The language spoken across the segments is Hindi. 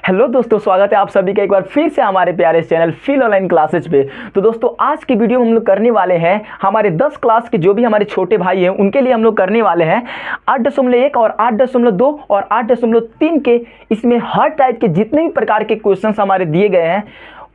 हेलो दोस्तों, स्वागत है आप सभी का एक बार फिर से हमारे प्यारे चैनल फिल ऑनलाइन क्लासेज पे। तो दोस्तों आज की वीडियो हम लोग करने वाले हैं हमारे 10 क्लास के जो भी हमारे छोटे भाई हैं उनके लिए हम लोग करने वाले हैं 8.1 और 8.2 और 8.3 के इसमें हर टाइप के जितने भी प्रकार के क्वेश्चंस हमारे दिए गए हैं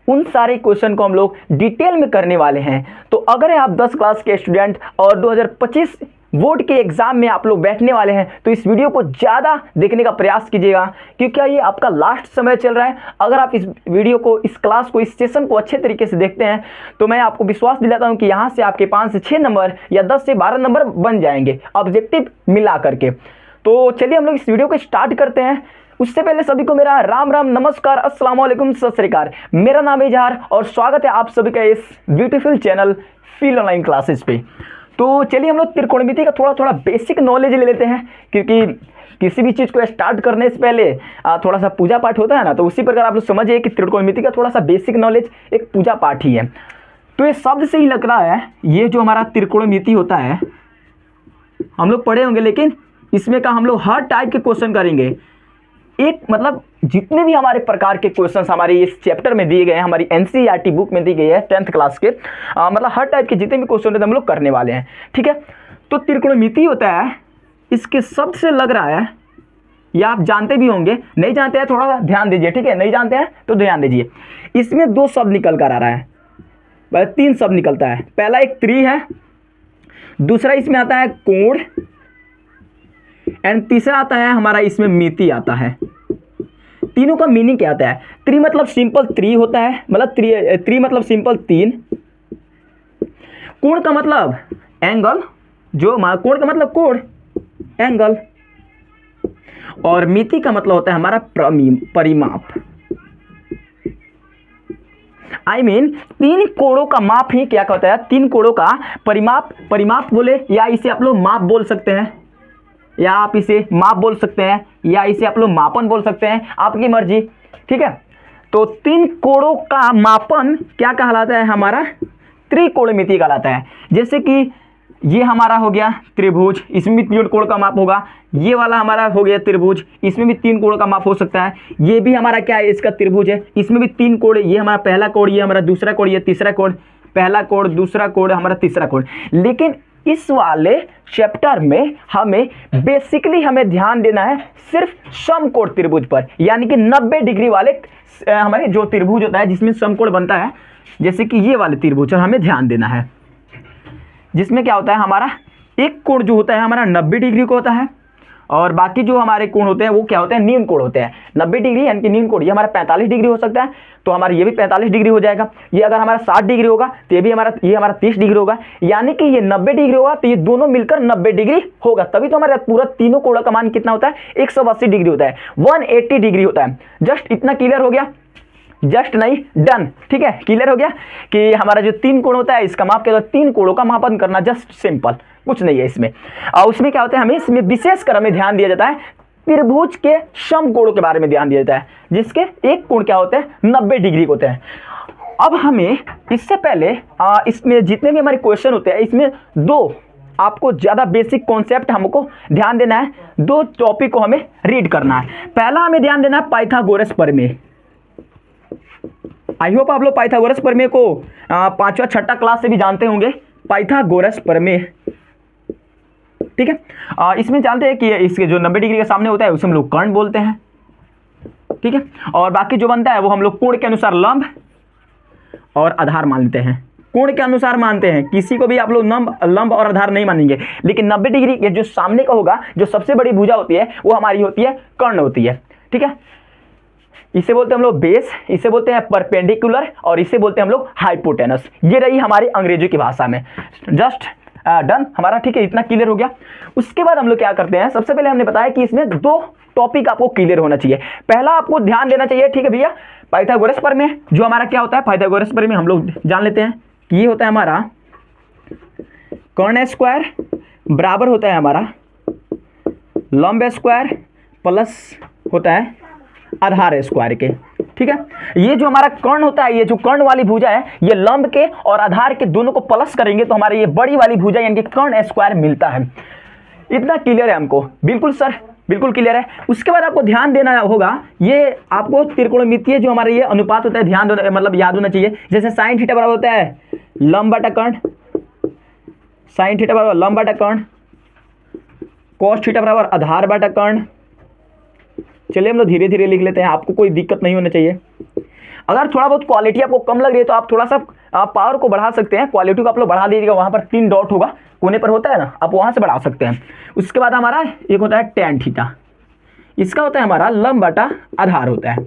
उन सारे क्वेश्चन को हम लोग डिटेल में करने वाले हैं। तो अगर आप 10 क्लास के स्टूडेंट और 2025 बोर्ड के एग्जाम में आप लोग बैठने वाले हैं तो इस वीडियो को ज़्यादा देखने का प्रयास कीजिएगा, क्योंकि ये आपका लास्ट समय चल रहा है। अगर आप इस वीडियो को, इस क्लास को, इस सेशन को अच्छे तरीके से देखते हैं तो मैं आपको विश्वास दिलाता हूं कि यहाँ से आपके 5 से 6 नंबर या 10 से 12 नंबर बन जाएंगे ऑब्जेक्टिव मिला करके। तो चलिए हम लोग इस वीडियो को स्टार्ट करते हैं। उससे पहले सभी को मेरा राम राम, नमस्कार, अस्सलाम वालेकुम, सत श्री अकाल। मेरा नाम है इजहार और स्वागत है आप सभी का इस beautiful channel fill online classes पे। तो चलिए हम लोग त्रिकोणमिति का थोड़ा बेसिक नॉलेज ले लेते हैं, क्योंकि किसी भी चीज़ को स्टार्ट करने से पहले थोड़ा सा पूजा पाठ होता है ना, तो उसी प्रकार आप लोग समझिए कि त्रिकोणमिति का थोड़ा सा बेसिक नॉलेज एक पूजा पाठ ही है। तो ये शब्द से ही लग रहा है, ये जो हमारा त्रिकोणमिति होता है हम लोग पढ़े होंगे, लेकिन इसमें का हम लोग हर टाइप के क्वेश्चन करेंगे। एक मतलब जितने भी हमारे प्रकार के क्वेश्चंस हमारे इस चैप्टर में दिए गए हैं, हमारी एनसीईआरटी बुक में दी गई है 10th क्लास के, मतलब हर टाइप के जितने भी क्वेश्चन होते हैं हम लोग करने वाले हैं। ठीक है, तो त्रिकोणमिति होता है, इसके शब्द से लग रहा है, या आप जानते भी होंगे, नहीं जानते हैं थोड़ा ध्यान दीजिए। ठीक है, नहीं जानते हैं तो ध्यान दीजिए। इसमें 2 शब्द निकल कर आ रहा है, 3 शब्द निकलता है। पहला एक त्रि है, दूसरा इसमें आता है कोण, एंड तीसरा आता है हमारा इसमें मिति आता है। तीनों का मीनिंग क्या आता है? त्रि मतलब सिंपल त्रि होता है, मतलब त्रि मतलब सिंपल 3। कोण का मतलब एंगल, जो कोण का मतलब कोण एंगल, और मिति का मतलब होता है हमारा परिमाप। I mean 3 कोणों का माप ही क्या कहता है? 3 कोणों का परिमाप बोले, या इसे आप लोग माप बोल सकते हैं, या आप इसे माप बोल सकते हैं, या इसे आप लोग मापन बोल सकते हैं, आपकी मर्जी। ठीक है, तो 3 कोणों का मापन क्या कहलाता है? हमारा त्रिकोणमिति कहलाता है। जैसे कि ये हमारा हो गया त्रिभुज, इसमें भी 3 कोण का माप होगा। ये वाला हमारा हो गया त्रिभुज, इसमें भी 3 कोण का माप हो सकता है। ये भी हमारा क्या है? इसका त्रिभुज है, इसमें भी 3 कोण, ये हमारा पहला कोण, ये हमारा दूसरा कोण, ये तीसरा कोण, पहला कोण, दूसरा कोण, हमारा तीसरा कोण। लेकिन इस वाले चैप्टर में हमें बेसिकली ध्यान देना है सिर्फ समकोण त्रिभुज पर, यानी कि 90 डिग्री वाले हमारे जो त्रिभुज होता है जिसमें समकोण बनता है, जैसे कि ये वाले त्रिभुज पर हमें ध्यान देना है, जिसमें क्या होता है हमारा एक कोण जो होता है हमारा 90 डिग्री को होता है, और बाकी जो हमारे कोण होते हैं वो क्या होते हैं? न्यून कोण होते हैं। 90 डिग्री यानी कि न्यून कोण, ये हमारा 45 डिग्री हो सकता है, तो हमारा ये भी 45 डिग्री हो जाएगा। ये अगर हमारा 60 डिग्री होगा तो ये हमारा 30 डिग्री होगा, यानी कि ये 90 डिग्री होगा तो ये दोनों मिलकर 90 डिग्री होगा। तभी तो हमारा पूरा तीनों कोणों का मान कितना होता है? 180 डिग्री होता है, 180 डिग्री होता है। जस्ट इतना क्लियर हो गया? जस्ट नहीं, डन। ठीक है, क्लियर हो गया कि हमारा जो 3 कोण होता है इसका माप क्या होता है? 3 कोणों का मापन करना, जस्ट सिंपल, कुछ नहीं है इसमें। और उसमें क्या होता है, हमें इसमें विशेषकर हमें ध्यान दिया जाता है त्रिभुज के समकोणों के बारे में ध्यान दिया जाता है, जिसके एक कोण क्या होते हैं? 90 डिग्री होते हैं। अब हमें इससे पहले इसमें जितने भी हमारे क्वेश्चन होते हैं, इसमें 2 आपको ज़्यादा बेसिक कॉन्सेप्ट हमको ध्यान देना है, 2 टॉपिक को हमें रीड करना है। पहला हमें ध्यान देना है पाइथागोरस प्रमेय। आई होप आप लोग पाइथागोरस प्रमेय को 5वां 6ठा क्लास से भी जानते होंगे, पाइथागोरस प्रमेय। ठीक है, इसमें जानते हैं कि इसके जो 90 डिग्री के सामने होता है उसे हम लोग कर्ण बोलते हैं। ठीक है, और बाकी जो बनता है वो हम लोग कोण के अनुसार लंब और आधार मान लेते हैं। कोण के अनुसार मानते हैं, किसी को भी आप लोग लंब और आधार नहीं मानेंगे, लेकिन 90 डिग्री के जो सामने का होगा, जो सबसे बड़ी भुजा होती है वो हमारी होती है कर्ण होती है। ठीक है, इसे बोलते हैं हम लोग बेस, इसे बोलते हैं परपेंडिकुलर, और इसे बोलते हैं हम लोग हाइपोटेनस। ये रही हमारी अंग्रेजी की भाषा में। जस्ट डन हमारा। ठीक है, इतना क्लियर हो गया। उसके बाद हम लोग क्या करते हैं, सबसे पहले हमने बताया कि इसमें 2 टॉपिक आपको क्लियर होना चाहिए। पहला आपको ध्यान देना चाहिए, ठीक है भैया, पाइथागोरस प्रमेय, जो हमारा क्या होता है? पाइथागोरस प्रमेय हम लोग जान लेते हैं कि ये होता है हमारा कर्ण स्क्वायर बराबर होता है हमारा लंब स्क्वायर प्लस होता है आधार स्क्वायर के। ठीक है, ये जो हमारा कर्ण होता है, ये जो कर्ण वाली भुजा है, ये लंब के और आधार के दोनों को प्लस करेंगे तो हमारे ये बड़ी वाली भुजा यानी कि कर्ण स्क्वायर मिलता है। इतना क्लियर है हमको? बिल्कुल सर, बिल्कुल क्लियर है। उसके बाद आपको ध्यान देना होगा, ये आपको त्रिकोणमितीय जो हमारे ये अनुपात होता है ध्यान मतलब याद होना चाहिए। जैसे साइन थीटा बराबर होता है लंब बटा कर्ण, साइन थीटा बराबर लंब बटा कर्ण, कॉस थीटा बराबर आधार बटा कर्ण। चलिए हम लोग धीरे धीरे लिख लेते हैं, आपको कोई दिक्कत नहीं होना चाहिए। अगर थोड़ा बहुत क्वालिटी आपको कम लग रही है तो आप थोड़ा सा पावर को बढ़ा सकते हैं, क्वालिटी को आप लोग बढ़ा दीजिएगा। वहाँ पर 3 डॉट होगा कोने पर होता है ना, आप वहाँ से बढ़ा सकते हैं। उसके बाद हमारा एक होता है टैन थीटा, इसका होता है हमारा लंब बटा आधार होता है।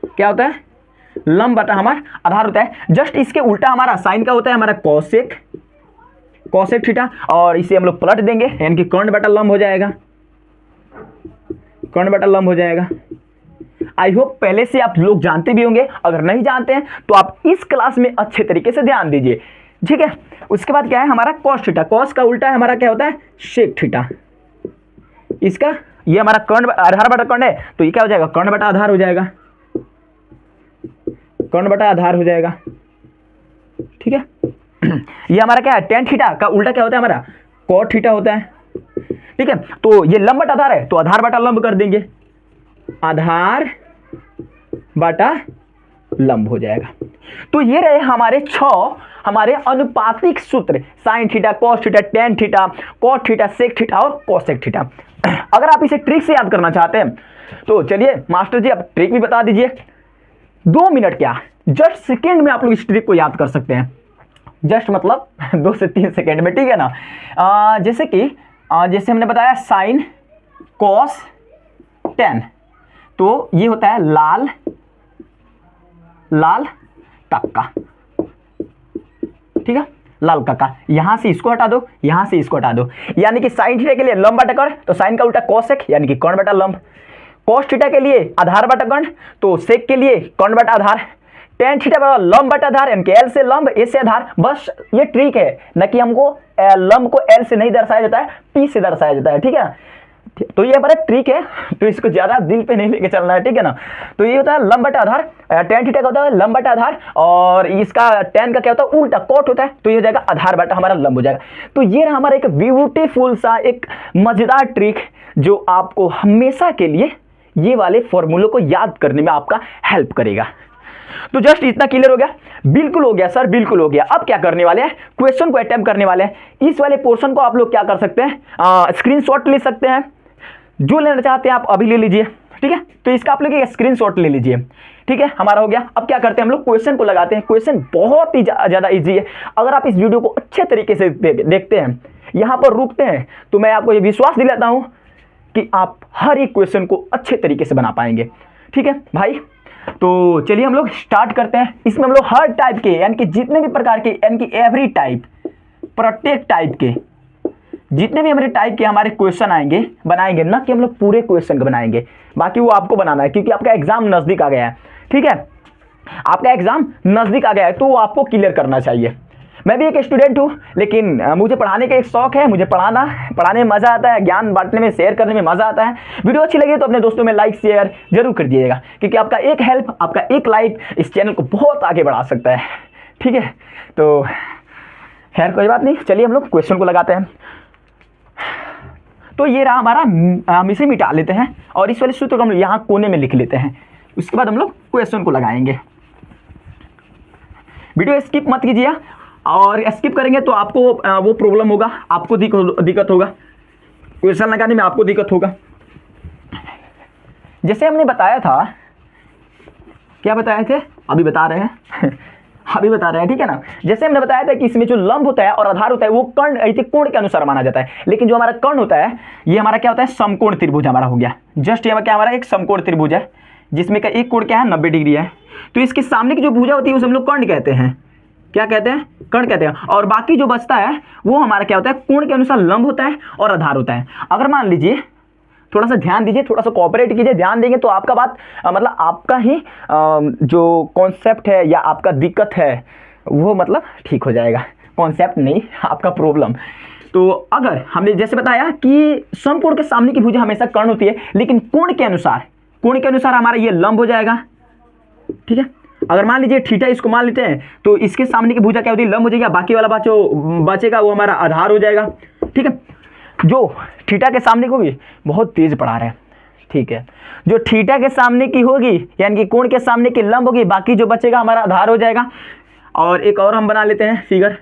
क्या होता है? लंब बटा हमारा आधार होता है। जस्ट इसके उल्टा हमारा साइन का होता है हमारा कॉसेक, कॉसेक थीटा, और इसे हम लोग पलट देंगे यानी कि कर्ण बटा लंब हो जाएगा, कर्ण बटा लंब हो जाएगा। आई होप पहले से आप लोग जानते भी होंगे, अगर नहीं जानते हैं तो आप इस क्लास में अच्छे तरीके से ध्यान दीजिए, ठीक है। उसके बाद क्या है हमारा कॉस थीटा, कॉस का उल्टा है हमारा क्या होता है सेक थीटा। इसका ये हमारा कर्ण आधार बटा कर्ण है तो ये क्या हो जाएगा कर्ण बटा आधार हो जाएगा, कर्ण बटा आधार हो जाएगा, ठीक है। ये हमारा क्या है टेन थीटा का उल्टा क्या होता है हमारा कॉट थीटा होता है, ठीक है। तो ये लंब बटा आधार है तो आधार बटा लंब कर देंगे, आधार बटा लंब हो जाएगा। तो ये रहे हमारे 6 हमारे अनुपातिक सूत्र, sine theta, cos theta, tan theta, cot theta, sec theta और कोसेक थीटा। अगर आप इसे ट्रिक से याद करना चाहते हैं तो चलिए मास्टर जी आप ट्रिक भी बता दीजिए। 2 मिनट क्या जस्ट सेकेंड में आप लोग इस ट्रिक को याद कर सकते हैं, जस्ट मतलब 2 से 3 सेकेंड में, ठीक है ना। जैसे कि जैसे हमने बताया साइन कॉस टेन, तो ये होता है लाल लाल कक्का, ठीक है, लाल कक्का। यहां से इसको हटा दो, यहां से इसको हटा दो, यानी कि साइन थीटा के लिए लंब बटा कर्ण तो साइन का उल्टा कोसेक यानी कि कर्ण बटा लंब, कॉस थीटा के लिए आधार बटा कर्ण तो सेक के लिए कर्ण बटा आधार, टेन थीटा बराबर लंब बटा आधार यानी कि एल से लंब ए से आधार। बस ये ट्रिक है न कि हमको लंब को एल से नहीं दर्शाया जाता है, पी से दर्शाया जाता है, ठीक है। तो ये हमारा ट्रिक है तो इसको ज्यादा दिल पे नहीं लेके चलना है, ठीक है ना। तो ये होता है लंब बटा आधार, टेन थीटा का होता है लंब बटा आधार और इसका टेन का क्या होता है उल्टा कॉट होता है तो ये हो जाएगा आधार बटा हमारा लंब हो जाएगा। तो ये रहा हमारा एक ब्यूटीफुल सा एक मजेदार ट्रिक जो आपको हमेशा के लिए ये वाले फॉर्मूलों को याद करने में आपका हेल्प करेगा। तो जस्ट इतना क्लियर हो गया? बिल्कुल हो गया सर, बिल्कुल हो गया। अब क्या करने वाले हैं क्वेश्चन को अटेम्प्ट करने वाले हैं। इस वाले पोर्शन को आप लोग क्या कर सकते हैं स्क्रीनशॉट ले सकते हैं, जो लेना चाहते हैं आप अभी ले लीजिए, ठीक है। तो इसका आप लोग एक स्क्रीनशॉट ले लीजिए, ठीक है, हमारा हो गया। अब क्या करते हैं हम लोग क्वेश्चन को लगाते हैं। क्वेश्चन बहुत ही ज़्यादा इजी है, अगर आप इस वीडियो को अच्छे तरीके से देखते हैं, यहाँ पर रुकते हैं तो मैं आपको ये विश्वास दिलाता हूँ कि आप हर एक क्वेश्चन को अच्छे तरीके से बना पाएंगे, ठीक है भाई। तो चलिए हम लोग स्टार्ट करते हैं। इसमें हम लोग हर टाइप के यानी कि जितने भी प्रकार के यानी कि एवरी टाइप, प्रत्येक टाइप के जितने भी हमारे टाइप के हमारे क्वेश्चन आएंगे बनाएंगे, ना कि हम लोग पूरे क्वेश्चन को बनाएंगे, बाकी वो आपको बनाना है क्योंकि आपका एग्जाम नजदीक आ गया है, ठीक है। आपका एग्जाम नजदीक आ गया है तो वो आपको क्लियर करना चाहिए। मैं भी एक स्टूडेंट हूँ लेकिन मुझे पढ़ाने का एक शौक है, मुझे पढ़ाने में मज़ा आता है, ज्ञान बांटने में, शेयर करने में मज़ा आता है। वीडियो अच्छी लगी तो अपने दोस्तों में लाइक शेयर जरूर कर दिएगा क्योंकि आपका एक हेल्प, आपका एक लाइक इस चैनल को बहुत आगे बढ़ा सकता है, ठीक है। तो खैर कोई बात नहीं, चलिए हम लोग क्वेश्चन को लगाते हैं। तो ये रहा हमारा, हम इसे मिटा लेते हैं और इस वाले सूत्र को हम यहाँ कोने में लिख लेते हैं। उसके बाद हम लोग क्वेश्चन को लगाएंगे। वीडियो स्किप मत कीजिए, और स्किप करेंगे तो आपको वो प्रॉब्लम होगा, आपको दिक्कत होगा, क्वेश्चन लगाने में आपको दिक्कत होगा। जैसे हमने बताया था, क्या बताए थे अभी बता रहे हैं अभी बता रहे हैं, ठीक है ना। जैसे हमने बताया था कि इसमें जो लंब होता है और आधार होता है वो कर्ण कोण के अनुसार माना जाता है, लेकिन जो हमारा कर्ण होता है ये हमारा क्या होता है समकोण त्रिभुज हमारा हो गया। जस्ट ये क्या हमारा एक समकोण त्रिभुज है जिसमें का एक कोण क्या है 90 डिग्री है। तो इसके सामने की जो भुजा होती है उसे हम लोग कर्ण कहते हैं, क्या कहते हैं कर्ण कहते हैं। और बाकी जो बचता है वो हमारा क्या होता है कोण के अनुसार लंब होता है और आधार होता है। अगर मान लीजिए, थोड़ा सा ध्यान दीजिए, थोड़ा सा कोऑपरेट कीजिए, ध्यान देंगे तो आपका बात मतलब आपका ही जो कॉन्सेप्ट है या आपका दिक्कत है वो मतलब ठीक हो जाएगा। कॉन्सेप्ट नहीं, आपका प्रॉब्लम। तो अगर हमने जैसे बताया कि समकोण के सामने की भुजा हमेशा कर्ण होती है, लेकिन कोण के अनुसार हमारा ये लंब हो जाएगा, ठीक है। अगर मान लीजिए थीटा इसको मान लेते हैं तो इसके सामने की भुजा क्या होती है लंब हो जाएगा, बाकी वाला बात जो बचेगा वो हमारा आधार हो जाएगा, ठीक है। जो थीटा के सामने की होगी बहुत तेज पढ़ा रहे हैं, ठीक है, जो थीटा के सामने की होगी यानी कि कोण के सामने की लंब होगी, बाकी जो बचेगा हमारा आधार हो जाएगा। और एक और हम बना लेते हैं फिगर,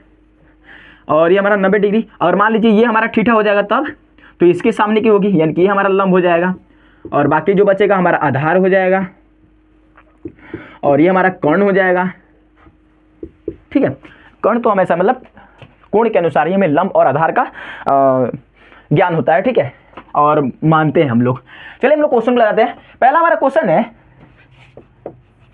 और ये हमारा 90 डिग्री, और मान लीजिए ये हमारा थीटा हो जाएगा तब, तो इसके सामने की होगी यानी कि ये हमारा लंब हो जाएगा, और बाकी जो बचेगा हमारा आधार हो जाएगा, और ये हमारा कर्ण हो जाएगा, ठीक है। कर्ण तो हमेशा मतलब कोण के अनुसार ही हमें लंब और आधार का ज्ञान होता है, ठीक है, और मानते हैं हम लोग। चलिए हम लोग क्वेश्चन लगाते हैं। पहला हमारा क्वेश्चन है,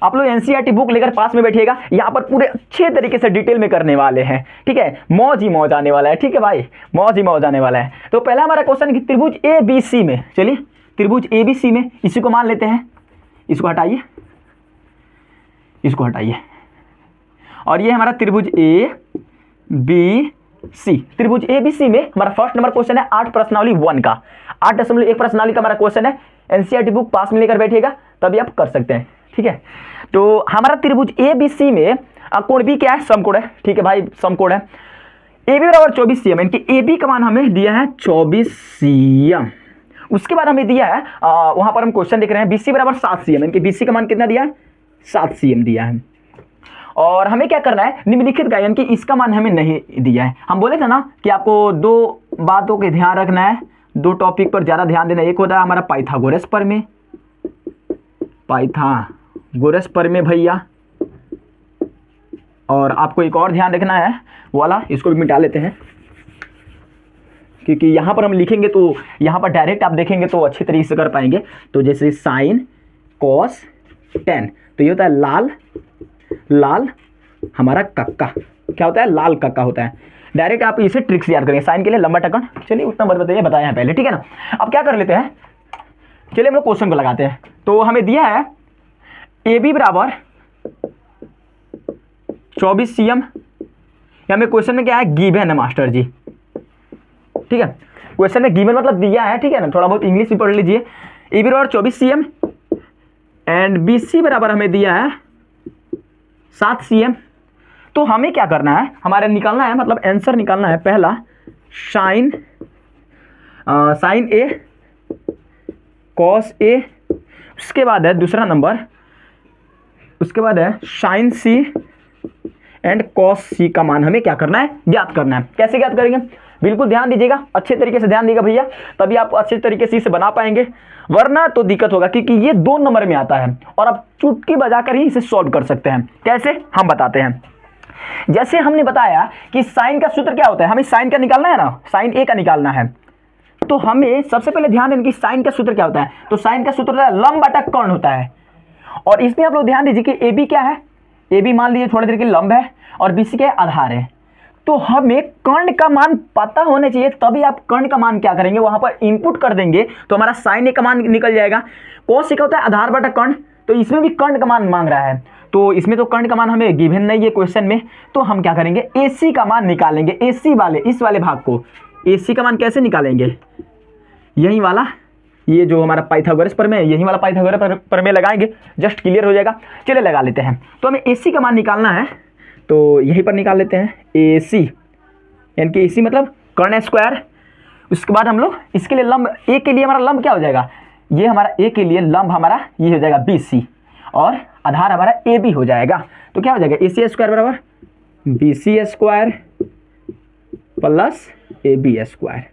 आप लोग एनसीईआरटी बुक लेकर पास में बैठिएगा, यहाँ पर पूरे अच्छे तरीके से डिटेल में करने वाले हैं, ठीक है, मौज ही मौज आने वाला है, ठीक है भाई, मौज ही मौज आने वाला है। तो पहला हमारा क्वेश्चन है कि त्रिभुज ABC में, चलिए त्रिभुज ABC में इसी को मान लेते हैं, इसको हटाइए, इसको हटाइए, और ये हमारा त्रिभुज ABC। त्रिभुज ABC में हमारा फर्स्ट नंबर क्वेश्चन है 8 प्रश्नावली 1 का, 8.1 प्रश्नावली का हमारा क्वेश्चन है। एनसीईआरटी बुक पास में लेकर बैठिएगा तभी आप कर सकते हैं, ठीक है। तो हमारा त्रिभुज ABC में कोण भी क्या है, समकोण है, ठीक है भाई, समकोण है। AB बराबर 24 cm, इनकी AB का मान हमें दिया है 24 cm। उसके बाद हमें दिया है वहां पर हम क्वेश्चन देख रहे हैं BC बराबर 7 cm, इनकी BC का मान कितना दिया है, 7 cm दिया है। और हमें क्या करना है, निम्नलिखित का यानी कि इसका मान हमें नहीं दिया है। हम बोले थे ना कि आपको दो बातों के ध्यान रखना है, दो टॉपिक पर ज़्यादा ध्यान देना। एक होता है हमारा पाइथागोरस प्रमेय, पाइथागोरस प्रमेय भैया, और आपको एक और ध्यान रखना है वाला, इसको भी मिटा लेते हैं क्योंकि यहाँ पर हम लिखेंगे तो यहाँ पर डायरेक्ट आप देखेंगे तो अच्छी तरीके से कर पाएंगे। तो जैसे साइन कॉस टेन, तो ये होता है लाल, लाल हमारा कक्का, क्या होता है, लाल कक्का होता है। डायरेक्ट आप इसे ट्रिक्स याद करेंगे। साइन के लिए लंबा टकन, चलिए उतना मत बताइए, बताया है पहले, ठीक है ना। अब क्या कर लेते हैं, चलिए हम लोग क्वेश्चन को लगाते हैं। तो हमें दिया है AB बराबर 24 cm, हमें क्वेश्चन में क्या है, गिवन है मास्टर जी, ठीक है, क्वेश्चन में गिवन मतलब दिया है, ठीक है ना, थोड़ा बहुत इंग्लिश भी पढ़ लीजिए। AB बराबर 24 cm एंड BC बराबर हमें दिया है 7 cm। तो हमें क्या करना है, हमारे निकालना है, मतलब आंसर निकालना है। पहला साइन A कॉस A, उसके बाद है दूसरा नंबर, उसके बाद है sine C and cos C का मान हमें क्या करना है, ज्ञात करना है। कैसे ज्ञात करेंगे, बिल्कुल ध्यान दीजिएगा, अच्छे तरीके से ध्यान दीजिएगा भैया, तभी आप अच्छे तरीके से इसे बना पाएंगे, वरना तो दिक्कत होगा, क्योंकि ये 2 नंबर में आता है और आप चुटकी बजाकर ही इसे सॉल्व कर सकते हैं। कैसे, हम बताते हैं। जैसे हमने बताया कि साइन का सूत्र क्या होता है, हमें साइन का निकालना है ना, साइन A का निकालना है, तो हमें सबसे पहले ध्यान देना कि साइन का सूत्र क्या होता है। तो साइन का सूत्र होता है लंब बटा कर्ण होता है, और इसमें आप लोग ध्यान दीजिए कि AB क्या है, AB मान लीजिए थोड़ी देर के लंब है, और BC क्या है, आधार है। तो हमें कर्ण का मान पता होने चाहिए, तभी आप कर्ण का मान क्या करेंगे, वहां पर इनपुट कर देंगे, तो हमारा साइन A का मान निकल जाएगा। कॉस C का होता है आधार बटा कर्ण, तो इसमें भी कर्ण का मान मांग रहा है, तो इसमें तो कर्ण का मान हमें गिवन नहीं है क्वेश्चन में, तो हम क्या करेंगे, AC का मान निकालेंगे। AC वाले, इस वाले भाग को AC का मान कैसे निकालेंगे, यही वाला, ये जो हमारा पाइथागोरस प्रमेय, यही वाला पाइथागोरस प्रमेय लगाएंगे, जस्ट क्लियर हो जाएगा। चलिए लगा लेते हैं। तो हमें AC का मान निकालना है, तो यहीं पर निकाल लेते हैं AC, यानी कि AC मतलब कर्ण स्क्वायर। उसके बाद हम लोग इसके लिए लंब, A के लिए हमारा लंब क्या हो जाएगा, ये हमारा A के लिए लंब हमारा ये हो जाएगा BC, और आधार हमारा AB हो जाएगा। तो क्या हो जाएगा, AC स्क्वायर बराबर BC square plus AB square.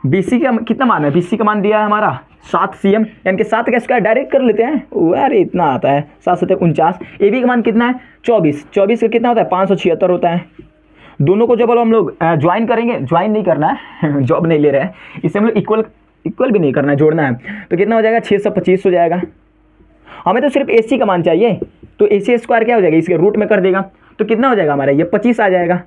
BC का कितना मान है, BC का मान दिया है हमारा 7 cm, यानी कि 7 का स्क्वायर डायरेक्ट कर लेते हैं, अरे इतना आता है, 7 7 49। AB का मान कितना है, 24, 24 का कितना होता है, 576 होता है। दोनों को जब हम लोग ज्वाइन करेंगे, ज्वाइन नहीं करना है जॉब नहीं ले रहे हैं, इसे हम लोग इक्वल भी नहीं करना है, जोड़ना है, तो कितना हो जाएगा, 625 हो जाएगा। हमें तो सिर्फ AC का मान चाहिए, तो AC स्क्वायर क्या हो जाएगा, इसके रूट में कर देगा, तो कितना हो जाएगा हमारा, ये 25 आ जाएगा।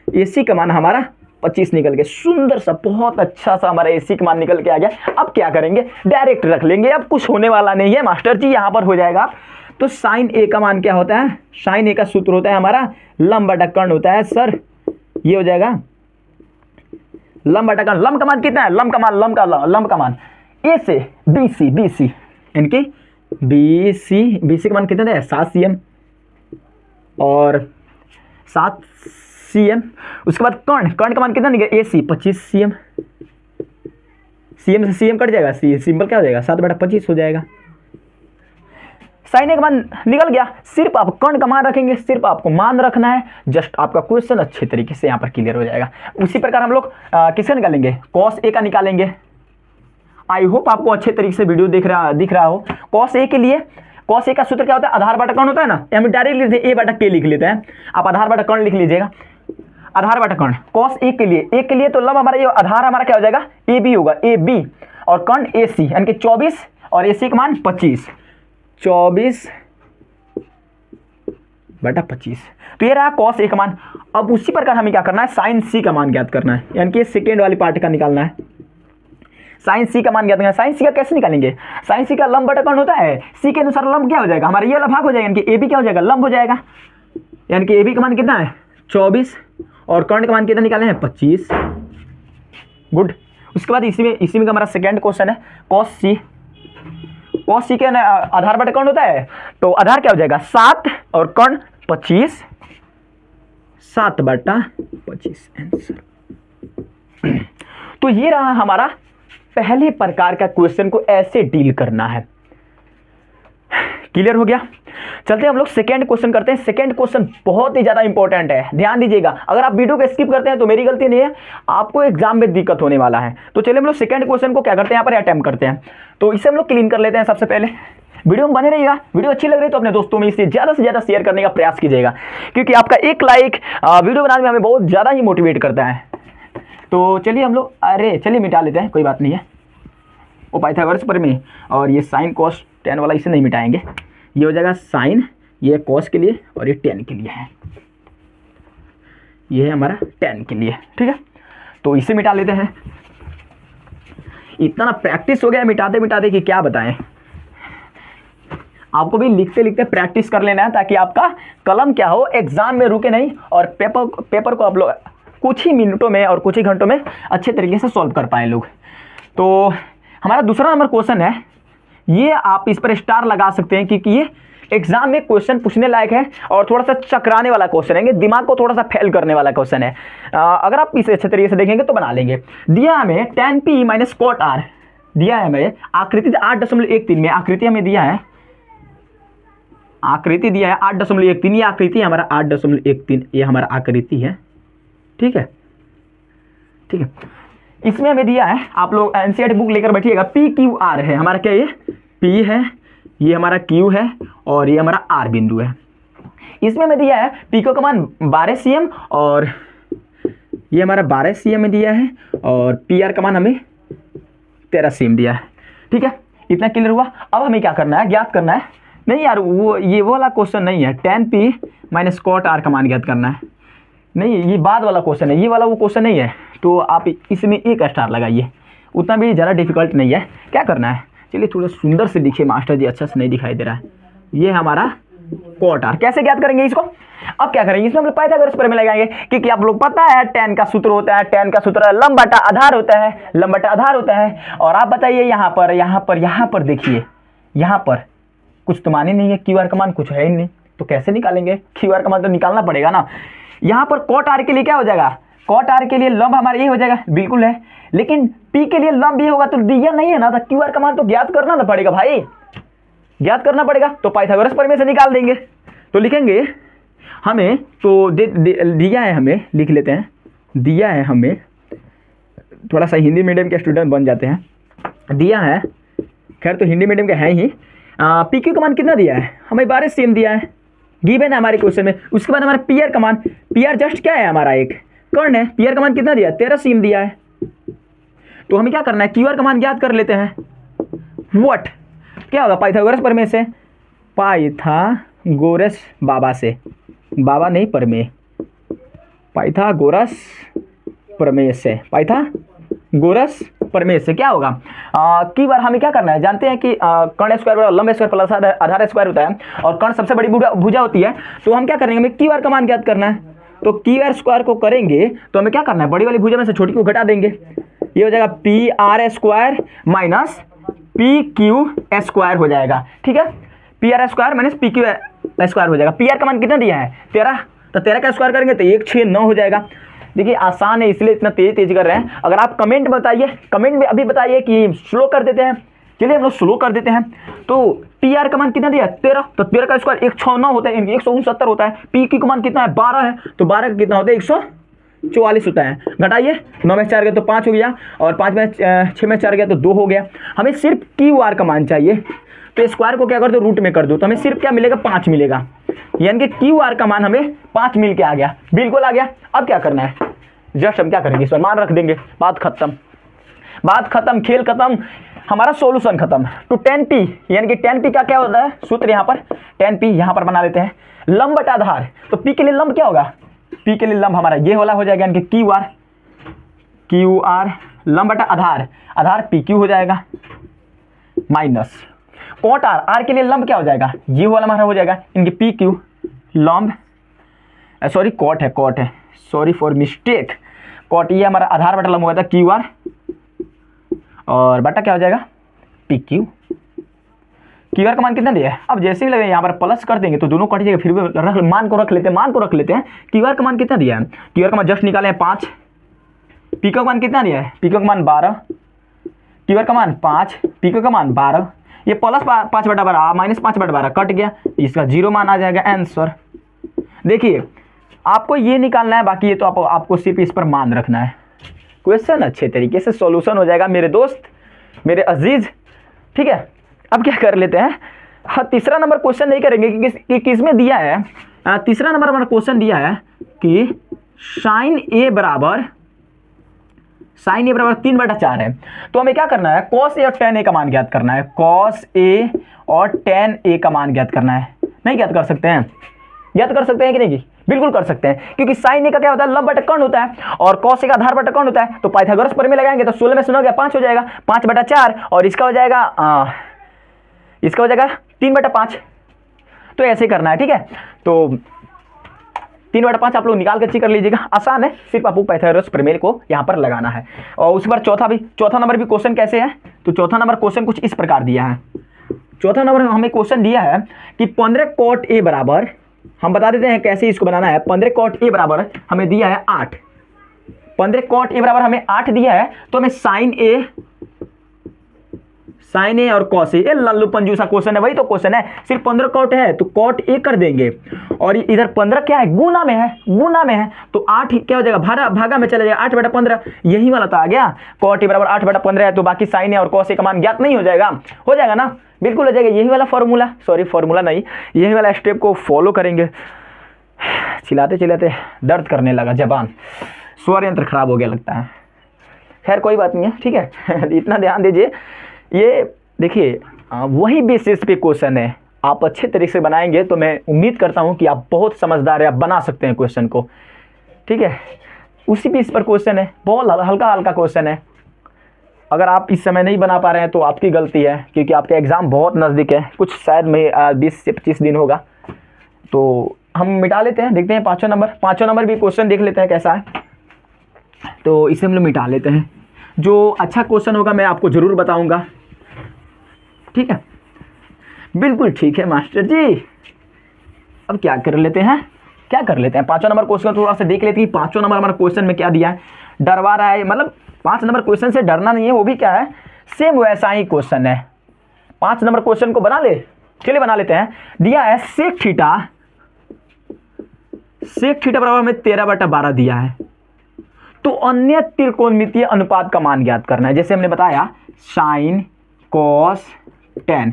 AC का मान हमारा 25 निकल के, सुंदर सा, बहुत अच्छा सा हमारा AC का मान निकल के आ गया। अब क्या करेंगे, डायरेक्ट रख लेंगे, अब कुछ होने वाला नहीं है मास्टर जी, यहाँ पर हो जाएगा। तो साइन A का मान क्या होता है, साइन A का सूत्र होता है हमारा लंब बटा कर्ण होता है सर, ये हो जाएगा लंब बटा कर्ण। लंब का मान कितना है, लंब का मान A से BC यानी कि BC का मान कितना है, 7 cm, और 7 cm। उसके बाद कर्ण, कर्ण का मान कितना निकलेगा AC 25 cm। cm से cm कट जाएगा, सिंपल क्या हो जाएगा 7/25 हो जाएगा। साइन का मान निकल गया। सिर्फ आप कर्ण का मान रखेंगे, सिर्फ आपको मान रखना है, जस्ट आपका क्वेश्चन अच्छे तरीके से यहाँ पर क्लियर हो जाएगा। उसी प्रकार हम लोग किसका निकालेंगे, cos A का निकालेंगे। आई होप आपको अच्छे तरीके से वीडियो दिख रहा हो। cos A के लिए, cos A का सूत्र क्या होता है, आधार बटा कर्ण होता है ना, हम डायरेक्ट लिखते हैं A/K लिख लेते हैं, आप आधार बटा कर्ण लिख लीजिएगा। आधार बटा कर्ण cos A के लिए तो लंब हमारा ये आधार हमारा क्या हो जाएगा AB होगा, AB और कर्ण AC यानी कि 24 और AC का मान 25, 24/25। तो ये रहा cos A का मान। अब उसी प्रकार हमें क्या करना है, sin C का मान ज्ञात करना है, यानी कि सेकेंड वाली पार्ट का निकालना है। sin C का मान ज्ञात करना है। sin C का कैसे निकालेंगे, sin C का लंब बटा कर्ण होता है, C के अनुसार लंब क्या हो जाएगा हमारा, ये वाला भाग हो जाएगा, यानी कि AB क्या हो जाएगा, लंब हो जाएगा, यानी कि AB का मान कितना है 24 और कर्ण का मान कितना निकाले हैं 25। गुड। उसके बाद इसी में हमारा सेकेंड क्वेश्चन है cos C के आधार बटा कर्ण होता है, तो आधार क्या हो जाएगा 7 और कर्ण 25, 7/25 आंसर। तो ये रहा हमारा पहले प्रकार का क्वेश्चन को ऐसे डील करना है। क्लियर हो गया। चलते हम लोग सेकेंड क्वेश्चन करते हैं। सेकेंड क्वेश्चन बहुत ही ज्यादा इंपॉर्टेंट है, ध्यान दीजिएगा। अगर आप वीडियो को स्किप करते हैं तो मेरी गलती नहीं है, आपको एग्जाम में दिक्कत होने वाला है। तो चलिए हम लोग सेकेंड क्वेश्चन को क्या करते हैं, यहाँ पर अटेम्प्ट करते हैं। तो इसे हम लोग क्लीन कर लेते हैं। सबसे पहले वीडियो में बने रहिएगा, वीडियो अच्छी लग रही है तो अपने दोस्तों में इसे ज्यादा से ज्यादा शेयर करने का प्रयास कीजिएगा, क्योंकि आपका एक लाइक वीडियो बनाने में हमें बहुत ज्यादा ही मोटिवेट करता है। तो चलिए हम लोग, अरे चलिए मिटा लेते हैं, कोई बात नहीं है, वो पाइथागोरस प्रमेय और ये साइन कॉस टेन वाला इसे नहीं मिटाएंगे। ये हो जाएगा साइन, ये कॉस के लिए और ये टेन के लिए है, ये है हमारा टेन के लिए, ठीक है। तो इसे मिटा लेते हैं। इतना प्रैक्टिस हो गया मिटाते मिटाते कि क्या बताएं। आपको भी लिखते लिखते प्रैक्टिस कर लेना है, ताकि आपका कलम क्या हो, एग्जाम में रुके नहीं और पेपर को आप लोग कुछ ही मिनटों में और कुछ ही घंटों में अच्छे तरीके से सॉल्व कर पाए लोग। तो हमारा दूसरा नंबर क्वेश्चन है, ये आप इस पर स्टार लगा सकते हैं, क्योंकि ये एग्जाम में क्वेश्चन पूछने लायक है और थोड़ा सा चकराने वाला क्वेश्चन है, दिमाग को थोड़ा सा फेल करने वाला क्वेश्चन है। अगर आप इसे अच्छे तरीके से देखेंगे तो बना लेंगे। दिया हमें tan P minus cot R, दिया है हमें आकृति 8.13 में, आकृति हमें दिया है, आकृति दिया है 8.13, ये आकृति हमारा 8.13, ये हमारा आकृति है, ठीक है, ठीक है। इसमें हमें दिया है, आप लोग एनसीईआरटी बुक लेकर बैठिएगा, PQR है हमारा, क्या ये P है, ये हमारा Q है और ये हमारा R बिंदु है। इसमें हमें दिया है PQ का मान 12 cm और ये हमारा 12 cm में दिया है और PR का मान हमें 13 cm दिया है, ठीक है। इतना क्लियर हुआ। अब हमें क्या करना है, ज्ञात करना है, नहीं यार वो ये वाला क्वेश्चन नहीं है, tan P minus cot R का मान ज्ञात करना है, नहीं ये बाद वाला क्वेश्चन है, ये वाला वो क्वेश्चन नहीं है। तो आप इसमें एक स्टार लगाइए, उतना भी ज़्यादा डिफिकल्ट नहीं है। क्या करना है, चलिए थोड़ा सुंदर से दिखे, मास्टर जी अच्छा से नहीं दिखाई दे रहा है। ये हमारा कॉट R, कैसे ज्ञात करेंगे इसको, अब क्या करेंगे, इसमें हम लोग पाइथागोरस प्रमेय लगाएंगे, क्योंकि आप लोग पता है tan का सूत्र होता है, tan का सूत्र लंब बटा आधार होता है, लंब बटा आधार होता है। और आप बताइए यहाँ पर देखिए, यहाँ पर कुछ तो मान ही नहीं है, QR का मान कुछ है ही नहीं, तो कैसे निकालेंगे, QR का मान तो निकालना पड़ेगा ना। यहाँ पर कॉट R के लिए क्या हो जाएगा, कॉट R के लिए लंब हमारा ये हो जाएगा, बिल्कुल है, लेकिन P के लिए लंब ये होगा, तो दिया नहीं है ना, तो QR का मान तो ज्ञात करना ना पड़ेगा भाई, ज्ञात करना पड़ेगा। तो पाइथागोरस प्रमेय से निकाल देंगे। तो लिखेंगे हमें, तो दिया है हमें, लिख लेते हैं, दिया है हमें, थोड़ा सा हिंदी मीडियम के स्टूडेंट बन जाते हैं, दिया है, खैर तो हिंदी मीडियम के हैं ही। PQ का मान कितना दिया है, हमें 12 cm दिया है, गिवन है हमारे क्वेश्चन में। उसके बाद हमारा PR का मान, PR जस्ट क्या है हमारा एक कर्ण है, PR का मान कितना दिया है 13 cm दिया है। तो हमें क्या करना है, QR का मान ज्ञात कर लेते हैं। व्हाट क्या होगा, पाइथागोरस प्रमेय से, पाइथागोरस बाबा से, बाबा नहीं प्रमेय, पाइथागोरस प्रमेय से, पाइथागोरस प्रमेय से क्या होगा, की बार हमें क्या करना है, जानते हैं कि कर्ण स्क्वायर बराबर लंब स्क्वायर प्लस आधार स्क्वायर होता है, और कर्ण सबसे बड़ी भुजा होती है। तो हम क्या करेंगे, हमें QR का मान ज्ञात करना है। तो QR स्क्वायर को करेंगे तो हमें क्या करना है, बड़ी वाली भुजा में से छोटी को घटा देंगे, ये हो जाएगा PR square minus PQ square हो जाएगा, ठीक है। PR square minus PQ square हो जाएगा। PR का मान कितना दिया है 13, तो 13 का स्क्वायर करेंगे तो 169 हो जाएगा। देखिए आसान है इसलिए इतना तेज कर रहे हैं। अगर आप कमेंट बताइए, कमेंट में अभी बताइए कि स्लो कर देते हैं। चलिए हम लोग स्लो कर देते हैं। तो टी आर का मान कितना दिया है 13, तो 13 का स्क्वायर 169 होता है, 169 होता है। पी क्यू का मान कितना है 12 है, तो 12 का कितना होता है 144 होता है। घटाइए 9 में 4 गया तो 5 हो गया, और 5 में 6 में 4 गया तो 2 हो गया। हमें सिर्फ क्यू आर का मान चाहिए, तो स्क्वायर को क्या कर दो रूट में कर दो, तो हमें सिर्फ क्या मिलेगा 5 मिलेगा। यानी कि क्यू आर का मान हमें 5 मिल के आ गया, बिल्कुल आ गया। अब क्या करना है, जस्ट हम क्या करेंगे इस पर मान रख देंगे, बात खत्म, बात खत्म, खेल खत्म, हमारा सॉल्यूशन खत्म। तो 10p यानी कि 10p का क्या होता है सूत्र, यहाँ पर 10p यहाँ पर बना लेते हैं, लंब बटा आधार। तो p के लिए लंब क्या होगा, p के लिए लंब हमारा ये वाला हो जाएगा, यानी कि क्यू आर लंब बटा आधार, आधार pq हो जाएगा, माइनस कॉट आर, आर के लिए लंब क्या हो जाएगा ये वाला हमारा हो जाएगा, इनके pq लंब, सॉरी कॉट है, सॉरी फॉर मिस्टेक, कॉट ये हमारा आधार बटा लंब हुआ था क्यू आर, और बटा क्या हो जाएगा पी क्यू। क्यू आर का मान कितना दिया है, अब जैसे ही लगे यहाँ पर प्लस कर देंगे तो दोनों कट जाएगा, फिर भी मान को रख लेते हैं। क्यू आर का मान कितना दिया है, क्यू आर का मान जस्ट निकाले हैं 5, पी का मान कितना दिया है, पी का मान 12, क्यू आर का मान 5, पी का मान 12, ये प्लस 5 बटा 12 माइनस 5 बटा 12 कट गया, इसका 0 मान आ जाएगा आंसर। देखिए आपको ये निकालना है, बाकी ये तो आपको सिर्फ इस पर मान रखना है। क्वेश्चन अच्छे तरीके से सॉल्यूशन हो जाएगा मेरे दोस्त, मेरे अजीज, ठीक है। अब क्या कर लेते हैं, हाँ तीसरा नंबर क्वेश्चन नहीं करेंगे कि किस में दिया है, तीसरा नंबर हमारा क्वेश्चन दिया है कि साइन ए बराबर 3/4 है। तो हमें क्या करना है, कॉस ए और टेन ए का मान ज्ञात करना है, कॉस ए और टेन ए का मान ज्ञात करना है। नहीं ज्ञात कर सकते हैं, ज्ञात कर सकते हैं कि नहीं, बिल्कुल कर सकते हैं, क्योंकि साइन ए का क्या होता है लंब बटा कर्ण होता है, और कॉस ए का आधार बटा कर्ण होता है। तो पाइथागोरस प्रमेय लगाएंगे तो 16 में 16 गया 5 हो जाएगा, 5/4, और इसका हो जाएगा 3/5। तो ऐसे करना है, ठीक है। तो 3/5 आप लोग निकाल के चेक कर लीजिएगा, आसान है, सिर्फ आपको पाइथागोरस प्रमेय को यहाँ पर लगाना है। और उस पर चौथा नंबर भी क्वेश्चन कैसे है, तो चौथा नंबर क्वेश्चन कुछ इस प्रकार दिया है। चौथा नंबर हमें क्वेश्चन दिया है कि 15 कॉट ए बराबर, हम बता देते हैं कैसे इसको बनाना है। 15 कॉट ए बराबर हमें दिया है 8, 15 कॉट ए बराबर हमें 8 दिया है, तो हमें साइन ए और कॉस ए, लल्लू पंजूसा क्वेश्चन है, वही तो क्वेश्चन है, सिर्फ 15 कॉट है तो कॉट ए कर देंगे, और इधर 15 क्या है गुना में है, तो 8 क्या हो जाएगा भागा में चला जाएगा, 8/15 यही वाला तो आ गया। कॉट ए बराबर 8/15 है, तो बाकी साइन ए और कॉस ए का मान ज्ञात नहीं हो जाएगा ना, बिल्कुल हो जाएगा। यही वाला फॉर्मूला, सॉरी फॉर्मूला नहीं, यही वाला स्टेप को फॉलो करेंगे। चिल्लाते चिल्लाते दर्द करने लगा जबान, स्वर यंत्र खराब हो गया लगता है। खैर कोई बात नहीं है, ठीक है। इतना ध्यान दीजिए, ये देखिए वही बेसिस पे क्वेश्चन है, आप अच्छे तरीके से बनाएंगे तो मैं उम्मीद करता हूँ कि आप बहुत समझदार है, आप बना सकते हैं क्वेश्चन को, ठीक है। उसी बेस पर क्वेश्चन है, बहुत हल्का क्वेश्चन है। अगर आप इस समय नहीं बना पा रहे हैं तो आपकी गलती है, क्योंकि आपका एग्ज़ाम बहुत नज़दीक है, कुछ शायद में 20 से 25 दिन होगा। तो हम मिटा लेते हैं, देखते हैं पाँचों नंबर भी क्वेश्चन देख लेते हैं कैसा है। तो इसे हम लोग मिटा लेते हैं, जो अच्छा क्वेश्चन होगा मैं आपको ज़रूर बताऊंगा, ठीक है। बिल्कुल ठीक है मास्टर जी। अब क्या कर लेते हैं, पाँचों नंबर क्वेश्चन थोड़ा सा देख लेते हैं। पाँचों नंबर हमारा क्वेश्चन में क्या दिया है, डरवा रहा है, मतलब 5 नंबर क्वेश्चन से डरना नहीं है, वो भी क्या है सेम वैसा ही क्वेश्चन है। 5 नंबर क्वेश्चन को बना लेते हैं। दिया है सेक थीटा बराबर हमें 13/12 दिया है, तो अन्य त्रिकोणमितीय अनुपात का मान ज्ञात करना है। जैसे हमने बताया साइन कॉस टेन,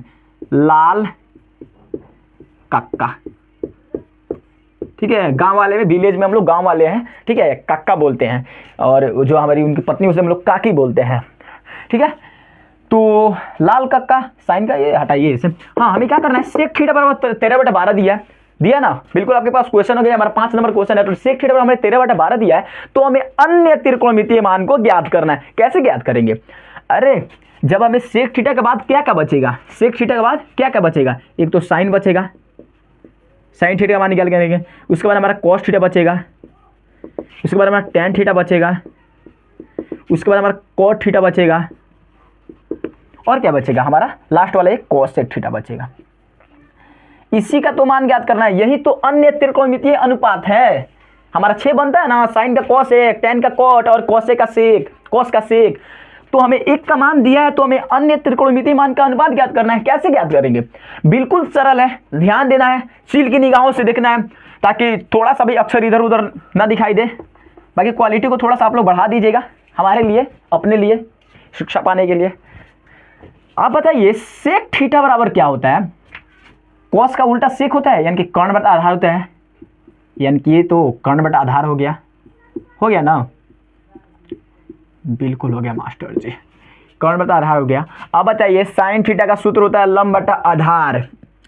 लाल कक्का, ठीक है। गांव वाले में, विलेज में हम लोग गांव वाले हैं, ठीक है, कक्का बोलते हैं, और जो हमारी उनकी पत्नी उसे हम लोग काकी बोलते हैं, ठीक है। तो लाल कक्का, साइन का ये हटाइए इसे। हाँ हमें क्या करना है, सेक थीटा बराबर 13/12 दिया ना, बिल्कुल आपके पास क्वेश्चन हो गया, हमारा 5 नंबर क्वेश्चन है। तो सेक थीटा बराबर हमें 13/12 दिया है, तो हमें अन्य त्रिकोणमितीय मान को ज्ञात करना है। कैसे ज्ञात करेंगे, अरे जब हमें सेक थीटा के बाद क्या बचेगा, सेक थीटा के बाद क्या बचेगा, एक तो साइन बचेगा, साइन थीटा का मान निकाल करेंगे, उसके बाद हमारा कॉस थीटा बचेगा, उसके बाद हमारा टेन थीटा बचेगा, उसके बाद हमारा कॉट थीटा बचेगा, और क्या बचेगा हमारा लास्ट वाला एक कॉस सेक थीटा बचेगा। इसी का तो मान ज्ञात करना है, यही तो अन्य त्रिकोणमितीय अनुपात है। हमारा 6 बनता है ना, साइन का कोसेक, टेन का कोट और कोसेक का सेक, कोस का सेक। तो हमें 1 का मान दिया है, तो हमें अन्य त्रिकोणमितीय मान का अनुपात ज्ञात करना है। कैसे ज्ञात करेंगे? बिल्कुल सरल है, ध्यान देना है, सील की निगाहों से देखना है, ताकि थोड़ा सा भी अक्षर इधर उधर ना दिखाई दे। बाकी क्वालिटी को थोड़ा सा आप लोग बढ़ा दीजिएगा हमारे लिए, अपने लिए, शिक्षा पाने के लिए। आप बताइए सेक थीटा बराबर क्या होता है? कॉस का उल्टा सेक होता है, यानी कि कर्ण बटा आधार होता है, यानी कि ये तो कर्ण बटा आधार हो गया ना? बिल्कुल हो गया मास्टर जी, कर्ण बटा आधार हो गया। अब बताइए साइन थीटा का सूत्र होता है लंब बटा आधार,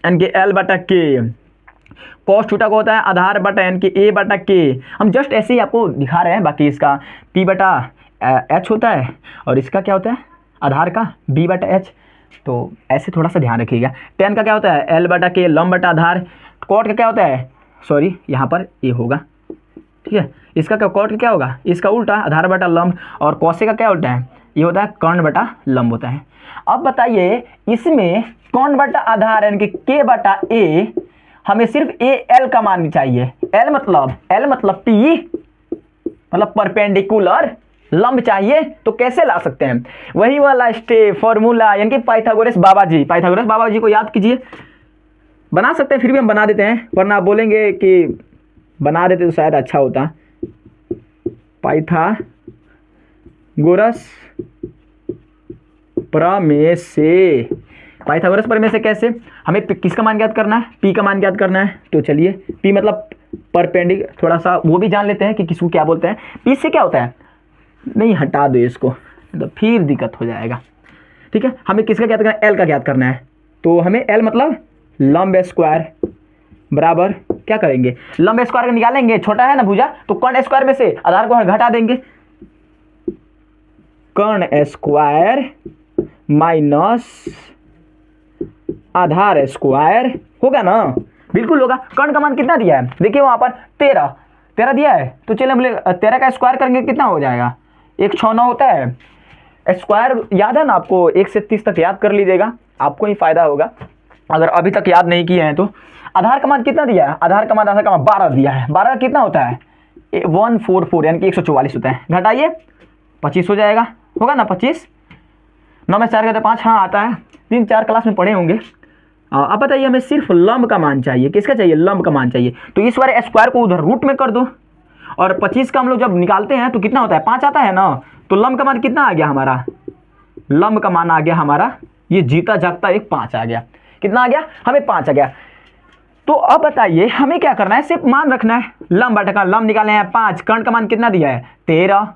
यानी कि एल बटा के। कॉस थीटा को होता है आधार बटा यानी कि ए बटा के। हम जस्ट ऐसे ही आपको दिखा रहे हैं, बाकी इसका पी बटा एच होता है और इसका क्या होता है आधार का बी बटा एच। तो ऐसे थोड़ा सा ध्यान रखिएगा। टेन का क्या होता है एल बटा के लंब बटा आधार। कॉट का क्या होता है, सॉरी यहाँ पर ए होगा, ठीक है। इसका क्या, कॉट का क्या होगा, इसका उल्टा आधार बटा लंब। और कॉसे का क्या उल्टा है, ये होता है कर्ण बटा लंब होता है। अब बताइए इसमें कर्ण बटा आधार यानी कि के बटा ए, हमें सिर्फ ए एल का मान चाहिए। एल मतलब पी मतलब परपेंडिकुलर लंब चाहिए। तो कैसे ला सकते हैं, वही वाला स्टेप फॉर्मूला, यानी कि पाइथागोरस बाबा जी को याद कीजिए। बना सकते हैं, फिर भी हम बना देते हैं, वरना आप बोलेंगे कि बना देते तो शायद अच्छा होता। पाइथागोरस प्रमेय से, पाइथागोरस प्रमेय से कैसे, हमें किसका मान ज्ञात करना है, पी का मान ज्ञात करना है। तो चलिए पी मतलब परपेंडिकुलर, थोड़ा सा वो भी जान लेते हैं कि किसको क्या बोलते हैं। पी से क्या होता है, नहीं हटा दो इसको, तो फिर दिक्कत हो जाएगा, ठीक है। हमें किसका ज्ञात करना है, एल का ज्ञात करना है। तो हमें एल मतलब लंब स्क्वायर बराबर क्या करेंगे, लंब स्क्वायर निकालेंगे, छोटा है ना भुजा, तो कर्ण स्क्वायर में से आधार को घटा देंगे, कर्ण स्क्वायर माइनस आधार स्क्वायर होगा ना, बिल्कुल होगा। कर्ण का मान कितना दिया है, देखिए वहां पर 13 दिया है। तो चलिए हम 13 का स्क्वायर करेंगे, कितना हो जाएगा, 169 होता है। स्क्वायर याद है ना आपको, 1 से 30 तक याद कर लीजिएगा, आपको ही फायदा होगा अगर अभी तक याद नहीं किए हैं तो। आधार का मान कितना दिया है, आधार का मान 12 दिया है। 12 का कितना होता है 144 यानी कि 144 होता है। घटाइए 25 हो जाएगा, होगा ना 25, 9 में 4 का 5, हाँ आता है, 3-4 क्लास में पढ़े होंगे। अब बताइए हमें सिर्फ लंब का मान चाहिए, किसका चाहिए, लंब का मान चाहिए। तो इस बार स्क्वायर को उधर रूट में कर दो, और 25 का हम लोग जब निकालते हैं तो कितना होता है, 5 आता है ना। तो लंब का मान कितना आ गया हमारा, लंब का मान आ गया हमारा, ये जीता जागता एक 5 आ गया। कितना आ गया, हमें 5 आ गया। तो अब बताइए हमें क्या करना है, सिर्फ मान रखना है। लंब बटा का लंब निकाले हैं 5, कर्ण का मान कितना दिया है 13,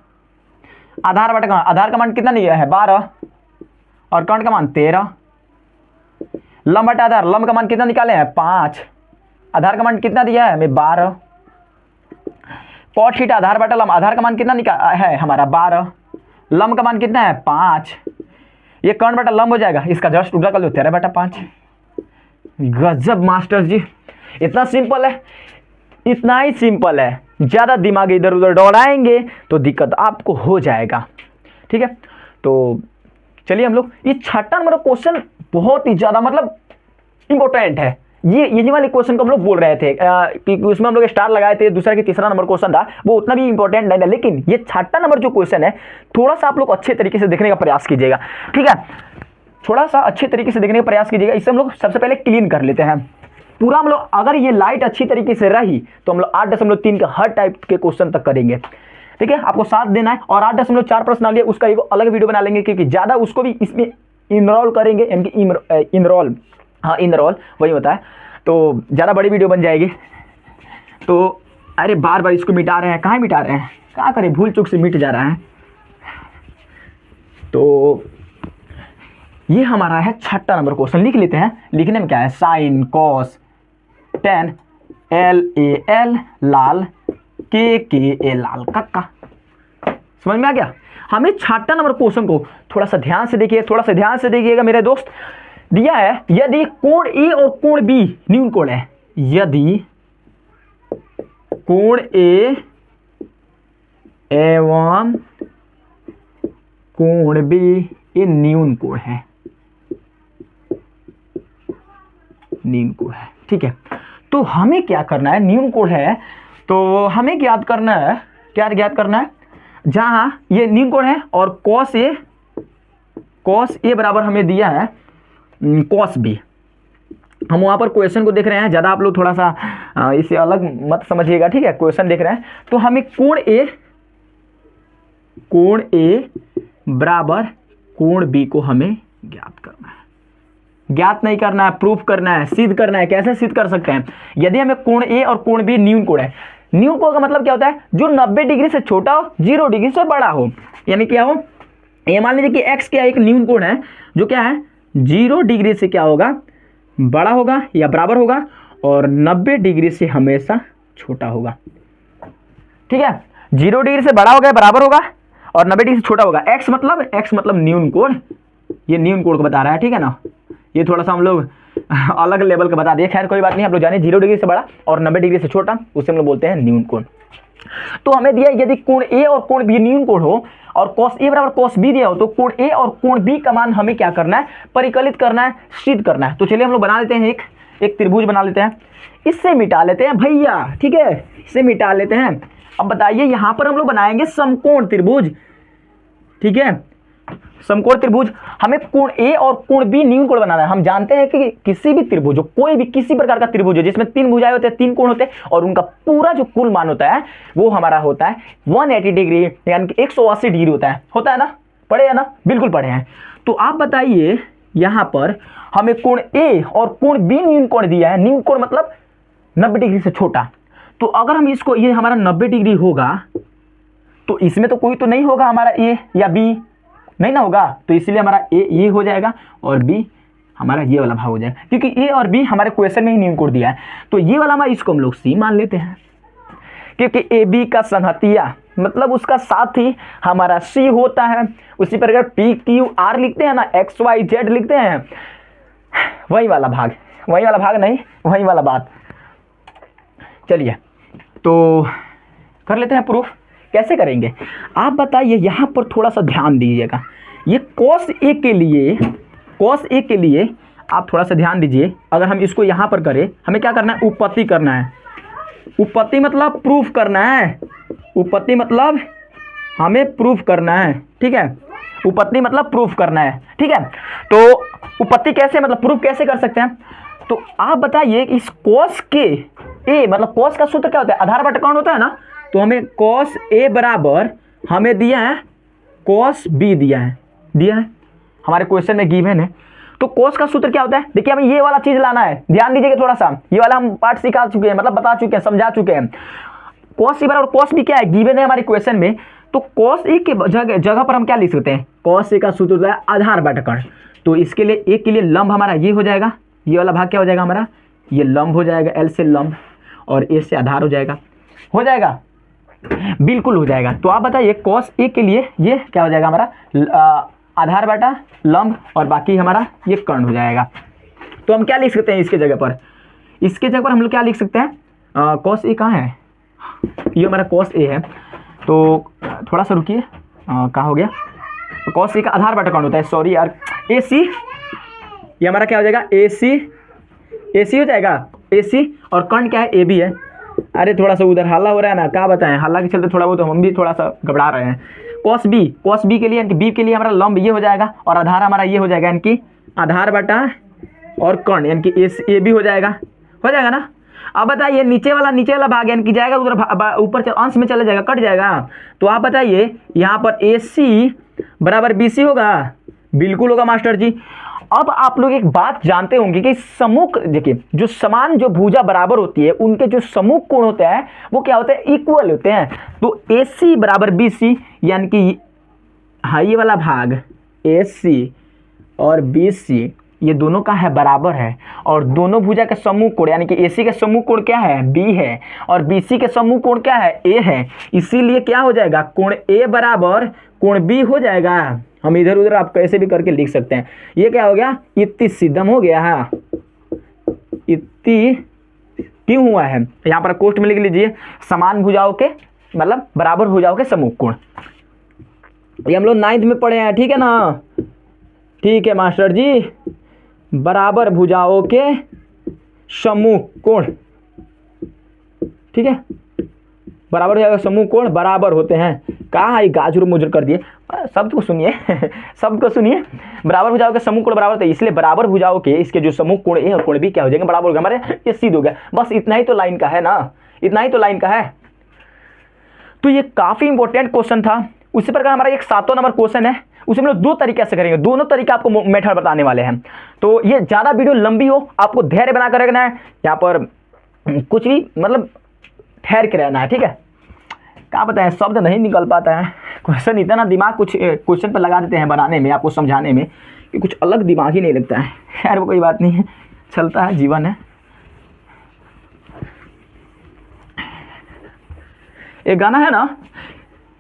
आधार बटा का आधार का मान कितना दिया है 12, और कर्ण का मान 13। लंब बटा आधार, लंब का मान कितना निकाले हैं 5, आधार का मान कितना दिया है हमें 12। कॉट थीटा आधार बटा लंब, आधार का मान कितना है हमारा 12, लंब का मान कितना है 5। ये कर्ण बटा लंब हो जाएगा, इसका जस्ट उल्टा कर लो 13 बटा 5। गजब मास्टर जी, इतना सिंपल है, इतना ही सिंपल है। ज़्यादा दिमाग इधर उधर दौड़ाएंगे तो दिक्कत आपको हो जाएगा, ठीक है। तो चलिए हम लोग, ये 6ठा नंबर क्वेश्चन बहुत ही ज़्यादा मतलब इंपॉर्टेंट है। ये वाले क्वेश्चन को हम लोग बोल रहे थे कि उसमें हम लोग स्टार लगाए थे, दूसरा कि तीसरा नंबर क्वेश्चन था, वो उतना भी इंपॉर्टेंट नहीं था। लेकिन ये 6ठा नंबर जो क्वेश्चन है, थोड़ा सा आप लोग अच्छे तरीके से देखने का प्रयास कीजिएगा, ठीक है। थोड़ा सा अच्छे तरीके से देखने का प्रयास कीजिएगा। इससे हम लोग सबसे पहले क्लीन कर लेते हैं पूरा। हम लोग अगर ये लाइट अच्छी तरीके से रही तो हम लोग 8.3 के हर टाइप के क्वेश्चन तक करेंगे, ठीक है। आपको साथ देना है। और 8.4 प्रश्न आ लिया, उसका एक अलग वीडियो बना लेंगे, क्योंकि ज़्यादा उसको भी इसमें इनरोल करेंगे, यानी कि इनरोल, हाँ इनरोल वही होता है। तो ज़्यादा बड़ी वीडियो बन जाएगी। तो अरे बार बार इसको मिटा रहे हैं, कहाँ मिटा रहे हैं, क्या करें, भूल चूक से मिट जा रहा है। तो ये हमारा है 6ठा नंबर क्वेश्चन, लिख लेते हैं। लिखने में क्या है, sine cos tan L A L लाल के ए लाल कक्का। समझ में आ गया। हमें 6ठा नंबर क्वेश्चन को थोड़ा सा ध्यान से देखिए, थोड़ा सा ध्यान से देखिएगा मेरे दोस्त। दिया है यदि कोण ए और कोण बी न्यून कोण है, यदि कोण ए एवं कोण बी ये न्यून कोण है, न्यून कोण है, ठीक है। तो हमें क्या करना है, न्यून कोण है तो हमें ज्ञात करना है, क्या ज्ञात करना है, जहां ये न्यून कोण है और कॉस ए बराबर हमें दिया है कॉस बी। हम वहां पर क्वेश्चन को देख रहे हैं, ज़्यादा आप लोग थोड़ा सा इसे अलग मत समझिएगा, ठीक है। क्वेश्चन देख रहे हैं तो हमें कोण ए बराबर कोण बी को हमें ज्ञात करना है। ज्ञात नहीं करना है, प्रूफ करना है, सिद्ध करना है। कैसे सिद्ध कर सकते हैं, यदि हमें कोण ए और कोण बी न्यून कोण है, न्यून कोण का मतलब क्या होता है, जो 90 डिग्री से छोटा हो, 0 डिग्री से बड़ा हो। यानी क्या हो, ये मान लीजिए कि एक्स क्या एक न्यून कोण है जो क्या है 0 डिग्री से क्या होगा, बड़ा होगा या बराबर होगा, और 90 डिग्री से हमेशा छोटा होगा, ठीक है। 0 डिग्री से बड़ा होगा, बराबर होगा, और 90 डिग्री से छोटा होगा। एक्स मतलब न्यून कोण, ये न्यून कोण को बता रहा है, ठीक है ना। ये थोड़ा सा हम लोग अलग लेवल का बता दिए, खैर कोई बात नहीं। आप लोग जाने 0 डिग्री से बड़ा और 90 डिग्री से छोटा, उसे हम लोग बोलते हैं न्यून कोण। तो हमें दिया यदि कोण ए और कोण बी न्यून कोण हो और कॉस ए बराबर कॉस बी दिया हो, तो कोण ए और कोण बी का मान हमें क्या करना है, परिकलित करना है, सिद्ध करना है। तो चलिए हम लोग बना लेते हैं, एक त्रिभुज बना लेते हैं, इससे मिटा लेते हैं भैया, ठीक है, इससे मिटा लेते हैं। अब बताइए यहां पर हम लोग बनाएंगे समकोण त्रिभुज, ठीक है, समकोण त्रिभुज। हमें कोण ए और कोण बी न्यून कोण बनाना है। हम जानते हैं कि किसी भी त्रिभुज हो, कोई भी किसी प्रकार का त्रिभुज हो जिसमें 3 भुजाएं होते हैं, 3 कोण होते हैं, और उनका पूरा जो कुल मान होता है वो हमारा होता है 180 डिग्री, यानी कि 180 डिग्री होता है ना, पढ़े है ना, बिल्कुल पढ़े हैं। तो आप बताइए यहां पर हमें कोण ए और कोण बी न्यून कोण दिया है, न्यून कोण मतलब 90 डिग्री से छोटा। तो अगर हम इसको, ये हमारा 90 डिग्री होगा तो इसमें तो कोई तो नहीं होगा हमारा ए या बी, नहीं ना होगा, तो इसलिए हमारा ए ये हो जाएगा और बी हमारा ये वाला भाग हो जाएगा, क्योंकि ए और बी हमारे क्वेश्चन में ही न्यून कोण दिया है। तो ये वाला हमारा, इसको हम लोग सी मान लेते हैं, क्योंकि ए बी का संहतिया मतलब उसका साथी हमारा सी होता है। उसी प्रकार पी क्यू आर लिखते हैं ना, एक्स वाई जेड लिखते हैं, वही वाला भाग नहीं, वही वाला बात। चलिए तो कर लेते हैं प्रूफ। कैसे करेंगे आप बताइए, यहां पर थोड़ा सा ध्यान दीजिएगा। ये कॉस ए के लिए आप थोड़ा सा ध्यान दीजिए। अगर हम इसको यहां पर करें, हमें क्या करना है, उत्पत्ति करना है। उत्पत्ति मतलब प्रूफ करना है, उत्पत्ति मतलब हमें प्रूफ करना है, ठीक है। उत्पत्ति मतलब प्रूफ करना है, ठीक है। तो उत्पत्ति कैसे, मतलब प्रूफ कैसे कर सकते हैं, तो आप बताइए इस कॉस के ए, मतलब कॉस का सूत्र क्या होता है, आधार बटा कौन होता है ना। तो हमें कॉस ए बराबर हमें दिया है कॉस बी दिया है हमारे क्वेश्चन में गिवन है। तो कॉस का सूत्र क्या होता है, देखिए हमें ये वाला चीज लाना है, ध्यान दीजिएगा थोड़ा सा, ये वाला हम पार्ट सिखा चुके हैं, मतलब बता चुके हैं, समझा चुके हैं। कॉस ए बराबर कॉस बी क्या है, गिवन है हमारे क्वेश्चन में। तो कॉस ए के जगह पर हम क्या लिख सकते हैं, कॉस ए का सूत्र होता है आधार बटा कर्ण। तो इसके लिए ए के लिए लंब हमारा ये हो जाएगा, ये वाला भाग क्या हो जाएगा हमारा, ये लंब हो जाएगा, एल से लंब और ए से आधार हो जाएगा बिल्कुल हो जाएगा। तो आप बताइए कॉस ए के लिए ये क्या हो जाएगा हमारा, आधार बटा लंब, और बाकी हमारा ये कर्ण हो जाएगा। तो हम क्या लिख सकते हैं इसके जगह पर, हम लोग क्या लिख सकते हैं, कॉस ए कहाँ है, ये हमारा कॉस ए है। तो थोड़ा सा रुकिए, कहाँ हो गया, तो कॉस ए का आधार बटा कर्ण होता है, सॉरी यार, ए सी, ये हमारा क्या हो जाएगा, ए सी हो जाएगा, ए सी, और कर्ण क्या है, ए बी है। अरे थोड़ा सा उधर हल्ला हो रहा है ना, क्या बताएं, हल्ला के चलते थोड़ा बहुत हम भी थोड़ा सा घबरा रहे हैं। कॉस बी के लिए, यानी कि बी के लिए हमारा लंब ये हो जाएगा, और आधार हमारा ये हो जाएगा, यानी कि आधार बटा और कर्ण, यानी कि ए बी हो जाएगा ना। अब बताइए नीचे वाला भाग यानी कि जाएगा उधर ऊपर अंश में चला जाएगा, कट जाएगा। तो आप बताइए यहाँ पर ए सी बराबर बी सी होगा, बिल्कुल होगा मास्टर जी। अब आप लोग एक बात जानते होंगे कि समूह, देखिए जो समान जो भुजा बराबर होती है उनके जो समूह कोण होते हैं वो क्या होते हैं, इक्वल होते हैं। तो ए सी बराबर बी सी, यानी कि हाँ ये वाला भाग ए सी और बी सी ये दोनों का है बराबर है, और दोनों भुजा के समूह कोण यानी कि ए सी के समूह कोण क्या है, बी है, और बी सी के समूह कोण क्या है, ए है। इसीलिए क्या हो जाएगा, कोण ए बराबर कोण बी हो जाएगा। हम इधर उधर आप कैसे भी करके लिख सकते हैं। ये क्या हो गया, इत्ती सिद्धम हो गया है, इत्ती क्यों हुआ है, यहाँ पर कोष्ठ में लिख लीजिए, समान भुजाओं के मतलब बराबर भुजाओं के समूह कोण। ये हम लोग 9th में पढ़े हैं, ठीक है ना, ठीक है मास्टर जी, बराबर भुजाओं के समूह कोण, ठीक है, बराबर हो जाएगा, समूह कोण बराबर होते हैं। कहाँ गाजर मुजर कर दिए, शब्द को सुनिए शब्द को सुनिए। बराबर भुजाओं के समूह कोण बराबर होते हैं, इसलिए बराबर भुजाओं के इसके जो समूह कोण ए और कोण बी क्या हो जाएंगे, बराबर हो गया हमारे, ये सिद्ध हो गया। बस इतना ही तो लाइन का है ना, इतना ही तो लाइन का है। तो ये काफी इंपॉर्टेंट क्वेश्चन था। उसी प्रकार हमारा एक 7वां नंबर क्वेश्चन है, उसे हम लोग दो तरीके से करेंगे, दोनों तरीके आपको मेथड बताने वाले हैं। तो ये ज्यादा वीडियो लंबी हो, आपको धैर्य बनाकर रखना है, यहाँ पर कुछ भी मतलब ठहर के रहना है, ठीक है। क्या बताएं, शब्द नहीं निकल पाता है, क्वेश्चन इतना दिमाग कुछ क्वेश्चन पर लगा देते हैं बनाने में, आपको समझाने में, कि कुछ अलग दिमाग ही नहीं लगता है। खैर वो कोई बात नहीं है, चलता है, जीवन है। एक गाना है ना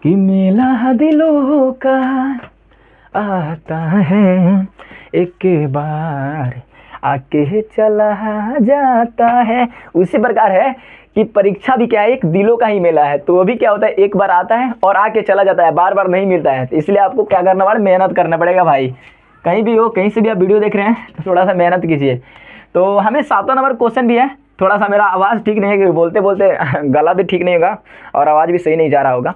कि मेला दिलों का आता है, एक बार आके चला जाता है। उसी प्रकार है कि परीक्षा भी क्या है, एक दिलों का ही मेला है। तो वो भी क्या होता है, एक बार आता है और आके चला जाता है, बार बार नहीं मिलता है। तो इसलिए आपको क्या करना पड़ेगा, मेहनत करना पड़ेगा भाई। कहीं भी हो, कहीं से भी आप वीडियो देख रहे हैं तो थोड़ा सा मेहनत कीजिए। तो हमें 7वां नंबर क्वेश्चन भी है। थोड़ा सा मेरा आवाज़ ठीक नहीं है, क्योंकि बोलते बोलते गला भी ठीक नहीं होगा और आवाज़ भी सही नहीं जा रहा होगा,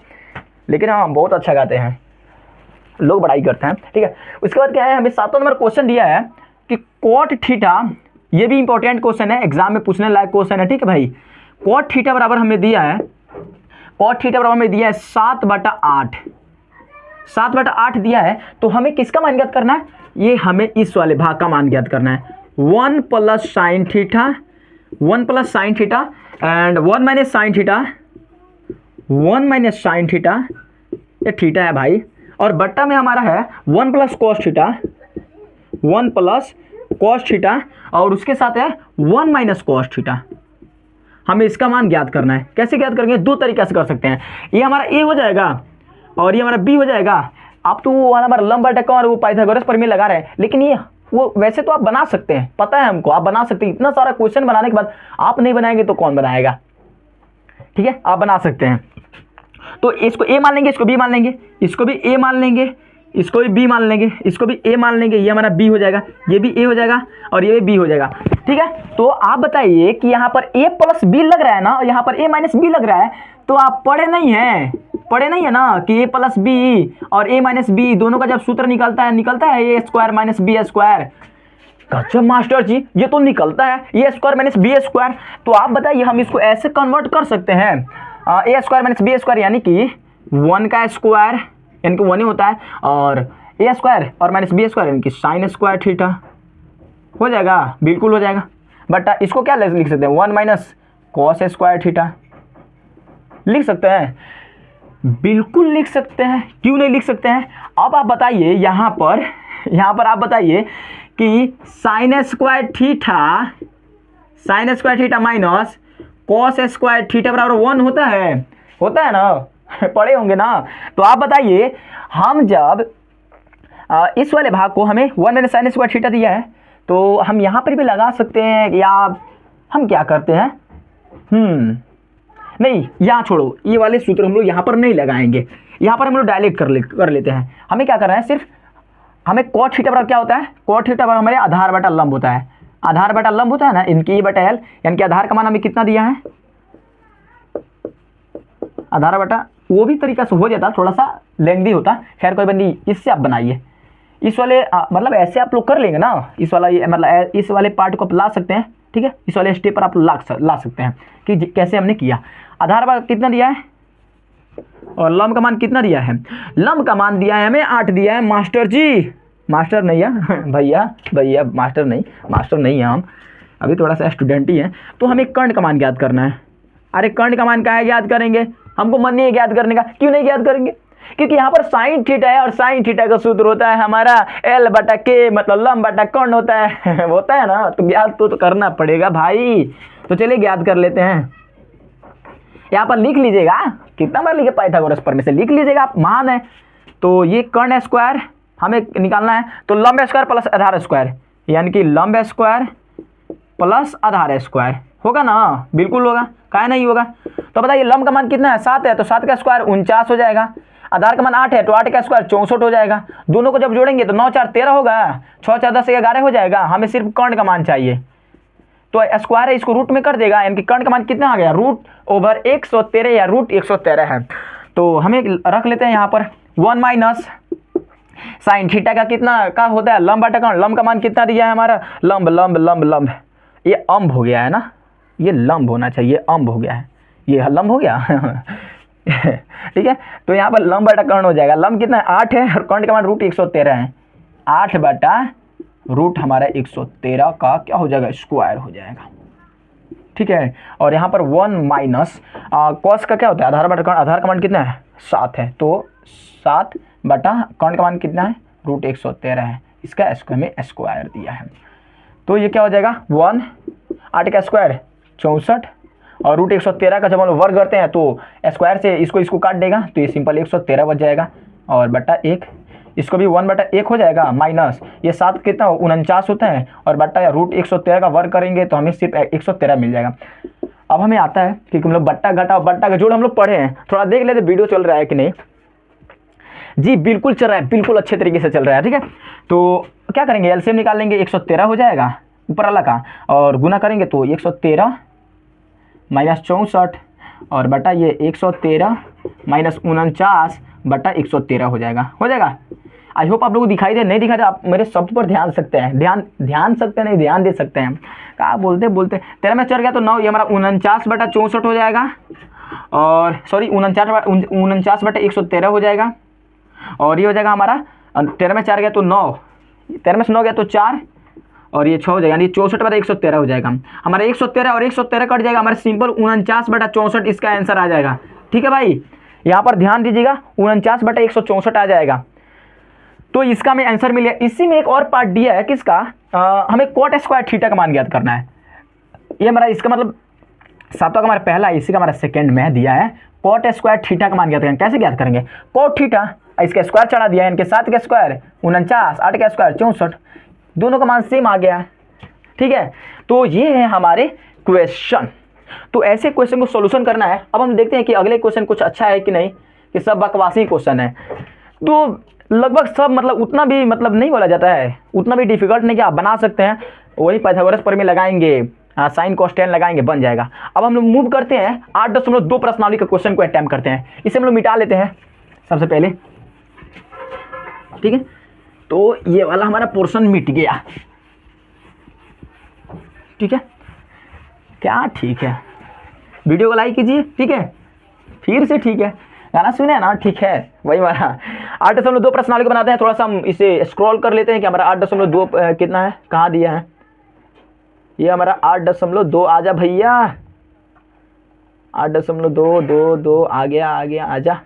लेकिन हाँ बहुत अच्छा गाते हैं, लोग बड़ाई करते हैं, ठीक है। उसके बाद क्या है, हमें 7वां नंबर क्वेश्चन दिया है कि कॉट थीटा, ये भी इंपॉर्टेंट क्वेश्चन है, एग्जाम में पूछने लायक क्वेश्चन है, ठीक है भाई। कॉट थीटा बराबर हमें दिया है, कॉट थीटा बराबर हमें दिया है 7/8, 7/8 दिया है। तो हमें किसका मान ज्ञात करना है, ये हमें इस वाले भाग का मान ज्ञात करना है। 1 + sin theta, 1 + sin theta and 1 - sin theta, 1 - sin theta, ये थीटा है भाई, और बट्टा में हमारा है 1 + cos थीटा, 1 + cos थीटा, और उसके साथ है 1 - cos थीटा। हमें इसका मान ज्ञात करना है। कैसे ज्ञात करेंगे, दो तरीके से कर सकते हैं। ये हमारा ए हो जाएगा और ये हमारा बी हो जाएगा। आप तो वो हमारा लंब बटा और वो पाइथागोरस प्रमेय लगा रहे हैं, लेकिन ये वो वैसे तो आप बना सकते हैं, पता है हमको, आप बना सकते हैं। इतना सारा क्वेश्चन बनाने के बाद आप नहीं बनाएंगे तो कौन बनाएगा, ठीक है, आप बना सकते हैं। तो इसको ए मान लेंगे, इसको बी मान लेंगे, इसको भी ए मान लेंगे, इसको भी बी मान लेंगे, इसको भी ए मान लेंगे, ये हमारा बी हो जाएगा, ये भी ए हो जाएगा और ये भी बी हो जाएगा, ठीक है। तो आप बताइए कि यहाँ पर ए + बी लग रहा है ना, और यहाँ पर ए - बी लग रहा है, तो आप पढ़े नहीं है ना कि ए + बी और ए - बी दोनों का जब सूत्र निकलता है ए² - b²। अच्छा मास्टर जी, ये तो निकलता है a² - b²। तो आप बताइए हम इसको ऐसे कन्वर्ट कर सकते हैं, a² - b² यानी कि 1 का स्क्वायर, यानी कि 1 ही होता है, और a² और -b² यानी कि sin² थीटा हो जाएगा, बिल्कुल हो जाएगा। बट इसको क्या लिख सकते हैं, 1 - cos² थीटा लिख सकते हैं, बिल्कुल लिख सकते हैं, क्यों नहीं लिख सकते हैं। अब आप बताइए यहाँ पर आप बताइए कि sin² theta minus cos² theta बराबर 1 होता है ना पढ़े होंगे ना। तो आप बताइए, हम जब इस वाले भाग को हमें 1 - sin² थीटा दिया है, तो हम यहाँ पर भी लगा सकते हैं, या हम क्या करते हैं, नहीं यहाँ छोड़ो, ये वाले सूत्र हम लोग यहाँ पर नहीं लगाएंगे, यहाँ पर हम लोग डायरेक्ट कर लेते हैं। हमें क्या करना है, सिर्फ हमें cot थीटा बराबर क्या होता है, cot थीटा बराबर हमारे आधार बटा लंब होता है, आधार बटा लंब होता है ना, इनकी बटा l, यानी कि आधार का मान हमें कितना दिया है, आधार बटा, वो भी तरीका से हो जाता, थोड़ा सा लेंथी होता, खैर कोई बात नहीं, इससे आप बनाइए, इस वाले मतलब ऐसे आप लोग कर लेंगे ना, इस वाला मतलब इस वाले पार्ट को आप ला सकते हैं, ठीक है, इस वाले स्टेप पर आप ला सकते हैं कि कैसे हमने किया। आधार बटा कितना दिया है और लंब का मान कितना दिया है, लंब का मान दिया है हमें 8 दिया है। मास्टर जी, मास्टर नहीं है भैया मास्टर नहीं है, हम अभी थोड़ा सा स्टूडेंट ही हैं। तो हमें कर्ण का मान ज्ञात करना है। अरे कर्ण का मान क्या है, ज्ञात करेंगे, हमको मन नहीं है ज्ञात करने का। क्यों नहीं ज्ञात करेंगे, क्योंकि यहाँ पर साइन थीटा है और साइन थीटा का सूत्र होता है हमारा L/K, मतलब लंब बटा कर्ण होता है ना, तो ज्ञात तो करना पड़ेगा भाई। तो चलिए ज्ञात कर लेते हैं। यहाँ पर लिख लीजिएगा, कितना बार लिखे, पाइथागोरस प्रमेय से लिख लीजिएगा, आप मान है। तो ये कर्ण स्क्वायर हमें निकालना है, तो लंब स्क्वायर प्लस आधार स्क्वायर, यानी कि लंब स्क्वायर प्लस आधार स्क्वायर होगा ना, बिल्कुल होगा, क्या नहीं होगा। तो बताइए लंब का मान कितना है, 7 है, तो 7 का स्क्वायर 49 हो जाएगा। आधार का मान 8 है, तो 8 का स्क्वायर 64 हो जाएगा। दोनों को जब जोड़ेंगे तो 9 × 4 = 13 होगा, 6 × 4 = 10 = 11 हो जाएगा। हमें सिर्फ कर्ण का मान चाहिए, तो स्क्वायर है, इसको रूट में कर देगा, यानी कि कर्ण का मान कितना आ गया, √113 या √113 है। तो हमें रख लेते हैं यहाँ पर 1 माइनस साइन थीटा का कितना का होता है, लंब बटा कर्ण। लंब का मान कितना दिया है हमारा, लंब लंब लंब लंब, ये अम्ब हो गया है ना, ये लंब होना चाहिए, अम्ब हो गया है, ये लंब हो गया ठीक है। तो यहाँ पर लंब बटा कर्ण हो जाएगा। लंब कितना है, 8 है, और कर्ण का मान √113 है। 8 बटा रूट हमारा 113 का क्या हो जाएगा, स्क्वायर हो जाएगा, ठीक है। और यहाँ पर 1 माइनस कॉस का क्या होता है, आधार बटा कर्ण। आधार का मान कितना है, 7 है, तो 7 बटा कर्ण का मान कितना है, √113 है। इसका हमें स्क्वायर दिया है, तो ये क्या हो जाएगा 1, 8 का स्क्वायर 64, और √113 का जब हम वर्ग करते हैं तो स्क्वायर से इसको काट देगा, तो ये सिंपल 113 बच जाएगा, और बटा 1, इसको भी 1 बटा 1 हो जाएगा, माइनस ये 7 कितना 49 होता है, और बटा √113 का वर्ग करेंगे तो हमें सिर्फ 113 मिल जाएगा। अब हमें आता है कि हम लोग बट्टा घटा और बट्टा का जोड़ हम लोग पढ़े हैं, थोड़ा देख लेते वीडियो चल रहा है कि नहीं। जी बिल्कुल चल रहा है, बिल्कुल अच्छे तरीके से चल रहा है, ठीक है। तो क्या करेंगे, एलसीएम निकाल लेंगे, 113 हो जाएगा ऊपर वाला का, और गुना करेंगे तो 113 माइनस 64, और बटा ये 113 माइनस 49 बटा 113 हो जाएगा। आई होप आप लोगों को दिखाई दे, नहीं दिखाई दे आप मेरे शब्द पर ध्यान सकते हैं, ध्यान सकते हैं, नहीं ध्यान दे सकते हैं। कहा बोलते 13 में चढ़ गया तो 9, ये हमारा 49 बटा 64 हो जाएगा, और सॉरी 49 बटा 113 हो जाएगा, और ये हो जाएगा हमारा 13 में 4 गया तो 9, 13 में से 9 गया तो 4, और ये 6 हो जाएगा, यानी 64 बटा 113 हो जाएगा हमारा। 113 और 113 कट जाएगा हमारा, सिंपल 49 बटा 64 इसका आंसर आ जाएगा, ठीक है भाई। यहाँ पर ध्यान दीजिएगा, 49 बटा 164 आ जाएगा, तो इसका हमें आंसर मिल गया। इसी में एक और पार्ट दिया है किसका, हमें कॉट स्क्वायर थीटा का मान ज्ञात करना है। ये हमारा इसका मतलब 7वां का हमारा पहला, इसी का हमारा सेकंड में दिया है, कॉट स्क्वायर थीटा का मान ज्ञात करेंगे। कैसे ज्ञात करेंगे, कॉट थीटा, इसका स्क्वायर चढ़ा दिया है, इनके 7 का स्क्वायर 49, 8 का स्क्वायर 64, दोनों का मान सेम आ गया, ठीक है। तो ये है हमारे क्वेश्चन। तो ऐसे क्वेश्चन को सोल्यूशन करना है। अब हम देखते हैं कि अगले क्वेश्चन कुछ अच्छा है कि नहीं, कि सब बकवासी क्वेश्चन है। तो लगभग सब मतलब उतना भी मतलब नहीं बोला जाता है, उतना भी डिफिकल्ट नहीं कि आप बना सकते हैं, वही पाइथागोरस प्रमेय लगाएंगे, साइन cos tan लगाएंगे, बन जाएगा। अब हम लोग मूव करते हैं 8.2 प्रश्नावली के क्वेश्चन को अटेम्प्ट करते हैं। इसे हम लोग मिटा लेते हैं सबसे पहले, ठीक है। तो ये वाला हमारा पोर्शन मिट गया, ठीक है। क्या ठीक है, वीडियो को लाइक कीजिए, ठीक है, फिर से ठीक है, गाना सुने ना, ठीक है। वही हमारा 8.2 प्रश्नावली को बनाते हैं। थोड़ा सा हम इसे स्क्रॉल कर लेते हैं कि हमारा 8.2 कितना है, कहाँ दिया है, ये हमारा 8.2 आ जा भैया, 8.2 आ गया, आजा।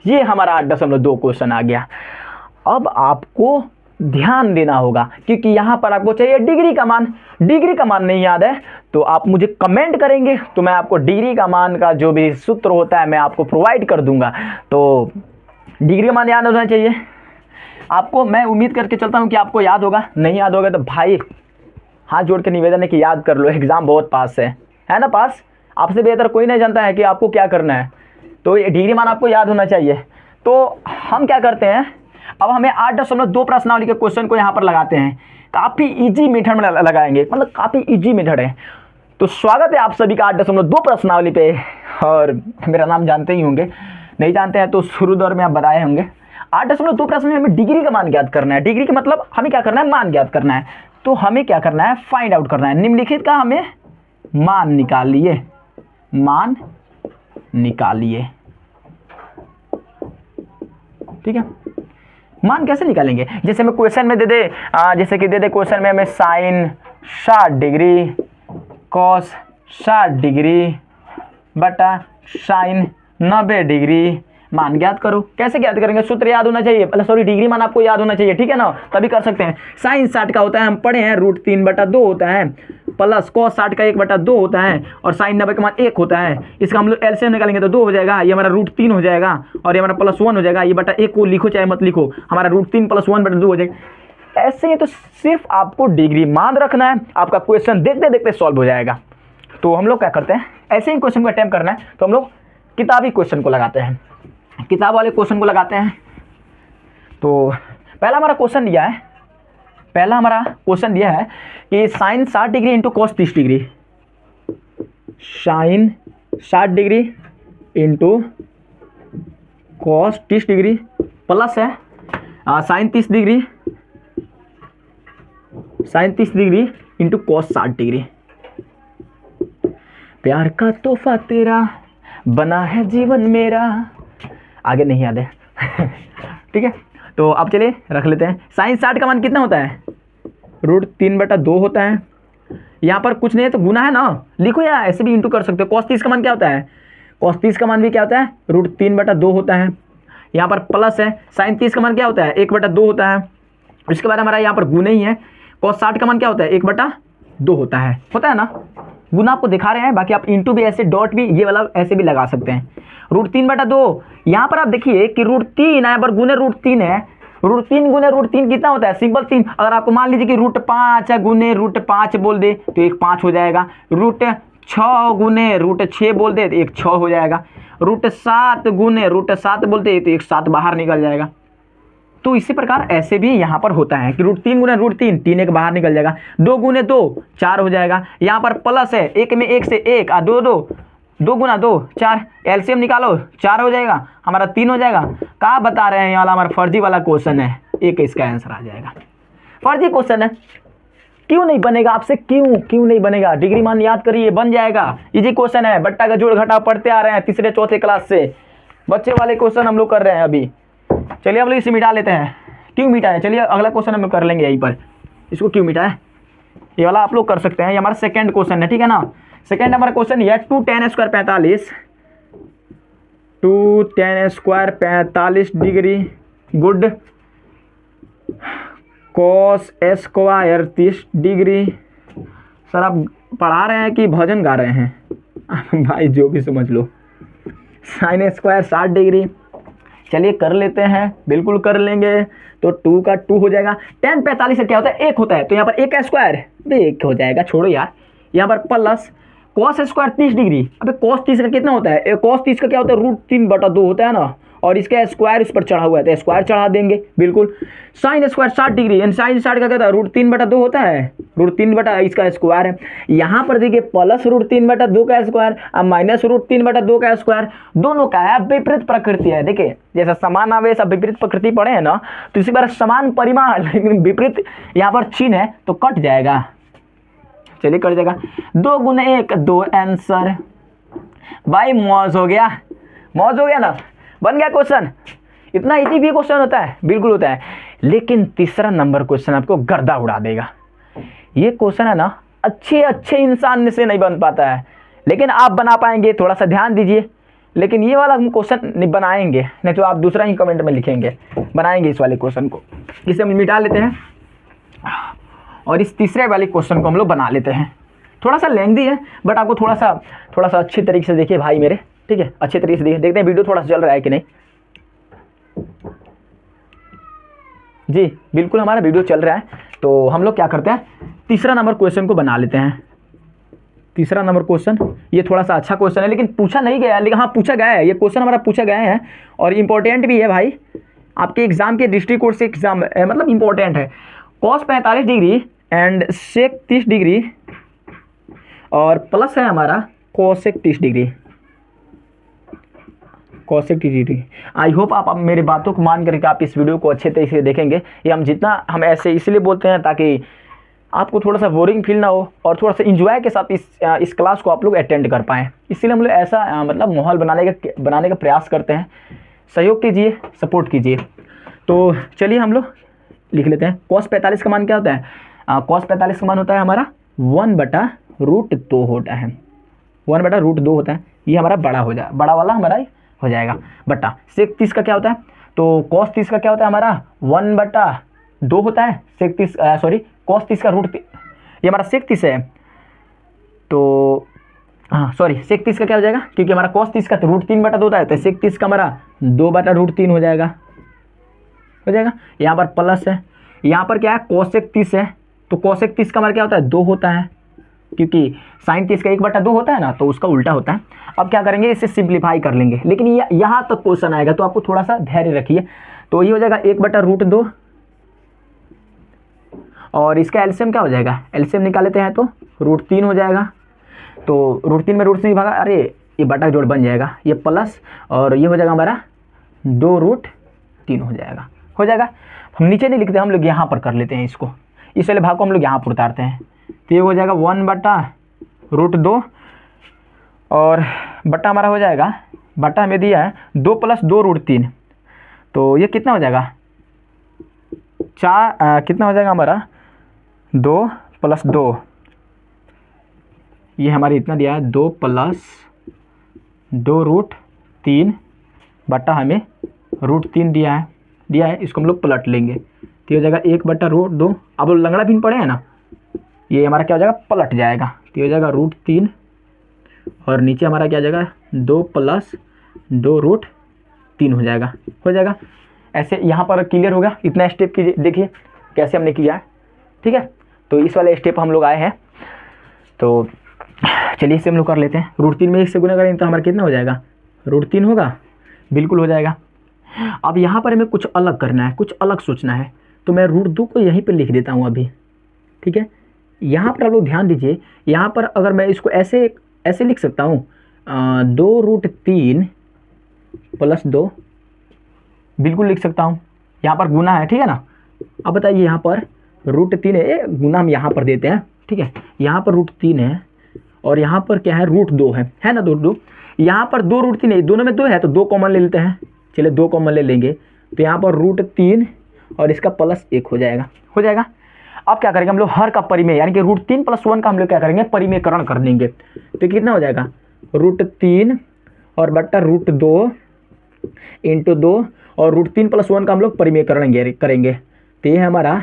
ये हमारा 8.2 क्वेश्चन आ गया। अब आपको ध्यान देना होगा, क्योंकि यहाँ पर आपको चाहिए डिग्री का मान। डिग्री का मान नहीं याद है तो आप मुझे कमेंट करेंगे, तो मैं आपको डिग्री का मान का जो भी सूत्र होता है मैं आपको प्रोवाइड कर दूंगा। तो डिग्री का मान याद होना चाहिए आपको। मैं उम्मीद करके चलता हूँ कि आपको याद होगा, नहीं याद होगा तो भाई हाथ जोड़ के निवेदन है कि याद कर लो, एग्जाम बहुत पास है ना, पास। आपसे बेहतर कोई नहीं जानता है कि आपको क्या करना है, तो ये डिग्री मान आपको याद होना चाहिए। तो हम क्या करते हैं, अब हमें 8.2 प्रश्नावली के क्वेश्चन को यहाँ पर लगाते हैं। काफ़ी इजी मेथड में लगाएंगे, मतलब काफ़ी इजी मेथड है। तो स्वागत है आप सभी का 8.2 प्रश्नावली पे, और मेरा नाम जानते ही होंगे, नहीं जानते हैं तो शुरू दौर में आप बताए होंगे। 8.2 प्रश्नावली में हमें डिग्री का मान ज्ञात करना है। डिग्री का मतलब हमें क्या करना है, मान ज्ञात करना है। तो हमें क्या करना है, फाइंड आउट करना है। निम्नलिखित का हमें मान निकालिए, मान निकालिए, ठीक है। मान कैसे निकालेंगे, जैसे हमें क्वेश्चन में दे दे, जैसे कि दे दे क्वेश्चन में हमें साइन 60 डिग्री कॉस 60 डिग्री बटा साइन 90 डिग्री, मान ज्ञात करो। कैसे ज्ञात करेंगे, सूत्र याद होना चाहिए, सॉरी डिग्री मान आपको याद होना चाहिए, ठीक है ना, तभी कर सकते हैं। साइन 60 का होता है, हम पढ़े हैं, √3/2 होता है, प्लस कॉस 60 का 1/2 होता है, और साइन 90 का मान 1 होता है। इसका हम लोग एलसीएम निकालेंगे तो 2 हो जाएगा, ये हमारा √3 हो जाएगा, और ये हमारा +1 हो जाएगा। ये बटा 1 को लिखो चाहे मत लिखो, हमारा √3 + 1/2 हो जाएगा। ऐसे ही तो सिर्फ आपको डिग्री मान रखना है, आपका क्वेश्चन देखते देखते सॉल्व हो जाएगा। तो हम लोग क्या करते हैं, ऐसे ही क्वेश्चन को अटेम्प्ट करना है तो हम लोग किताबी क्वेश्चन को लगाते हैं, किताब वाले क्वेश्चन को लगाते हैं। तो पहला हमारा क्वेश्चन दिया है पहला हमारा क्वेश्चन दिया है कि sine 60 degree into cos 30 degree, sine 60 degree into cos 30 degree plus है sine 30 degree, sine 30 degree into cos 60 degree. प्यार का तोहफा तेरा बना है जीवन मेरा, आगे नहीं याद है ठीक है, तो अब चलिए रख लेते हैं। साइन 60 का मान कितना होता है, √3/2 होता है। यहाँ पर कुछ नहीं है तो गुना है ना, लिखो या ऐसे भी इंटू कर सकते हो। कॉस 30 का मान क्या होता है, कॉस 30 का मान भी क्या होता है, √3/2 होता है। यहाँ पर प्लस है, साइन 30 का मान क्या होता है, 1/2 होता है। उसके बाद हमारा यहाँ पर गुना ही है, कॉस 60 का मान क्या होता है, 1/2 होता है ना। गुना आपको दिखा रहे हैं, बाकी आप इंटू भी ऐसे डॉट भी ये वाला ऐसे भी लगा सकते हैं। √3/2 यहाँ पर आप देखिए कि √3 यहाँ पर गुने √3 है, √3 गुने √3 कितना होता है, सिंपल 3। अगर आपको मान लीजिए कि √5 है गुने √5 बोल दे तो एक 5 हो जाएगा, √6 गुने √6 बोल दे तो एक 6 हो जाएगा, √7 गुने √7 बोलते तो एक 7 बाहर निकल जाएगा। तो इसी प्रकार ऐसे भी यहाँ पर होता है कि √3 गुने √3 3 एक बाहर निकल जाएगा, 2 गुने 2 4 हो जाएगा। यहाँ पर प्लस है, एक में 1 से 1 2 2 गुना 2 4, एलसीएम निकालो 4 हो जाएगा, हमारा 3 हो जाएगा। क्या बता रहे हैं, ये वाला हमारा फर्जी वाला क्वेश्चन है, एक इसका आंसर आ जाएगा। फर्जी क्वेश्चन है, क्यों नहीं बनेगा आपसे, क्यों नहीं बनेगा। डिग्री मान याद करिए, बन जाएगा। इजी क्वेश्चन है, बट्टा का जोड़ घटाव पढ़ते आ रहे हैं तीसरे चौथे क्लास से, बच्चे वाले क्वेश्चन हम लोग कर रहे हैं अभी। चलिए हम लोग इसे मिटा लेते हैं। क्यों मिटा है, चलिए अगला क्वेश्चन हम लोग कर लेंगे यहीं पर। इसको क्यों मिटा है, ये वाला आप लोग कर सकते हैं, ये हमारा सेकंड क्वेश्चन है, ठीक है ना। सेकंड हमारा क्वेश्चन ये 2tan² 45, 2tan² 45 degree good cos² 30 degree. Sir आप पढ़ा रहे हैं कि भजन गा रहे हैं भाई जो भी समझ लो। sin² 60 डिग्री, चलिए कर लेते हैं, बिल्कुल कर लेंगे। तो 2 का 2 हो जाएगा, tan 45 से क्या होता है, 1 होता है, तो यहाँ पर 1 का स्क्वायर भी 1 हो जाएगा, छोड़ो यार। यहाँ पर प्लस cos² 30 डिग्री, अबे cos 30 का कितना होता है, cos 30 का क्या होता है, √3/2 होता है ना, और इसका स्क्वायर इस पर चढ़ा हुआ है तो स्क्वायर चढ़ा देंगे बिल्कुल। sin² 60 डिग्री, sin 60 का क्या होता है, √3/2 होता है, √3 इसका स्क्वायर है। यहाँ पर देखिए प्लस √3/2 का स्क्वायर और माइनस √3/2 का स्क्वायर, दोनों का है विपरीत प्रकृति है। देखिए जैसा समान आवेश अब विपरीत प्रकृति पढ़े हैं ना, तो इसी बार समान परिमाण लेकिन विपरीत यहाँ पर चिन्ह है तो कट जाएगा, चलिए कट जाएगा। 2 गुने 1 2 आंसर। भाई मौज हो गया ना, बन गया क्वेश्चन। इतना इजी भी क्वेश्चन होता है, बिल्कुल होता है, लेकिन तीसरा नंबर क्वेश्चन आपको गर्दा उड़ा देगा। ये क्वेश्चन है ना, अच्छे इंसान से नहीं बन पाता है, लेकिन आप बना पाएंगे, थोड़ा सा ध्यान दीजिए। लेकिन ये वाला क्वेश्चन नहीं बनाएंगे, नहीं तो आप दूसरा ही कमेंट में लिखेंगे, बनाएंगे इस वाले क्वेश्चन को। इसे हम मिटा लेते हैं और इस तीसरे वाले क्वेश्चन को हम लोग बना लेते हैं। थोड़ा सा लेंथी है बट आपको थोड़ा सा अच्छे तरीके से देखिए भाई मेरे, ठीक है, अच्छे तरीके से देखते हैं वीडियो थोड़ा सा चल रहा है कि नहीं। जी बिल्कुल हमारा वीडियो चल रहा है, तो हम लोग क्या करते हैं, तीसरा नंबर क्वेश्चन को बना लेते हैं। तीसरा नंबर क्वेश्चन ये थोड़ा सा अच्छा क्वेश्चन है, लेकिन पूछा नहीं गया, लेकिन हाँ पूछा गया है, ये क्वेश्चन हमारा पूछा गया है और इम्पोर्टेंट भी है भाई, आपके एग्जाम के दृष्टिकोण से एग्जाम मतलब इम्पोर्टेंट है। cos 45 degree and sec 30 degree और प्लस है हमारा cosec 30 degree, cosec 30 degree. I hope आप मेरी बातों को मान करके आप इस वीडियो को अच्छे तरीके से देखेंगे। ये हम ऐसे इसलिए बोलते हैं ताकि आपको थोड़ा सा बोरिंग फील ना हो और थोड़ा सा इंजॉय के साथ इस क्लास को आप लोग अटेंड कर पाएँ, इसीलिए हम लोग ऐसा मतलब माहौल बनाने का प्रयास करते हैं। सहयोग कीजिए, सपोर्ट कीजिए। तो चलिए हम लोग लिख लेते हैं। cos 45 का मान क्या होता है, cos 45 का मान होता है हमारा 1/√2 होता है, 1/√2 होता है। ये हमारा बड़ा वाला हमारा हो जाएगा बटा। sec 30 का क्या होता है, तो cos 30 का क्या होता है हमारा 1/2 होता है, sec 30 cos 30 का √3, ये हमारा sec 30 है, तो हाँ सॉरी sec 30 का क्या हो जाएगा, क्योंकि हमारा cos 30 का तो √3/2 होता है, तो sec 30 का हमारा 2/√3 हो जाएगा। यहाँ पर प्लस है, यहाँ पर क्या है cosec 30 है, तो cosec 30 का हमारा क्या होता है 2 होता है, क्योंकि sin 30 का 1/2 होता है ना, तो उसका उल्टा होता है। अब क्या करेंगे, इसे सिंप्लीफाई कर लेंगे, लेकिन यहाँ तक क्वेश्चन आएगा तो आपको थोड़ा सा धैर्य रखिए। तो ये हो जाएगा 1/√2 और इसका एलसीएम क्या हो जाएगा, एलसीएम निकाल लेते हैं तो √3 हो जाएगा। तो √3 में √3 भागा, अरे ये बटा जोड़ बन जाएगा, ये प्लस और ये हो जाएगा हमारा 2√3 हो जाएगा। हम नीचे नहीं लिखते, हम लोग यहाँ पर कर लेते हैं इसको, इस वाले भाग को हम लोग यहाँ पर उतारते हैं। तो ये हो जाएगा 1/√2 और बटा हमारा हो जाएगा, बटा हमें दिया है 2 + 2√3, तो ये कितना हो जाएगा 4, कितना हो जाएगा हमारा 2 + 2, ये हमारे इतना दिया है 2 + 2√3 बटा हमें √3 दिया है, इसको हम लोग पलट लेंगे तो ये हो जाएगा 1/√2। अब लंगड़ा भिन्न पड़े हैं ना, ये हमारा क्या हो जाएगा पलट जाएगा, तो ये हो जाएगा √3 और नीचे हमारा क्या हो जाएगा 2 + 2√3 हो जाएगा। ऐसे यहाँ पर क्लियर होगा, इतना स्टेप की देखिए कैसे हमने किया है, ठीक है। तो इस वाले स्टेप हम लोग आए हैं, तो चलिए इसे हम लोग कर लेते हैं। √3 में 1 से गुना करेंगे तो हमारा कितना हो जाएगा √3 होगा, बिल्कुल हो जाएगा। अब यहाँ पर हमें कुछ अलग करना है, कुछ अलग सोचना है, तो मैं √2 को यहीं पर लिख देता हूँ अभी, ठीक है। यहाँ पर आप लोग ध्यान दीजिए, यहाँ पर अगर मैं इसको ऐसे लिख सकता हूँ 2√3 + 2, बिल्कुल लिख सकता हूँ, यहाँ पर गुना है, ठीक है ना। अब बताइए यहाँ पर √3 है, गुना हम यहाँ पर देते हैं, ठीक है। यहाँ पर √3 है और यहाँ पर क्या है √2 है ना, 2 यहाँ पर 2√3 है, दोनों में 2 है तो 2 कॉमन ले लेते हैं, चलिए 2 कॉमन ले लेंगे, तो यहाँ पर √3 और इसका +1 हो जाएगा। अब क्या करेंगे हम लोग हर का परिमेय, यानी कि √3 + 1 का हम लोग क्या करेंगे परिमेयकरण कर देंगे, तो कितना हो जाएगा √3 और बटा √2 × 2 और √3 + 1 का हम लोग परिमेयकरण करेंगे, तो ये है हमारा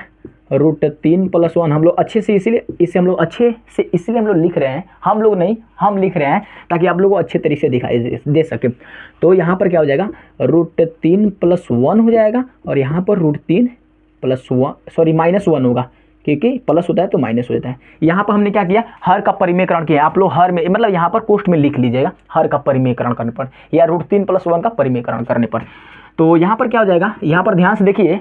√3 + 1। हम लोग अच्छे से इसे हम लोग इसलिए हम लोग लिख रहे हैं, हम लोग नहीं हम लिख रहे हैं ताकि आप लोगों को अच्छे तरीके से दिखाई दे सके। तो यहाँ पर क्या हो जाएगा √3 + 1 हो जाएगा और यहाँ पर √3 + 1 सॉरी -1 होगा, क्योंकि प्लस होता है तो माइनस हो जाता है। यहाँ पर हमने क्या किया हर का परिमेयकरण किया, आप लोग हर में मतलब यहाँ पर कोष्ठ में लिख लीजिएगा हर का परिमेयकरण करने पर या √3 + 1 का परिमेयकरण करने पर। तो यहाँ पर क्या हो जाएगा, यहाँ पर ध्यान से देखिए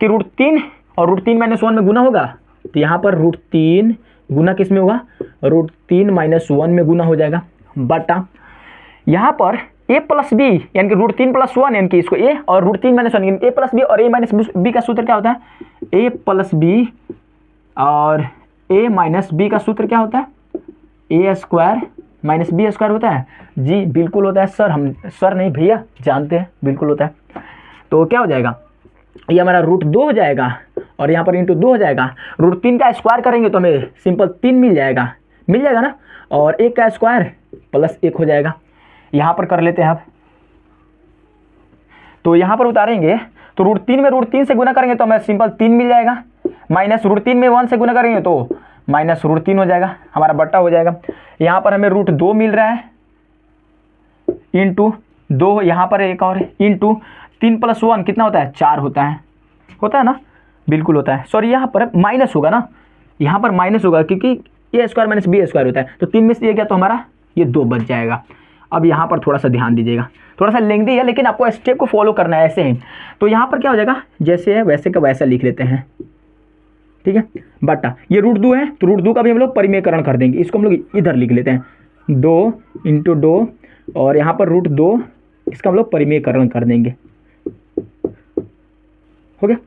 कि √3 और √3 - 1 में गुना होगा, तो यहाँ पर √3 गुना किस में होगा √3 - 1 में गुना हो जाएगा, बटा यहाँ पर a + b यानी कि √3 + 1 यानी कि इसको a और √3 - 1 यानी a + b और a - b का सूत्र क्या होता है a + b और a - b का सूत्र क्या होता है a² - b² होता है जी, बिल्कुल होता है सर, हम सर नहीं भैया जानते हैं, बिल्कुल होता है। तो क्या हो जाएगा ये हमारा √2 हो जाएगा और यहाँ पर × 2 हो जाएगा, √3 का स्क्वायर करेंगे तो हमें सिंपल 3 मिल जाएगा ना, और 1 का स्क्वायर +1 हो जाएगा। यहाँ पर कर लेते हैं आप, तो यहाँ पर उतारेंगे तो √3 में √3 से गुना करेंगे तो हमें सिंपल 3 मिल जाएगा, माइनस √3 में 1 से गुना करेंगे तो -√3 हो जाएगा, हमारा बट्टा हो जाएगा। यहाँ पर हमें √2 मिल रहा है × 2, यहाँ पर एक और × 3 + 1 कितना होता है 4 होता है ना, बिल्कुल होता है। सॉरी यहाँ पर माइनस होगा ना, यहाँ पर माइनस होगा क्योंकि a² - b² होता है, तो 3 में से ये गया तो हमारा ये 2 बच जाएगा। अब यहाँ पर थोड़ा सा ध्यान दीजिएगा, थोड़ा सा लेंथी है लेकिन आपको स्टेप को फॉलो करना है ऐसे ही। तो यहाँ पर क्या हो जाएगा जैसे है वैसे का वैसा लिख लेते हैं, ठीक है, बटा ये √2 है तो √2 का भी हम लोग परिमेयकरण कर देंगे, इसको हम लोग इधर लिख लेते हैं 2 × 2 और यहाँ पर √2 इसका हम लोग परिमेयकरण कर देंगे, हो गया।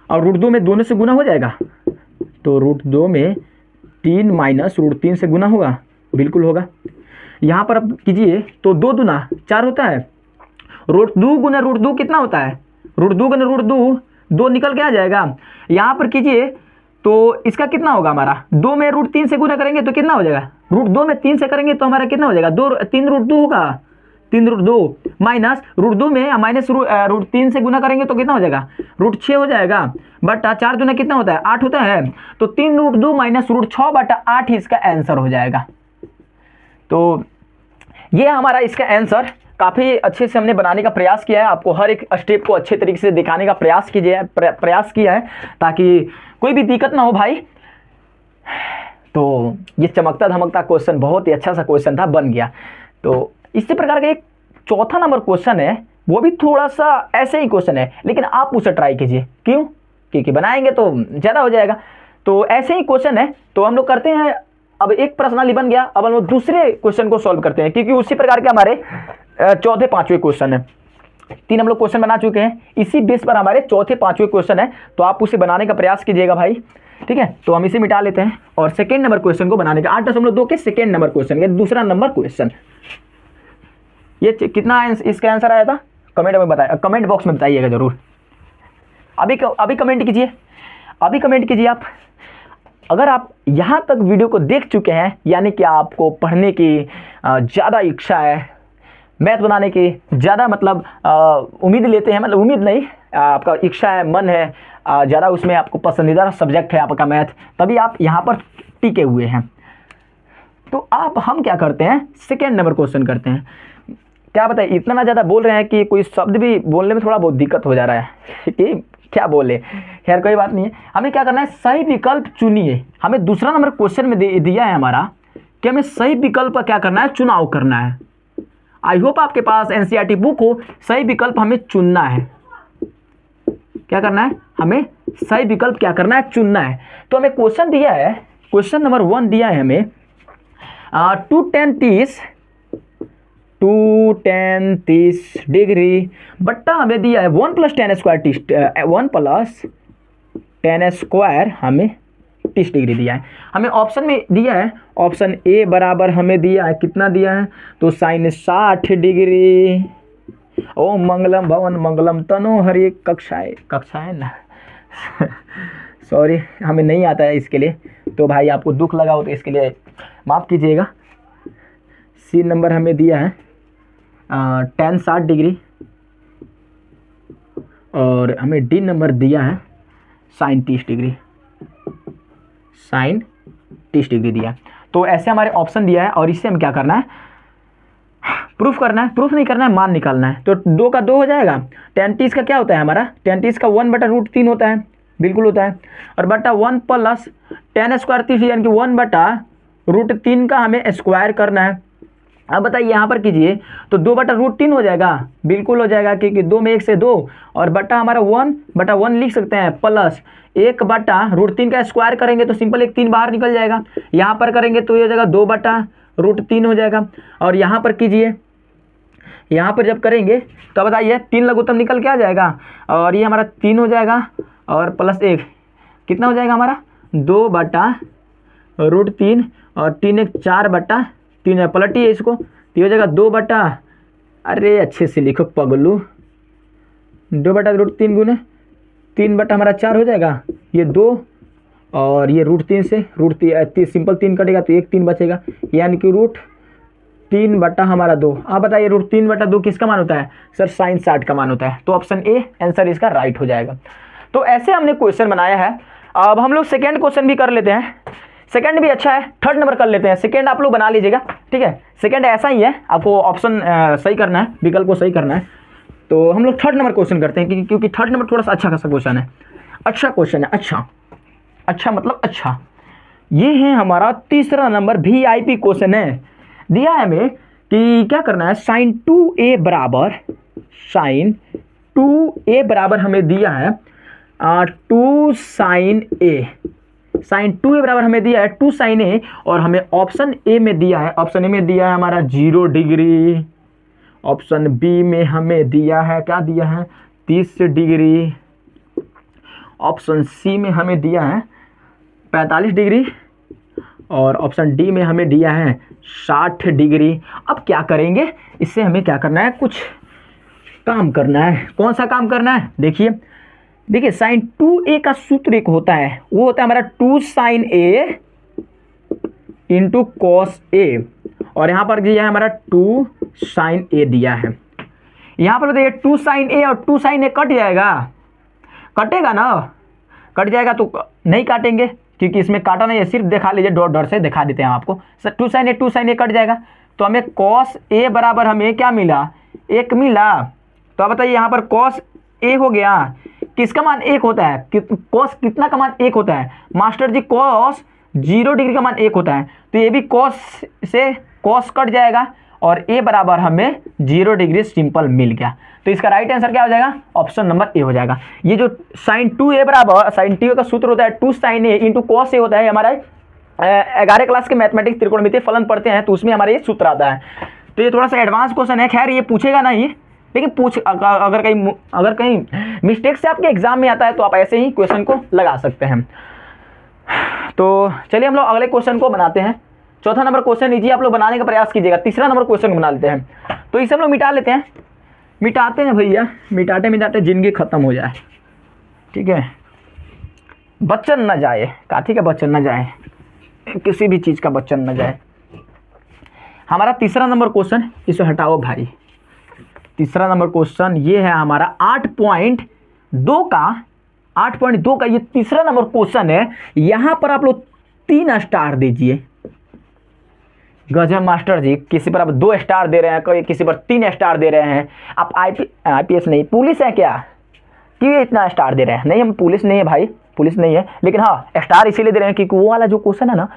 और √2 में दोनों से गुना हो जाएगा, तो √2 में 3 - √3 से गुना होगा, बिल्कुल होगा। यहाँ पर अब कीजिए तो 2 दूना 4 होता है, √2 गुना √2 कितना होता है √2 गुना √2 2 निकल के आ जाएगा। यहाँ पर कीजिए तो इसका कितना होगा हमारा 2 में √3 से गुना करेंगे तो कितना हो जाएगा √2 में 3 से करेंगे तो हमारा कितना हो जाएगा 3 √2 होगा, 3 √2 माइनस √2 में -√3 से गुना करेंगे तो कितना हो जाएगा √6 हो जाएगा, बटा 4 दूना कितना होता है 8 होता है, तो 3 √2 - √6 बटा 8 इसका आंसर हो जाएगा। तो ये हमारा इसका आंसर काफ़ी अच्छे से हमने बनाने का प्रयास किया है, आपको हर एक स्टेप को अच्छे तरीके से दिखाने का प्रयास किया है ताकि कोई भी दिक्कत ना हो भाई। तो ये चमकता धमकता क्वेश्चन बहुत ही अच्छा सा क्वेश्चन था, बन गया। तो इसी प्रकार का एक चौथा नंबर क्वेश्चन है, वो भी थोड़ा सा ऐसे ही क्वेश्चन है लेकिन आप उसे ट्राई कीजिए, क्यों क्योंकि बनाएंगे तो ज़्यादा हो जाएगा। तो ऐसे ही क्वेश्चन है, तो हम लोग करते हैं। अब एक प्रश्नावली बन गया, अब हम लोग दूसरे क्वेश्चन को सॉल्व करते हैं, क्योंकि उसी प्रकार के हमारे चौथे पांचवें क्वेश्चन है। 3 हम लोग क्वेश्चन बना चुके हैं, इसी बेस पर हमारे चौथे पांचवें क्वेश्चन है, तो आप उसे बनाने का प्रयास कीजिएगा भाई, ठीक है। तो हम इसे मिटा लेते हैं और सेकेंड नंबर क्वेश्चन को बनाने का 8.2 के सेकेंड नंबर क्वेश्चन के दूसरा नंबर क्वेश्चन। ये कितना इसका आंसर आया था कमेंट में बताइए, कमेंट बॉक्स में बताइएगा जरूर। अभी कमेंट कीजिए, अभी कमेंट कीजिए आप। अगर आप यहाँ तक वीडियो को देख चुके हैं, यानी कि आपको पढ़ने की ज़्यादा इच्छा है, मैथ बनाने की ज़्यादा मतलब उम्मीद लेते हैं, मतलब उम्मीद नहीं, आपका इच्छा है, मन है ज़्यादा, उसमें आपको पसंदीदा सब्जेक्ट है आपका मैथ, तभी आप यहाँ पर टिके हुए हैं। तो हम क्या करते हैं, सेकेंड नंबर क्वेश्चन करते हैं। क्या बताइए, इतना ना ज़्यादा बोल रहे हैं कि कोई शब्द भी बोलने में थोड़ा बहुत दिक्कत हो जा रहा है कि क्या बोले। खैर कोई बात नहीं है, हमें क्या करना है, सही विकल्प चुनिए। हमें दूसरा नंबर क्वेश्चन में दिया है हमारा कि हमें सही विकल्प का क्या करना है, चुनाव करना है। आई होप आपके पास एनसीईआरटी बुक हो। सही विकल्प हमें चुनना है, क्या करना है, हमें सही विकल्प क्या करना है, चुनना है। तो हमें क्वेश्चन दिया है, क्वेश्चन नंबर 1 दिया है हमें 2tan30 डिग्री बट्टा हमें दिया है 1 + tan² 1 + tan² हमें 30 डिग्री दिया है। हमें ऑप्शन में दिया है, ऑप्शन ए बराबर हमें दिया है, कितना दिया है, तो sin 60 डिग्री। ओम मंगलम भवन मंगलम तनोहरि, कक्षाएं ना सॉरी हमें नहीं आता है इसके लिए, तो भाई आपको दुख लगा हो तो इसके लिए माफ़ कीजिएगा। सी नंबर हमें दिया है tan 60 डिग्री, और हमें डी नंबर दिया है sin 30 डिग्री, sin 30 डिग्री दिया। तो ऐसे हमारे ऑप्शन दिया है, और इससे हम क्या करना है, प्रूफ करना है, प्रूफ नहीं करना है, मान निकालना है। तो 2 का 2 हो जाएगा। tan 30 का क्या होता है हमारा, tan 30 का 1/√3 होता है, बिल्कुल होता है, और बटा 1 + tan² 30 यानी कि 1/√3 का हमें स्क्वायर करना है। अब बताइए यहाँ पर कीजिए, तो 2/√3 हो जाएगा, बिल्कुल हो जाएगा, क्योंकि 2 में 1 से 2, और बटा हमारा 1/1 लिख सकते हैं, प्लस 1/√3 का स्क्वायर करेंगे तो सिंपल 1 3 बाहर निकल जाएगा। यहाँ पर करेंगे तो ये हो जाएगा 2/√3 हो जाएगा। और यहाँ पर कीजिए, यहाँ पर जब करेंगे तो बताइए 3 लघुत्तम निकल के आ जाएगा, और ये हमारा 3 हो जाएगा, और प्लस 1 कितना हो जाएगा हमारा 2/√3, और 3 1 4/3 है, पलटिए इसको, तो हो जाएगा 2 अरे अच्छे से लिखो पगलू, 2/√3 गुने 3 हमारा 4 हो जाएगा, ये 2, और ये √3 से √3 सिंपल 3 कटेगा तो 1 3 बचेगा, यानी कि √3 हमारा 2। आप बताइए √3/2 किसका मान होता है, सर sin 60 का मान होता है। तो ऑप्शन ए आंसर इसका राइट हो जाएगा। तो ऐसे हमने क्वेश्चन बनाया है। अब हम लोग सेकेंड क्वेश्चन भी कर लेते हैं, सेकंड भी अच्छा है, थर्ड नंबर कर लेते हैं। सेकंड आप लोग बना लीजिएगा, ठीक है। सेकंड ऐसा ही है, आपको ऑप्शन सही करना है, विकल्प को सही करना है। तो हम लोग थर्ड नंबर क्वेश्चन करते हैं, क्योंकि थर्ड नंबर थोड़ा सा अच्छा खासा क्वेश्चन है, अच्छा क्वेश्चन है, अच्छा मतलब अच्छा। ये है हमारा तीसरा नंबर VIP क्वेश्चन है। दिया है हमें कि क्या करना है, sin 2a बराबर हमें दिया है 2 sin a, sin 2a बराबर हमें दिया है 2 sin a, और हमें ऑप्शन ए में दिया है, ऑप्शन ए में दिया है हमारा 0 डिग्री, ऑप्शन बी में हमें दिया है, क्या दिया है 30 डिग्री, ऑप्शन सी में हमें दिया है 45 डिग्री, और ऑप्शन डी में हमें दिया है 60 डिग्री। अब क्या करेंगे, इससे हमें क्या करना है, कुछ काम करना है। कौन सा काम करना है, देखिए sin 2a का सूत्र एक होता है, वो होता है हमारा 2 sin a into cos a, और यहाँ पर दिया है हमारा 2 sin a दिया है। यहाँ पर बताइए 2 sin a और 2 sin a कट जाएगा, कटेगा ना, कट जाएगा तो नहीं काटेंगे, क्योंकि इसमें काटा नहीं है, सिर्फ दिखा लीजिए, डॉट से दिखा देते हैं हम आपको। सर 2 sin a कट जाएगा, तो हमें cos a बराबर हमें क्या मिला, 1 मिला। तो आप बताइए यहाँ पर cos a हो गया, किसका मान 1 होता है, cos कितना का मान 1 होता है, मास्टर जी cos 0 डिग्री का मान 1 होता है। तो ये भी cos से cos कट जाएगा, और ए बराबर हमें 0 डिग्री सिंपल मिल गया। तो इसका राइट आंसर क्या हो जाएगा, ऑप्शन नंबर ए हो जाएगा। ये जो साइन 2a बराबर साइन टी का सूत्र होता है 2 sin a into cos A होता है, हमारा 11 क्लास के मैथमेटिक्स त्रिकोणमितीय फलन पढ़ते हैं तो उसमें हमारा ये सूत्र आता है। तो ये थोड़ा सा एडवांस क्वेश्चन है, खैर ये पूछेगा नहीं, लेकिन अगर कहीं मिस्टेक से आपके एग्जाम में आता है तो आप ऐसे ही क्वेश्चन को लगा सकते हैं। तो चलिए हम लोग अगले क्वेश्चन को बनाते हैं। चौथा नंबर क्वेश्चन लीजिए, आप लोग बनाने का प्रयास कीजिएगा। तीसरा नंबर क्वेश्चन को बना लेते हैं। तो इसे हम लोग मिटा लेते हैं, मिटाते हैं भैया, मिटाते मिटाते जिंदगी खत्म हो जाए, ठीक है, बच्चन न जाए, काठी का बच्चन न जाए, किसी भी चीज़ का बच्चन न जाए। हमारा तीसरा नंबर क्वेश्चन, इसे हटाओ भाई। तीसरा नंबर क्वेश्चन ये है हमारा 8.2 का ये तीसरा नंबर क्वेश्चन है। यहाँ पर आप लोग 3 स्टार दीजिए। गजब मास्टर जी, किसी पर आप 2 स्टार दे रहे हैं, किसी पर 3 स्टार दे रहे हैं। आप आईपीएस नहीं, पुलिस है क्या, क्यों इतना स्टार दे रहे हैं? नहीं, हम पुलिस नहीं है भाई, पुलिस नहीं है, लेकिन हाँ स्टार इसीलिए दे रहे हैं क्योंकि वो वाला जो क्वेश्चन है ना,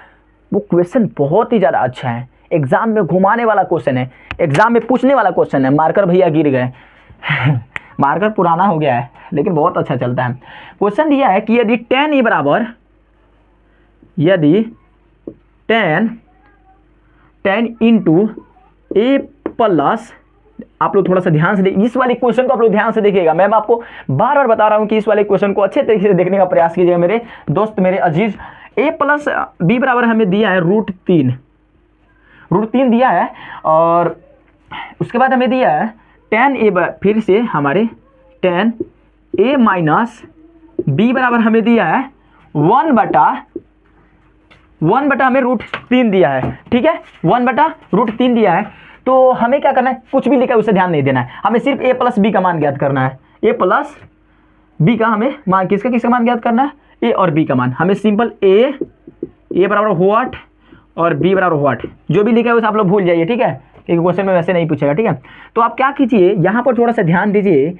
वो क्वेश्चन बहुत ही ज़्यादा अच्छा है। एग्जाम में घुमाने वाला क्वेश्चन है, एग्जाम में पूछने वाला क्वेश्चन है। मार्कर भैया गिर गए मार्कर पुराना हो गया है लेकिन बहुत अच्छा चलता है। क्वेश्चन दिया है कि यदि 10 बराबर, यदि 10 इंटू ए प्लस, आप लोग थोड़ा सा ध्यान से इस वाले क्वेश्चन को आप लोग ध्यान से देखिएगा। मैं आपको बार बार बता रहा हूँ कि इस वाले क्वेश्चन को अच्छे तरीके से देखने का प्रयास कीजिएगा मेरे दोस्त, मेरे अजीज। ए प्लस बी बराबर हमें दिया है √3 दिया है, और उसके बाद हमें दिया है 10a, फिर से हमारे 10a माइनस बी बराबर हमें दिया है 1 बटा हमें √3 दिया है, ठीक है, 1 बटा √3 दिया है। तो हमें क्या करना है, कुछ भी लिखा है उसे ध्यान नहीं देना है, हमें सिर्फ a प्लस बी का मान ज्ञात करना है। a प्लस बी का हमें मान, किसका मान ज्ञात करना है, a और b का मान। हमें सिंपल a बराबर व्हाट और b बराबर व्हाट, जो भी लिखा है उसे आप लोग भूल जाइए, ठीक है, क्योंकि क्वेश्चन में वैसे नहीं पूछेगा, ठीक है। तो आप क्या कीजिए, यहाँ पर थोड़ा सा ध्यान दीजिए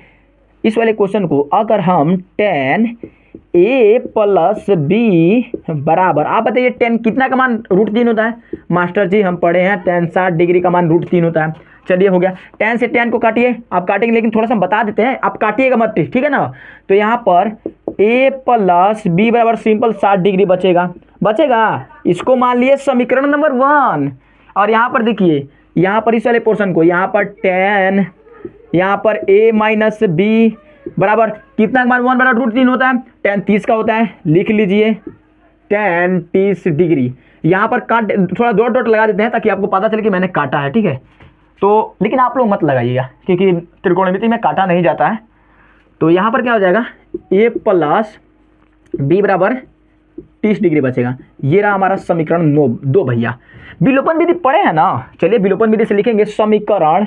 इस वाले क्वेश्चन को। अगर हम 10a प्लस बी बराबर, आप बताइए 10 कितना का मान √3 होता है? मास्टर जी हम पढ़े हैं 10 60 डिग्री का मान √3 होता है। चलिए हो गया, 10 से 10 को काटिए, आप काटेंगे लेकिन थोड़ा सा हम बता देते हैं, आप काटिएगा मत, ठीक है ना। तो यहाँ पर a प्लस बी बराबर सिंपल 60 डिग्री बचेगा, इसको मान लिए समीकरण नंबर 1। और यहाँ पर देखिए, यहाँ पर इस वाले पोर्शन को, यहाँ पर 10, यहाँ पर a माइनस बी बराबर कितना मान 1 बटा √3 होता है, 10 30 का होता है, लिख लीजिए 10 30 डिग्री। यहाँ पर काट, थोड़ा डॉट लगा देते हैं ताकि आपको पता चले कि मैंने काटा है, ठीक है। तो लेकिन आप लोग मत लगाइएगा क्योंकि त्रिकोणमिति में काटा नहीं जाता है। तो यहाँ पर क्या हो जाएगा, a प्लस बी बराबर 30 डिग्री बचेगा। ये रहा हमारा समीकरण 2 भैया। विलोपन विधि पढ़े हैं ना, चलिए विलोपन विधि से लिखेंगे समीकरण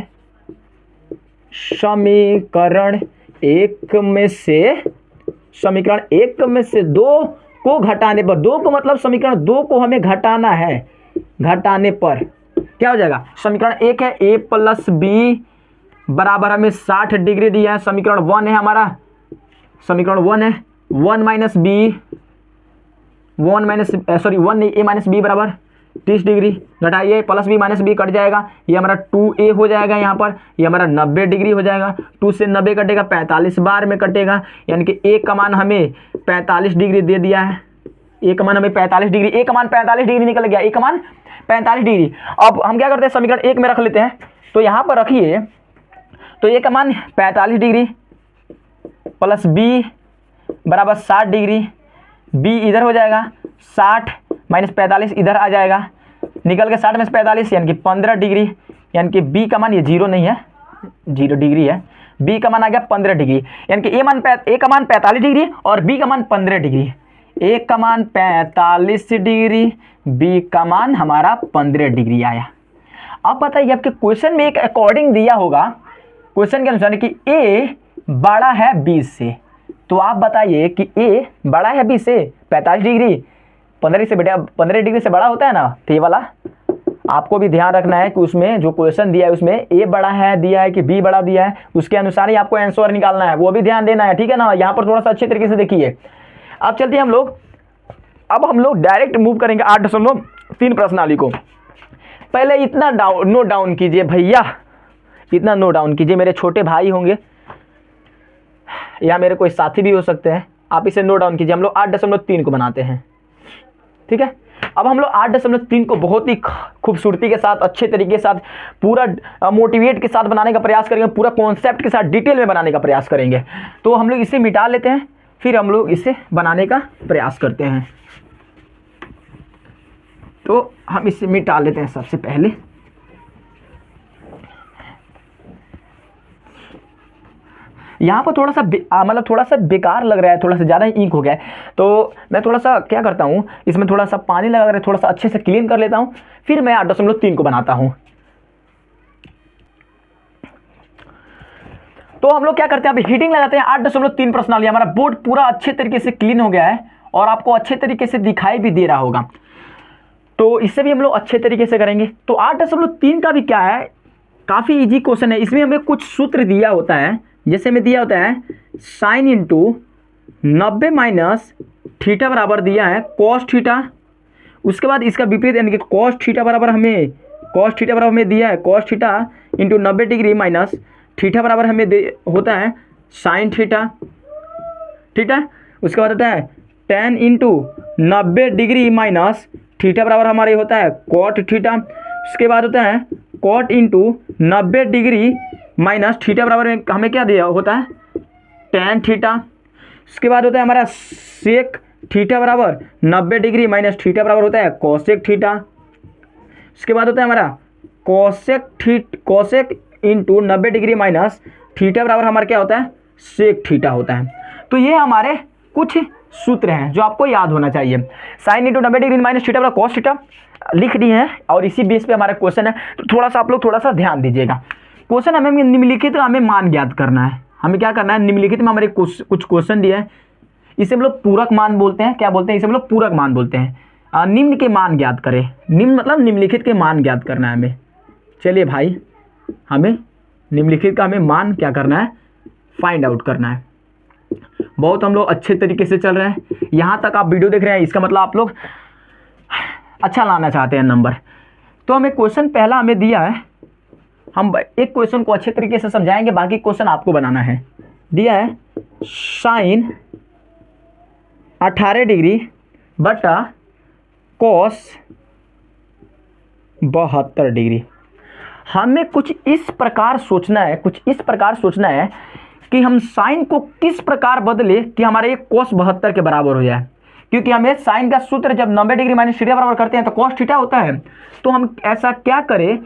1 में से, समीकरण 1 में से 2 को घटाने पर, 2 को मतलब समीकरण 2 को हमें घटाना है, घटाने पर क्या हो जाएगा, समीकरण 1 है a प्लस बी बराबर हमें 60 डिग्री दिया है। समीकरण 1 है हमारा, समीकरण 1 है 1 माइनस बी, 1 नहीं, a माइनस बी बराबर 30 डिग्री, घटाइए plus B minus B cut जाएगा, ये हमारा 2a हो जाएगा। यहाँ पर ये हमारा 90 डिग्री हो जाएगा, 2 से 90 कटेगा 45 बार में कटेगा, यानी कि a का मान हमें 45 डिग्री दे दिया है। a का मान हमें 45 डिग्री, a का मान 45 डिग्री निकल गया, a का मान 45 डिग्री। अब हम क्या करते हैं, समीकरण 1 में रख लेते हैं। तो यहाँ पर रखिए, तो a का मान 45 डिग्री प्लस b बराबर 60 डिग्री, b इधर हो जाएगा, 60 माइनस 45 इधर आ जाएगा, निकल के 60 में से 45 यानी कि 15 डिग्री, यानी कि b का मान, ये 0 नहीं है, 0 डिग्री है, b का मान आ गया 15 डिग्री, यानी कि a का मान 45 डिग्री और b का मान 15 डिग्री। a का मान 45 डिग्री, b का मान हमारा 15 डिग्री आया। अब बताइए, आपके क्वेश्चन में एक अकॉर्डिंग दिया होगा, क्वेश्चन के अनुसार कि a बड़ा है b से, तो आप बताइए कि a बड़ा है b से 45 डिग्री, 15 डिग्री से बड़ा होता है ना। तो ये वाला आपको भी ध्यान रखना है कि उसमें जो क्वेश्चन दिया है उसमें a बड़ा है दिया है कि b बड़ा दिया है, उसके अनुसार ही आपको आंसर निकालना है, वो भी ध्यान देना है, ठीक है ना। यहाँ पर थोड़ा सा अच्छे तरीके से देखिए। अब चलते हैं अब हम लोग डायरेक्ट मूव करेंगे 8.3 प्रश्नावली को। पहले इतना नोट डाउन कीजिए भैया, इतना नोट डाउन कीजिए। मेरे छोटे भाई होंगे या मेरे कोई साथी भी हो सकते हैं, आप इसे नोट डाउन कीजिए। हम लोग 8.3 को बनाते हैं, ठीक है। अब हम लोग 8.3 को बहुत ही खूबसूरती के साथ, अच्छे तरीके के साथ, पूरा मोटिवेट के साथ बनाने का प्रयास करेंगे, पूरा कॉन्सेप्ट के साथ डिटेल में बनाने का प्रयास करेंगे। तो हम लोग इसे मिटा लेते हैं, फिर हम लोग इसे बनाने का प्रयास करते हैं। तो हम इसे मिटा लेते हैं सबसे पहले। यहाँ पर थोड़ा सा मतलब थोड़ा सा बेकार लग रहा है, थोड़ा सा ज़्यादा ही इंक हो गया है। तो मैं थोड़ा सा क्या करता हूँ, इसमें थोड़ा सा पानी लगा कर थोड़ा सा अच्छे से क्लीन कर लेता हूँ, फिर मैं 8.3 को बनाता हूँ। तो हम लोग क्या करते हैं, अभी हीटिंग लगाते हैं। 8.3 प्रश्नावली, हमारा बोर्ड पूरा अच्छे तरीके से क्लीन हो गया है और आपको अच्छे तरीके से दिखाई भी दे रहा होगा। तो इससे भी हम लोग अच्छे तरीके से करेंगे। तो 8.3 का भी क्या है, काफ़ी इजी क्वेश्चन है। इसमें हमें कुछ सूत्र दिया होता है, जैसे में दिया होता है साइन इंटू 90 माइनस थीटा बराबर दिया है कॉस थीटा। उसके बाद इसका विपरीत यानी कि कॉस थीटा बराबर हमें दिया है cos theta into 90 degree minus theta बराबर हमें होता है साइन थीटा, ठीक है। उसके बाद होता है tan into 90 degree minus theta बराबर हमारे होता है कॉट थीटा। उसके बाद होता है cot into 90 degree minus theta बराबर में हमें क्या दिया होता है tan थीटा। उसके बाद होता है हमारा सेक थीटा बराबर 90 डिग्री माइनस थीटा बराबर होता है कोसेक थीटा। उसके बाद होता है हमारा cosec into 90 degree minus theta बराबर हमारा क्या होता है सेक थीटा होता है। तो ये हमारे कुछ सूत्र हैं जो आपको याद होना चाहिए। Sine into 90 degree minus theta बराबर कॉस थीटा लिख दिए हैं और इसी बेस पे हमारा क्वेश्चन है। तो थोड़ा सा आप लोग थोड़ा सा ध्यान दीजिएगा। क्वेश्चन हमें निम्नलिखित हमें मान ज्ञात करना है। हमें क्या करना है, निम्नलिखित में हमारे कुछ क्वेश्चन दिए हैं, इसे हम लोग पूरक मान बोलते हैं। क्या बोलते हैं, इसे हम लोग पूरक मान बोलते हैं। निम्न के मान ज्ञात करें, निम्न मतलब निम्नलिखित के मान ज्ञात करना है हमें। चलिए भाई, हमें निम्नलिखित का हमें मान क्या करना है, फाइंड आउट करना है। बहुत हम लोग अच्छे तरीके से चल रहे हैं, यहाँ तक आप वीडियो देख रहे हैं, इसका मतलब आप लोग अच्छा लाना चाहते हैं नंबर। तो हमें क्वेश्चन पहला हमें दिया है, हम एक क्वेश्चन को अच्छे तरीके से समझाएंगे, बाकी क्वेश्चन आपको बनाना है। दिया है साइन 18 डिग्री बटा कॉस 72 डिग्री। हमें कुछ इस प्रकार सोचना है कि हम साइन को किस प्रकार बदले कि हमारे ये कॉस 72 के बराबर हो जाए। क्योंकि हमें साइन का सूत्र जब 90 डिग्री माइनस थीटा बराबर करते हैं तो कॉस थीटा होता है। तो हम ऐसा क्या करें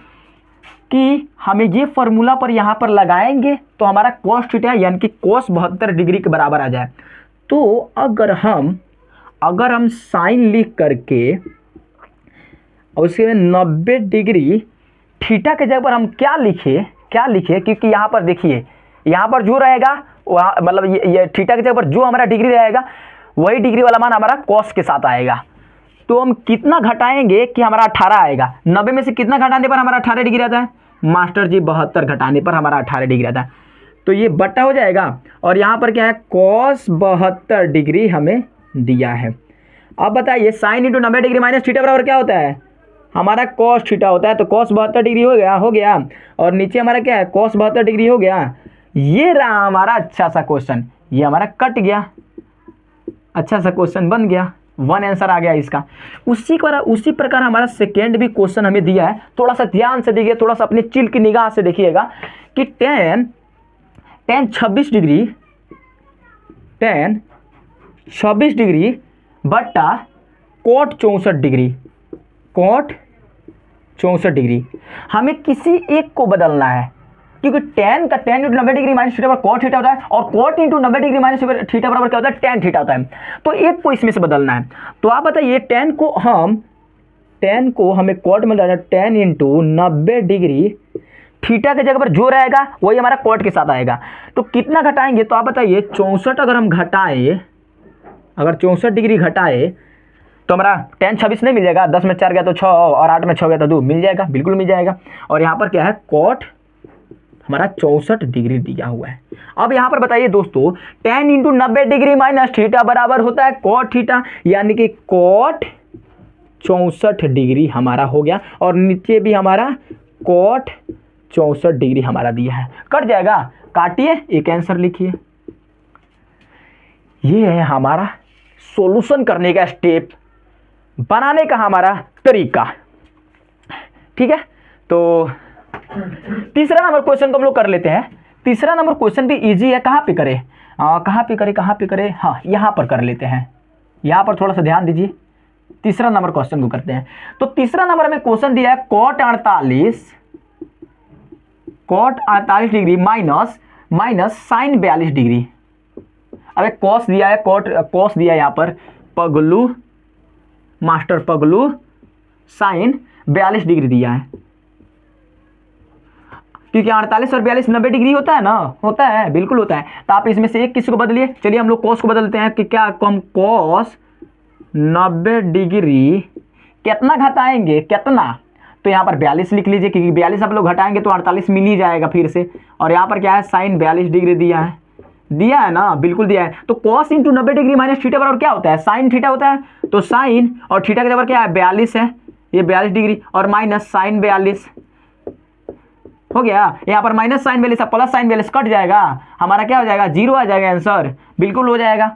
कि हमें ये फॉर्मूला पर यहाँ पर लगाएंगे तो हमारा कॉस थीटा यानी कि कॉस 72 डिग्री के बराबर आ जाए। तो अगर हम साइन लिख करके और उसके में 90 डिग्री थीटा के जगह पर हम क्या लिखे, क्योंकि यहाँ पर देखिए, यहाँ पर जो रहेगा वहाँ मतलब ये थीटा के जगह पर जो हमारा डिग्री रहेगा वही डिग्री वाला मान हमारा कॉस के साथ आएगा। तो हम कितना घटाएंगे कि हमारा 18 आएगा। 90 में से कितना घटाने पर हमारा 18 डिग्री आता है मास्टर जी, 72 घटाने पर हमारा 18 डिग्री आता है। तो ये बटा हो जाएगा और यहाँ पर क्या है कॉस 72 डिग्री हमें दिया है। अब बताइए sine into 90 degree minus theta बराबर क्या होता है, हमारा कॉस थीटा होता है। तो कॉस 72 डिग्री हो गया और नीचे हमारा क्या है कॉस 72 डिग्री हो गया। ये रहा हमारा अच्छा सा क्वेश्चन, ये हमारा कट गया, अच्छा सा क्वेश्चन बन गया, 1 आंसर आ गया इसका। उसी प्रकार हमारा सेकेंड भी क्वेश्चन हमें दिया है। थोड़ा सा ध्यान से देखिए, थोड़ा सा अपने चिल की निगाह से देखिएगा कि tan 26 डिग्री बटा कॉट 64 डिग्री हमें किसी एक को बदलना है। क्योंकि tan into 90 degree minus theta बराबर कॉट थीटा होता है और cot into 90 degree minus theta बराबर क्या होता है tan थीटा होता है। तो एक को इसमें से बदलना है। तो आप बताइए tan को हमें कॉट में लाना, tan इंटू 90 डिग्री थीटा के जगह पर जो रहेगा वही हमारा कॉट के साथ आएगा। तो कितना घटाएंगे, तो आप बताइए 64 अगर हम घटाएं, अगर 64 डिग्री घटाए तो हमारा tan 26 नहीं मिल जाएगा, 10 में 4 गया तो 6 और 8 में 6 गया तो 2 मिल जाएगा, बिल्कुल मिल जाएगा। और यहाँ पर क्या है कॉट हमारा 64 डिग्री दिया हुआ है। अब यहाँ पर बताइए दोस्तों tan into 90 degree minus theta बराबर होता है कॉट थीटा, यानी कि कॉट 64 डिग्री हमारा हो गया, और नीचे भी हमारा कॉट 64 डिग्री हमारा दिया है। कट जाएगा, काटिए, एक आंसर लिखिए। ये है हमारा सॉल्यूशन करने का स्टेप, बनाने का हमारा तरीका। ठीक है, तो तीसरा नंबर क्वेश्चन को हम लोग कर लेते हैं। तीसरा नंबर क्वेश्चन भी इजी है। कहाँ पे करें, कहाँ पे करें, हाँ यहाँ पर कर लेते हैं। यहाँ पर थोड़ा सा ध्यान दीजिए, तीसरा नंबर क्वेश्चन को करते हैं। तो तीसरा नंबर में क्वेश्चन दिया है cot 48 degree minus sine 42 degree. अब एक कॉस दिया है, कॉस दिया है यहाँ पर, पगलू मास्टर पगलू साइन 42 डिग्री दिया है, क्योंकि 48 और 42 90 डिग्री होता है ना, होता है, बिल्कुल होता है। तो आप इसमें से एक किसी को बदलिए। चलिए हम लोग कॉस को बदलते हैं कि क्या हम कॉस 90 डिग्री कितना घटाएंगे, कितना, तो यहाँ पर 42 लिख लीजिए, क्योंकि 42 आप लोग घटाएंगे तो 48 मिल ही जाएगा फिर से। और यहाँ पर क्या है, साइन 42 डिग्री दिया है ना, बिल्कुल दिया है। तो cos into 90 degree minus theta बराबर क्या होता है, साइन थीटा होता है। तो साइन और थीटा के बराबर क्या है, 42 है, ये 42 डिग्री, और माइनस साइन 42 हो गया। यहाँ पर minus sine 42 plus sine 42 cut जाएगा, हमारा क्या हो जाएगा, 0 आ जाएगा आंसर, बिल्कुल हो जाएगा।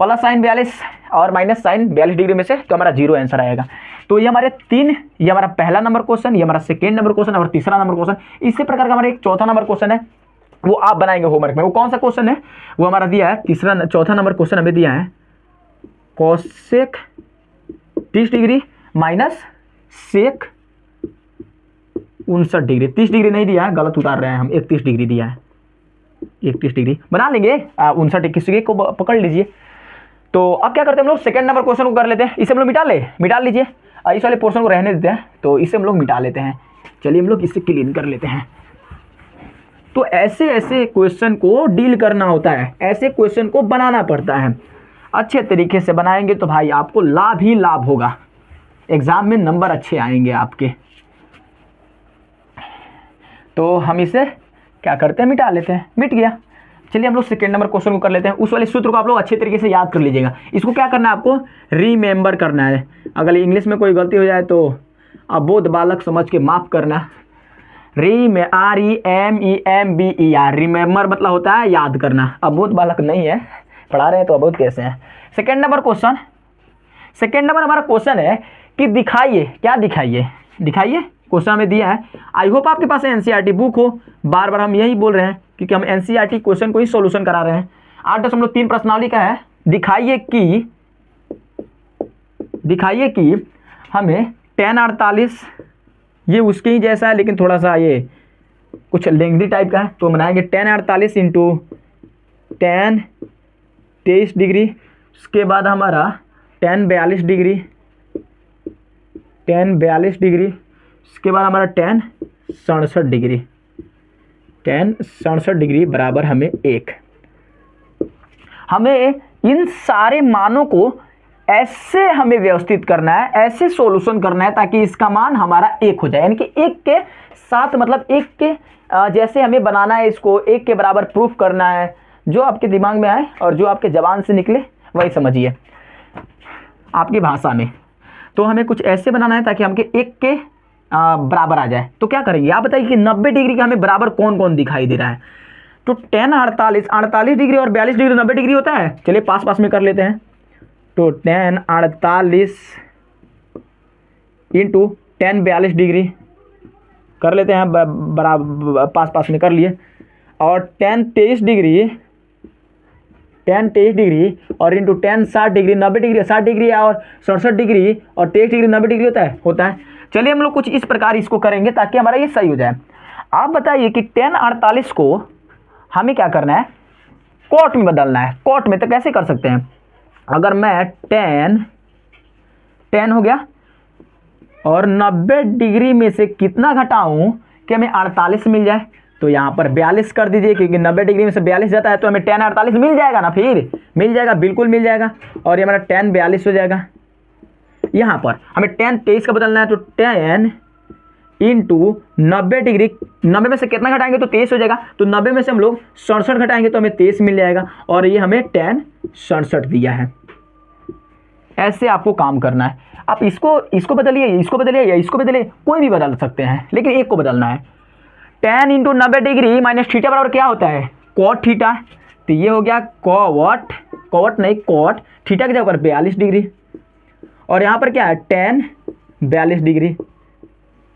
प्लस साइन 42 और माइनस साइन 42 डिग्री में से तो हमारा 0 आंसर आएगा। तो ये हमारे ये हमारा पहला नंबर क्वेश्चन, ये हमारा सेकेंड नंबर क्वेश्चन और तीसरा नंबर क्वेश्चन। इसी प्रकार का हमारा एक चौथा नंबर क्वेश्चन है, वो आप बनाएंगे होमवर्क में। वो कौन सा क्वेश्चन है, वो हमारा दिया है चौथा नंबर क्वेश्चन हमें दिया है cosec 30 degree minus sec 59 degree. 30 degree नहीं दिया है, गलत उतार रहे हैं हम, 31 डिग्री दिया है। 31 डिग्री बना लेंगे, 59 किसी को पकड़ लीजिए। तो अब क्या करते हैं हम लोग, सेकंड नंबर क्वेश्चन को कर लेते हैं। इसे हम लोग मिटा लीजिए, इस वाले पोर्शन को रहने देते हैं, तो इसे हम लोग मिटा लेते हैं। चलिए हम लोग इसे क्लीन कर लेते हैं। तो ऐसे ऐसे क्वेश्चन को डील करना होता है, ऐसे क्वेश्चन को बनाना पड़ता है। अच्छे तरीके से बनाएंगे तो भाई आपको लाभ ही लाभ होगा, एग्जाम में नंबर अच्छे आएंगे आपके। तो हम इसे क्या करते हैं, मिटा लेते हैं, मिट गया। चलिए हम लोग सेकेंड नंबर क्वेश्चन को कर लेते हैं। उस वाले सूत्र को आप लोग अच्छे तरीके से याद कर लीजिएगा। इसको क्या करना है, आपको रिमेंबर करना है। अगर इंग्लिश में कोई गलती हो जाए तो अबोध बालक समझ के माफ़ करना। REMEMBER, रिमेंबर मतलब होता है याद करना। अबोध बालक नहीं है, पढ़ा रहे हैं तो अबोध कैसे हैं। सेकेंड नंबर हमारा क्वेश्चन है कि दिखाइए, क्या दिखाइए क्वेश्चन हमें दिया है। आई होप आपके पास NCERT बुक हो, बार बार हम यही बोल रहे हैं क्योंकि हम NCERT क्वेश्चन को ही सॉल्यूशन करा रहे हैं। 8.3 प्रश्नावली का है। दिखाइए कि हमें tan 48, ये उसके ही जैसा है लेकिन थोड़ा सा ये कुछ लेंथी टाइप का है, तो बनाएंगे tan 48 इंटू tan 23 डिग्री, उसके बाद हमारा tan 42 डिग्री, उसके बाद हमारा tan 67 डिग्री बराबर हमें 1। हमें इन सारे मानों को ऐसे हमें व्यवस्थित करना है, ऐसे सॉल्यूशन करना है ताकि इसका मान हमारा 1 हो जाए, यानी कि 1 के साथ, मतलब 1 के जैसे हमें बनाना है, इसको 1 के बराबर प्रूफ करना है। जो आपके दिमाग में आए और जो आपके जबान से निकले वही समझिए आपकी भाषा में। तो हमें कुछ ऐसे बनाना है ताकि हमके 1 के बराबर आ जाए। तो क्या करेंगे आप बताइए कि 90 डिग्री का हमें बराबर कौन कौन दिखाई दे रहा है। तो tan 48 डिग्री और 42 डिग्री 90 डिग्री होता है। चलिए पास में कर लेते हैं। तो tan 48 इंटू tan 42 डिग्री कर लेते हैं, बराबर पास में कर लिए। और tan 23 डिग्री और into tan 60 degree, 90 degree 60 degree और 67 डिग्री और 23 डिग्री 90 डिग्री होता है। चलिए हम लोग कुछ इस प्रकार इसको करेंगे ताकि हमारा ये सही हो जाए। आप बताइए कि tan 48 को हमें क्या करना है, कॉट में बदलना है। कॉट में तो कैसे कर सकते हैं, अगर मैं tan हो गया और 90 डिग्री में से कितना घटाऊं कि हमें 48 मिल जाए, तो यहाँ पर 42 कर दीजिए, क्योंकि 90 डिग्री में से 42 जाता है तो हमें tan 48 मिल जाएगा ना, फिर मिल जाएगा, बिल्कुल मिल जाएगा। और ये हमारा tan 42 हो जाएगा। यहाँ पर हमें tan 23 का बदलना है, तो tan इंटू 90 डिग्री, 90 में से कितना घटाएंगे तो 23 हो जाएगा। तो 90 में से हम लोग 67 घटाएंगे तो हमें 23 मिल जाएगा, और ये हमें tan 67 दिया है। ऐसे आपको काम करना है। आप इसको बदलिए, इसको बदलिए या इसको बदलिए, कोई भी बदल सकते हैं, लेकिन एक को बदलना है। tan into 90 degree minus theta बराबर क्या होता है, cot थीटा। तो ये हो गया cot नहीं cot थीटा की जगह पर 42 डिग्री, और यहाँ पर क्या है tan 42 डिग्री,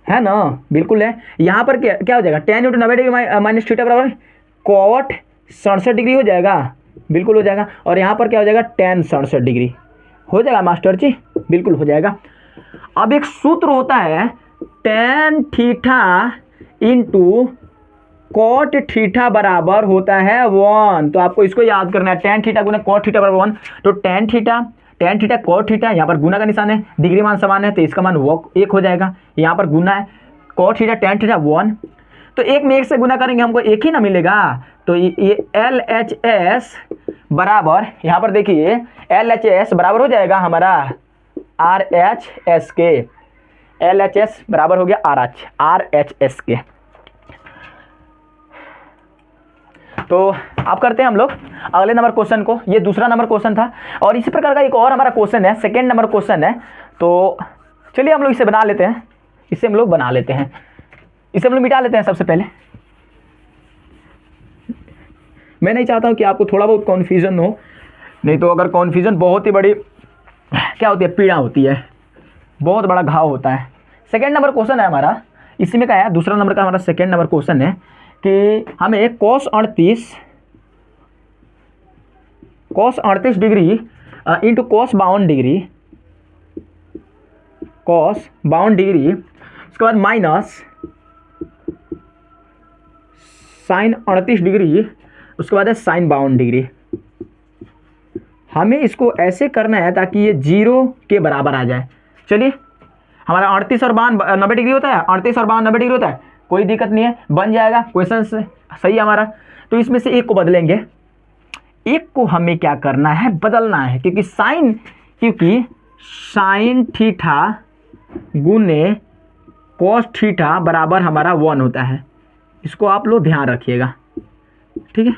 है ना, बिल्कुल है। यहाँ पर क्या हो जाएगा, tan into 90 degree minus theta बराबर cot 67 डिग्री हो जाएगा, बिल्कुल हो जाएगा। और यहाँ पर क्या हो जाएगा, tan 67 डिग्री हो जाएगा मास्टर जी, बिल्कुल हो जाएगा। अब एक सूत्र होता है tan theta into cot theta बराबर होता है 1। तो आपको इसको याद करना है, tan थीटा गुना कॉट थीटा बराबर 1। तो tan थीटा कॉट थीटा, यहाँ पर गुना का निशान है, डिग्री मान समान है तो इसका मान 1 हो जाएगा। यहाँ पर गुना है, कॉट थीटा tan थीटा 1, तो एक में एक से गुना करेंगे हमको एक ही ना मिलेगा। तो ये LHS बराबर, यहाँ पर देखिए LHS बराबर हो जाएगा हमारा RHS के। LHS बराबर हो गया RHS के। तो आप करते हैं हम लोग अगले नंबर क्वेश्चन को। ये दूसरा नंबर क्वेश्चन था, और इसी प्रकार का एक और हमारा क्वेश्चन है, सेकेंड नंबर क्वेश्चन है। तो चलिए हम लोग इसे बना लेते हैं, इसे हम लोग मिटा लेते हैं सबसे पहले। मैं नहीं चाहता हूं कि आपको थोड़ा बहुत कन्फ्यूजन हो, नहीं तो अगर कन्फ्यूजन बहुत ही बड़ी क्या होती है, पीड़ा होती है, बहुत बड़ा घाव होता है। सेकेंड नंबर क्वेश्चन है हमारा, इसी में क्या है, दूसरा नंबर का हमारा सेकेंड नंबर क्वेश्चन है कि हमें cos 38 degree into cos 52 degree, उसके बाद माइनस sin 38 डिग्री, उसके बाद है sin 52 डिग्री। हमें इसको ऐसे करना है ताकि ये 0 के बराबर आ जाए। चलिए, हमारा 38 और 90 डिग्री होता है, 38 और 90 डिग्री होता है, कोई दिक्कत नहीं है, बन जाएगा, क्वेश्चन सही है हमारा। तो इसमें से एक को बदलेंगे, एक को हमें क्या करना है, बदलना है, क्योंकि साइन थीटा गुने कॉस थीटा बराबर हमारा 1 होता है। इसको आप लोग ध्यान रखिएगा, ठीक है।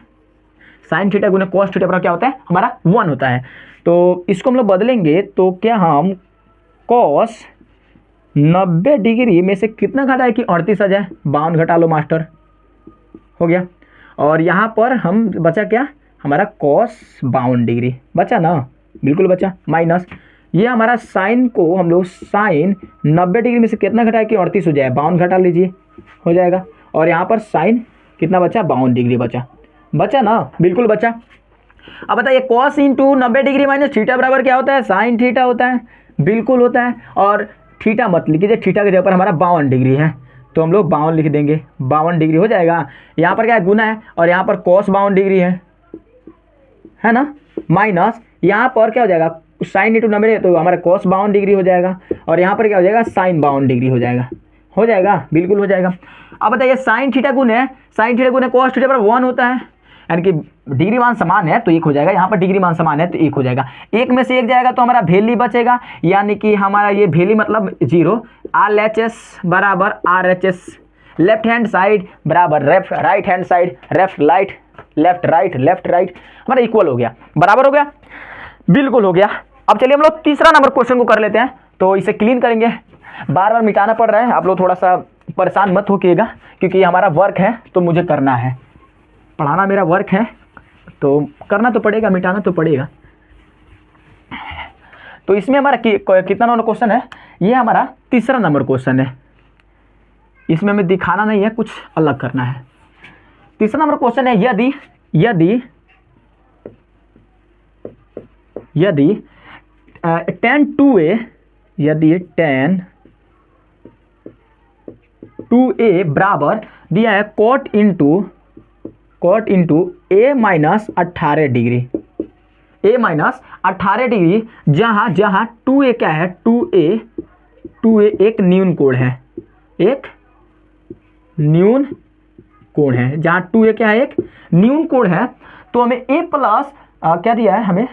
साइन थीटा गुने कॉस थीटा बराबर क्या होता है, हमारा 1 होता है। तो इसको हम लोग बदलेंगे, तो क्या हम कॉस 90 डिग्री में से कितना घटाए कि 38 आ जाए, 52 घटा लो मास्टर, हो गया। और यहाँ पर हम बचा क्या, हमारा कॉस 52 डिग्री बचा ना, बिल्कुल बचा, माइनस ये हमारा साइन को हम लोग साइन 90 डिग्री में से कितना घटाए कि 38 हो जाए, 52 घटा लीजिए, हो जाएगा। और यहाँ पर साइन कितना बचा, 52 डिग्री बचा ना, बिल्कुल बचा। अब बताइए cos into 90 degree minus theta बराबर क्या होता है, साइन थीटा होता है, बिल्कुल होता है। और थीटा मत लिखिए, थीटा की जगह पर हमारा 52 डिग्री है, तो हम लोग 52 लिख देंगे, 52 डिग्री हो जाएगा। यहाँ पर क्या है, गुना है, और यहाँ पर कॉस 52 डिग्री है ना, माइनस यहाँ पर क्या हो जाएगा, साइन इंटू 90 तो हमारा कॉस 52 डिग्री हो जाएगा, और यहाँ पर क्या हो जाएगा, साइन 52 डिग्री हो जाएगा, बिल्कुल हो जाएगा। अब बताइए साइन थीटा गुने कॉस थीटा पर 1 होता है, यानी कि डिग्री मान समान है तो 1 हो जाएगा, यहाँ पर डिग्री मान समान है तो 1 हो जाएगा। एक में से एक जाएगा तो हमारा वैल्यू बचेगा, यानी कि हमारा ये वैल्यू मतलब 0। LHS बराबर RHS, लेफ्ट हैंड साइड बराबर right hand side, left right हमारा इक्वल हो गया, बराबर हो गया, बिल्कुल हो गया। अब चलिए हम लोग तीसरा नंबर क्वेश्चन को कर लेते हैं। तो इसे क्लीन करेंगे, बार बार मिटाना पड़ रहा है, आप लोग थोड़ा सा परेशान मत होइएगा, क्योंकि ये हमारा वर्क है तो मुझे करना है, पढ़ाना मेरा वर्क है तो करना तो पड़ेगा, मिटाना तो पड़ेगा। तो इसमें हमारा कितना नंबर क्वेश्चन है, ये हमारा तीसरा नंबर क्वेश्चन है। इसमें हमें दिखाना नहीं है, कुछ अलग करना है। तीसरा नंबर क्वेश्चन है, यदि tan 2a, यदि tan 2a बराबर दिया है cot into a minus 18 degree, जहाँ 2a क्या है, 2a एक न्यून कोण है, जहाँ 2a क्या है, एक न्यून कोण है। तो हमें a प्लस क्या दिया है, हमें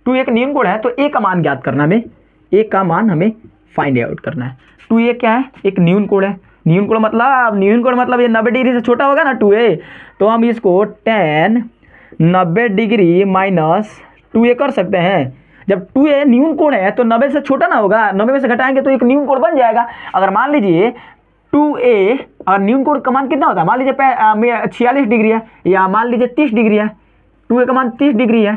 2 एक न्यून कोण है तो a का मान ज्ञात करना, हमें a का मान हमें फाइंड आउट करना है। 2a क्या है, एक न्यून कोण है, न्यून कोण मतलब ये 90 डिग्री से छोटा होगा ना 2a, तो हम इसको tan 90 डिग्री माइनस 2a कर सकते हैं, जब 2a न्यून कोण है तो 90 से छोटा ना होगा, 90 में से घटाएंगे तो एक न्यून कोण बन जाएगा। अगर मान लीजिए 2a और न्यून कोण का मान कितना होता है, मान लीजिए 46 डिग्री है या मान लीजिए 30 डिग्री है, 2a का मान 30 डिग्री है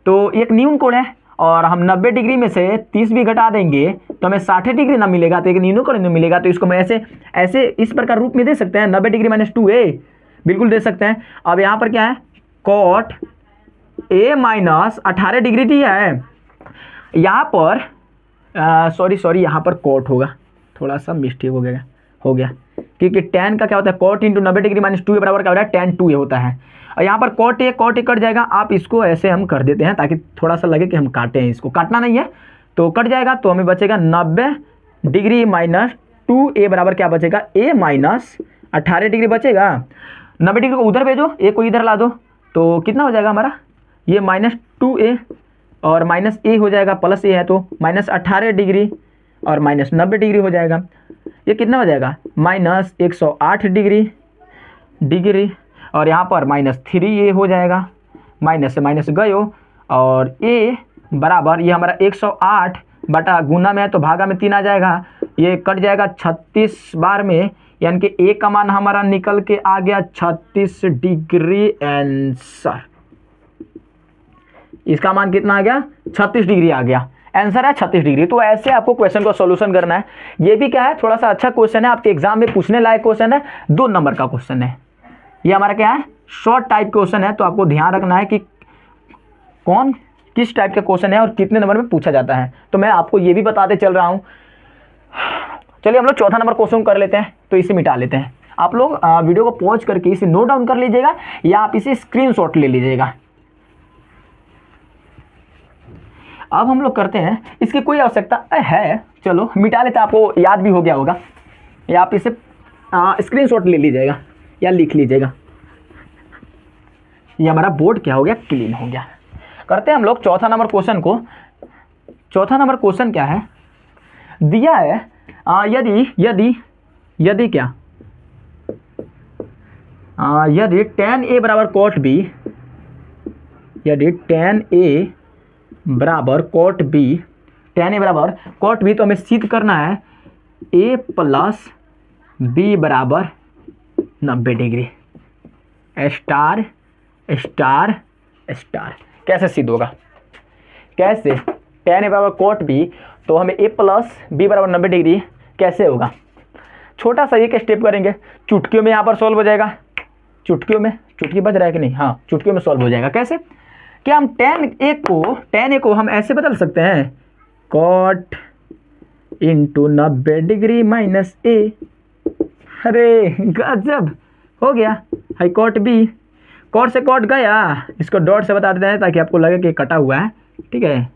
तो एक न्यून कोण है, और हम 90 डिग्री में से 30 भी घटा देंगे तो हमें 60 डिग्री ना मिलेगा, तो एक न्यून कोण नहीं मिलेगा। तो इसको मैं ऐसे ऐसे इस प्रकार रूप में दे सकते हैं, 90 डिग्री माइनस 2a, बिल्कुल दे सकते हैं। अब यहाँ पर क्या है, कॉट a माइनस 18 डिग्री दी है। यहाँ पर सॉरी यहाँ पर कॉट होगा, थोड़ा सा मिस्टेक हो गया क्योंकि tan का क्या होता है, cot into 90 degree minus 2a बराबर क्या होता है, tan 2a होता है। और यहाँ पर कॉट ए कट जाएगा, आप इसको ऐसे हम कर देते हैं ताकि थोड़ा सा लगे कि हम काटे हैं, इसको काटना नहीं है तो कट जाएगा। तो हमें बचेगा 90 डिग्री माइनस 2a बराबर क्या बचेगा, a माइनस 18 डिग्री बचेगा। 90 डिग्री को उधर भेजो, a को इधर ला दो तो कितना हो जाएगा हमारा, ये माइनस 2a और माइनस a हो जाएगा, प्लस a है तो माइनस 18 डिग्री और माइनस 90 डिग्री हो जाएगा। ये कितना हो जाएगा, माइनस 108 डिग्री और यहाँ पर माइनस 3a हो जाएगा, माइनस से माइनस गयो और a बराबर ये हमारा 108 बटा गुना में है तो भागा में 3 आ जाएगा, ये कट जाएगा 36 बार में, यानी कि a का मान हमारा निकल के आ गया 36 डिग्री आंसर। इसका मान कितना आ गया, 36 डिग्री आ गया, आंसर है 36 डिग्री। तो ऐसे आपको क्वेश्चन को सॉल्यूशन करना है। ये भी क्या है, थोड़ा सा अच्छा क्वेश्चन है, आपके एग्जाम में पूछने लायक क्वेश्चन है, 2 नंबर का क्वेश्चन है। ये हमारा क्या है, शॉर्ट टाइप क्वेश्चन है, तो आपको ध्यान रखना है कि कौन किस टाइप का क्वेश्चन है और कितने नंबर में पूछा जाता है। तो मैं आपको ये भी बताते चल रहा हूँ। चलिए हम लोग चौथा नंबर क्वेश्चन कर लेते हैं, तो इसे मिटा लेते हैं। आप लोग वीडियो को पॉज करके इसे नोट डाउन कर लीजिएगा या आप इसे स्क्रीनशॉट ले लीजिएगा। अब हम लोग करते हैं, इसकी कोई आवश्यकता है, चलो मिटा लेते हैं, आपको याद भी हो गया होगा, या आप इसे स्क्रीनशॉट ले लीजिएगा या लिख लीजिएगा। ये हमारा बोर्ड क्या हो गया, क्लीन हो गया। करते हैं हम लोग चौथा नंबर क्वेश्चन को। चौथा नंबर क्वेश्चन क्या है, दिया है यदि क्या, यदि tan a बराबर cot b, यदि tan a बराबर cot b, tan a बराबर cot b, तो हमें सिद्ध करना है a प्लस b बराबर 90 डिग्री, स्टार स्टार स्टार। कैसे सिद्ध होगा, कैसे, tan a बराबर cot b, तो हमें a प्लस b बराबर 90 डिग्री कैसे होगा। छोटा सा एक स्टेप करेंगे, चुटकियों में यहाँ पर सॉल्व हो जाएगा, चुटकियों में, चुटकी बज रहा है कि नहीं, हाँ चुटकियों में सॉल्व हो जाएगा। कैसे, क्या हम tan a को हम ऐसे बदल सकते हैं, cot into 90 degree minus a। अरे गजब हो गया, हाई cot b, cot से cot गया, इसको डॉट से बता देते हैं ताकि आपको लगे कि कटा हुआ है, ठीक है।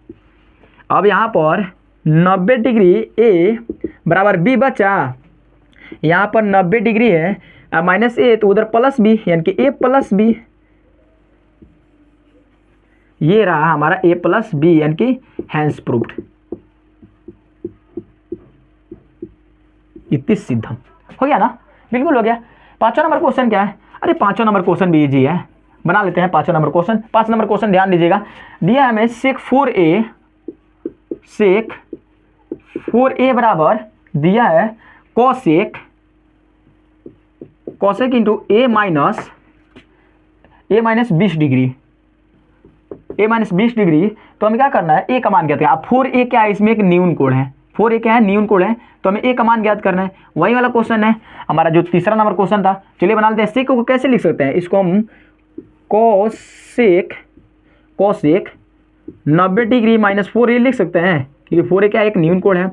अब यहाँ पर 90 डिग्री a बराबर b बचा, यहाँ पर 90 डिग्री है माइनस a तो उधर प्लस b, यानी कि a प्लस b, ये रहा हमारा a प्लस b, यानी कि हैंस प्रूव्ड। इतनी सिद्धम हो गया ना, बिल्कुल हो गया। 5वां नंबर क्वेश्चन क्या है, अरे 5वां नंबर क्वेश्चन भी इजी है, बना लेते हैं 5वां नंबर क्वेश्चन। 5 नंबर क्वेश्चन ध्यान दीजिएगा, दिया है हमें सेक 4a बराबर दिया है cosec into a minus 20 degree, a minus 20 degree. तो हमें क्या करना है, a का मान ज्ञात करना है। अब 4a क्या है, इसमें एक न्यून कोण है, 4a क्या है, न्यून कोण है, तो हमें a का मान ज्ञात करना है। वही वाला क्वेश्चन है हमारा जो तीसरा नंबर क्वेश्चन था। चलिए बना लेते हैं। सेक को कैसे लिख सकते हैं, इसको हम कोसेक 90 डिग्री माइनस 4a लिख सकते हैं, क्योंकि 4a क्या है, एक न्यून कोण है,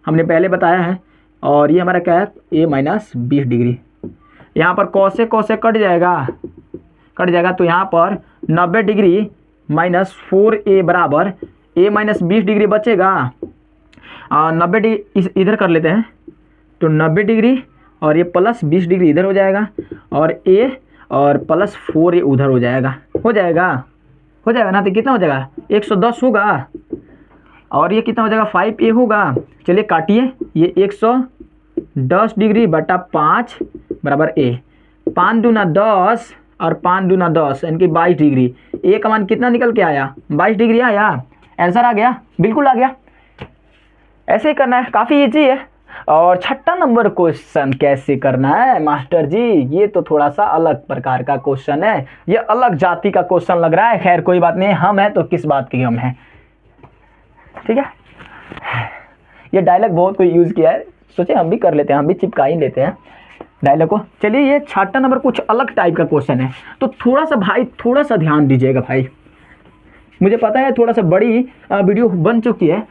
हमने पहले बताया है। और ये हमारा क्या है, a माइनस 20 डिग्री। यहाँ पर कोसेक कट जाएगा, तो यहाँ पर 90 डिग्री माइनस 4a बराबर a माइनस 20 डिग्री बचेगा। 90 डिग्री इधर कर लेते हैं, तो 90 डिग्री और ये प्लस 20 डिग्री इधर हो जाएगा, और a और प्लस 4a उधर हो जाएगा ना। तो कितना हो जाएगा, 110 होगा, और ये कितना हो जाएगा, 5a होगा। चलिए काटिए, ये 110 डिग्री बटा 5 बराबर a, 5 दूना 10 और 5 दूना 10 यानी कि 22 डिग्री। a का मान कितना निकल के आया, 22 डिग्री आया। आंसर आ गया, बिल्कुल आ गया। ऐसे ही करना है, काफ़ी इजी है। और छठा नंबर क्वेश्चन कैसे करना है मास्टर जी, ये तो थोड़ा सा अलग प्रकार का क्वेश्चन है, ये अलग जाति का क्वेश्चन लग रहा है। खैर कोई बात नहीं, हम हैं तो किस बात की हम हैं, ठीक है। ये डायलॉग बहुत कोई यूज़ किया है, सोचे हम भी कर लेते हैं, हम भी चिपका ही लेते हैं डायलॉग को। चलिए ये छठा नंबर कुछ अलग टाइप का क्वेश्चन है, तो थोड़ा सा भाई थोड़ा सा ध्यान दीजिएगा भाई। मुझे पता है थोड़ा सा बड़ी वीडियो बन चुकी है,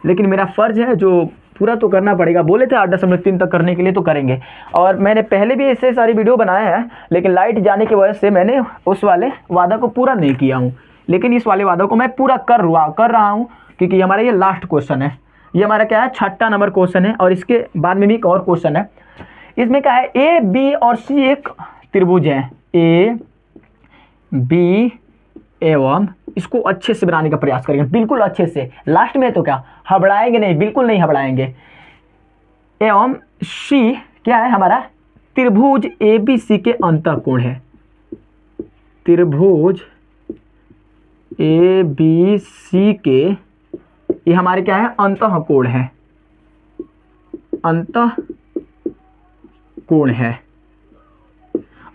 लेकिन मेरा फ़र्ज है जो पूरा तो करना पड़ेगा। बोले थे 8.3 तक करने के लिए, तो करेंगे। और मैंने पहले भी इससे सारी वीडियो बनाए हैं, लेकिन लाइट जाने की वजह से मैंने उस वाले वादा को पूरा नहीं किया हूँ। लेकिन इस वाले वादा को मैं पूरा कर रहा हूँ, क्योंकि हमारा ये लास्ट क्वेश्चन है। ये हमारा क्या है, छठा नंबर क्वेश्चन है। और इसके बाद में भी एक और क्वेश्चन है। इसमें क्या है, ए बी और सी एक त्रिभुज है, ए बी एवं इसको अच्छे से बनाने का प्रयास करेंगे, बिल्कुल अच्छे से। लास्ट में तो क्या हबड़ाएंगे नहीं, बिल्कुल नहीं हबड़ाएंगे। एवं सी क्या है हमारा, त्रिभुज ए बी सी के अंतःकोण है। त्रिभुज ए बी सी के ये हमारे क्या है, अंतःकोण है, अंतःकोण है,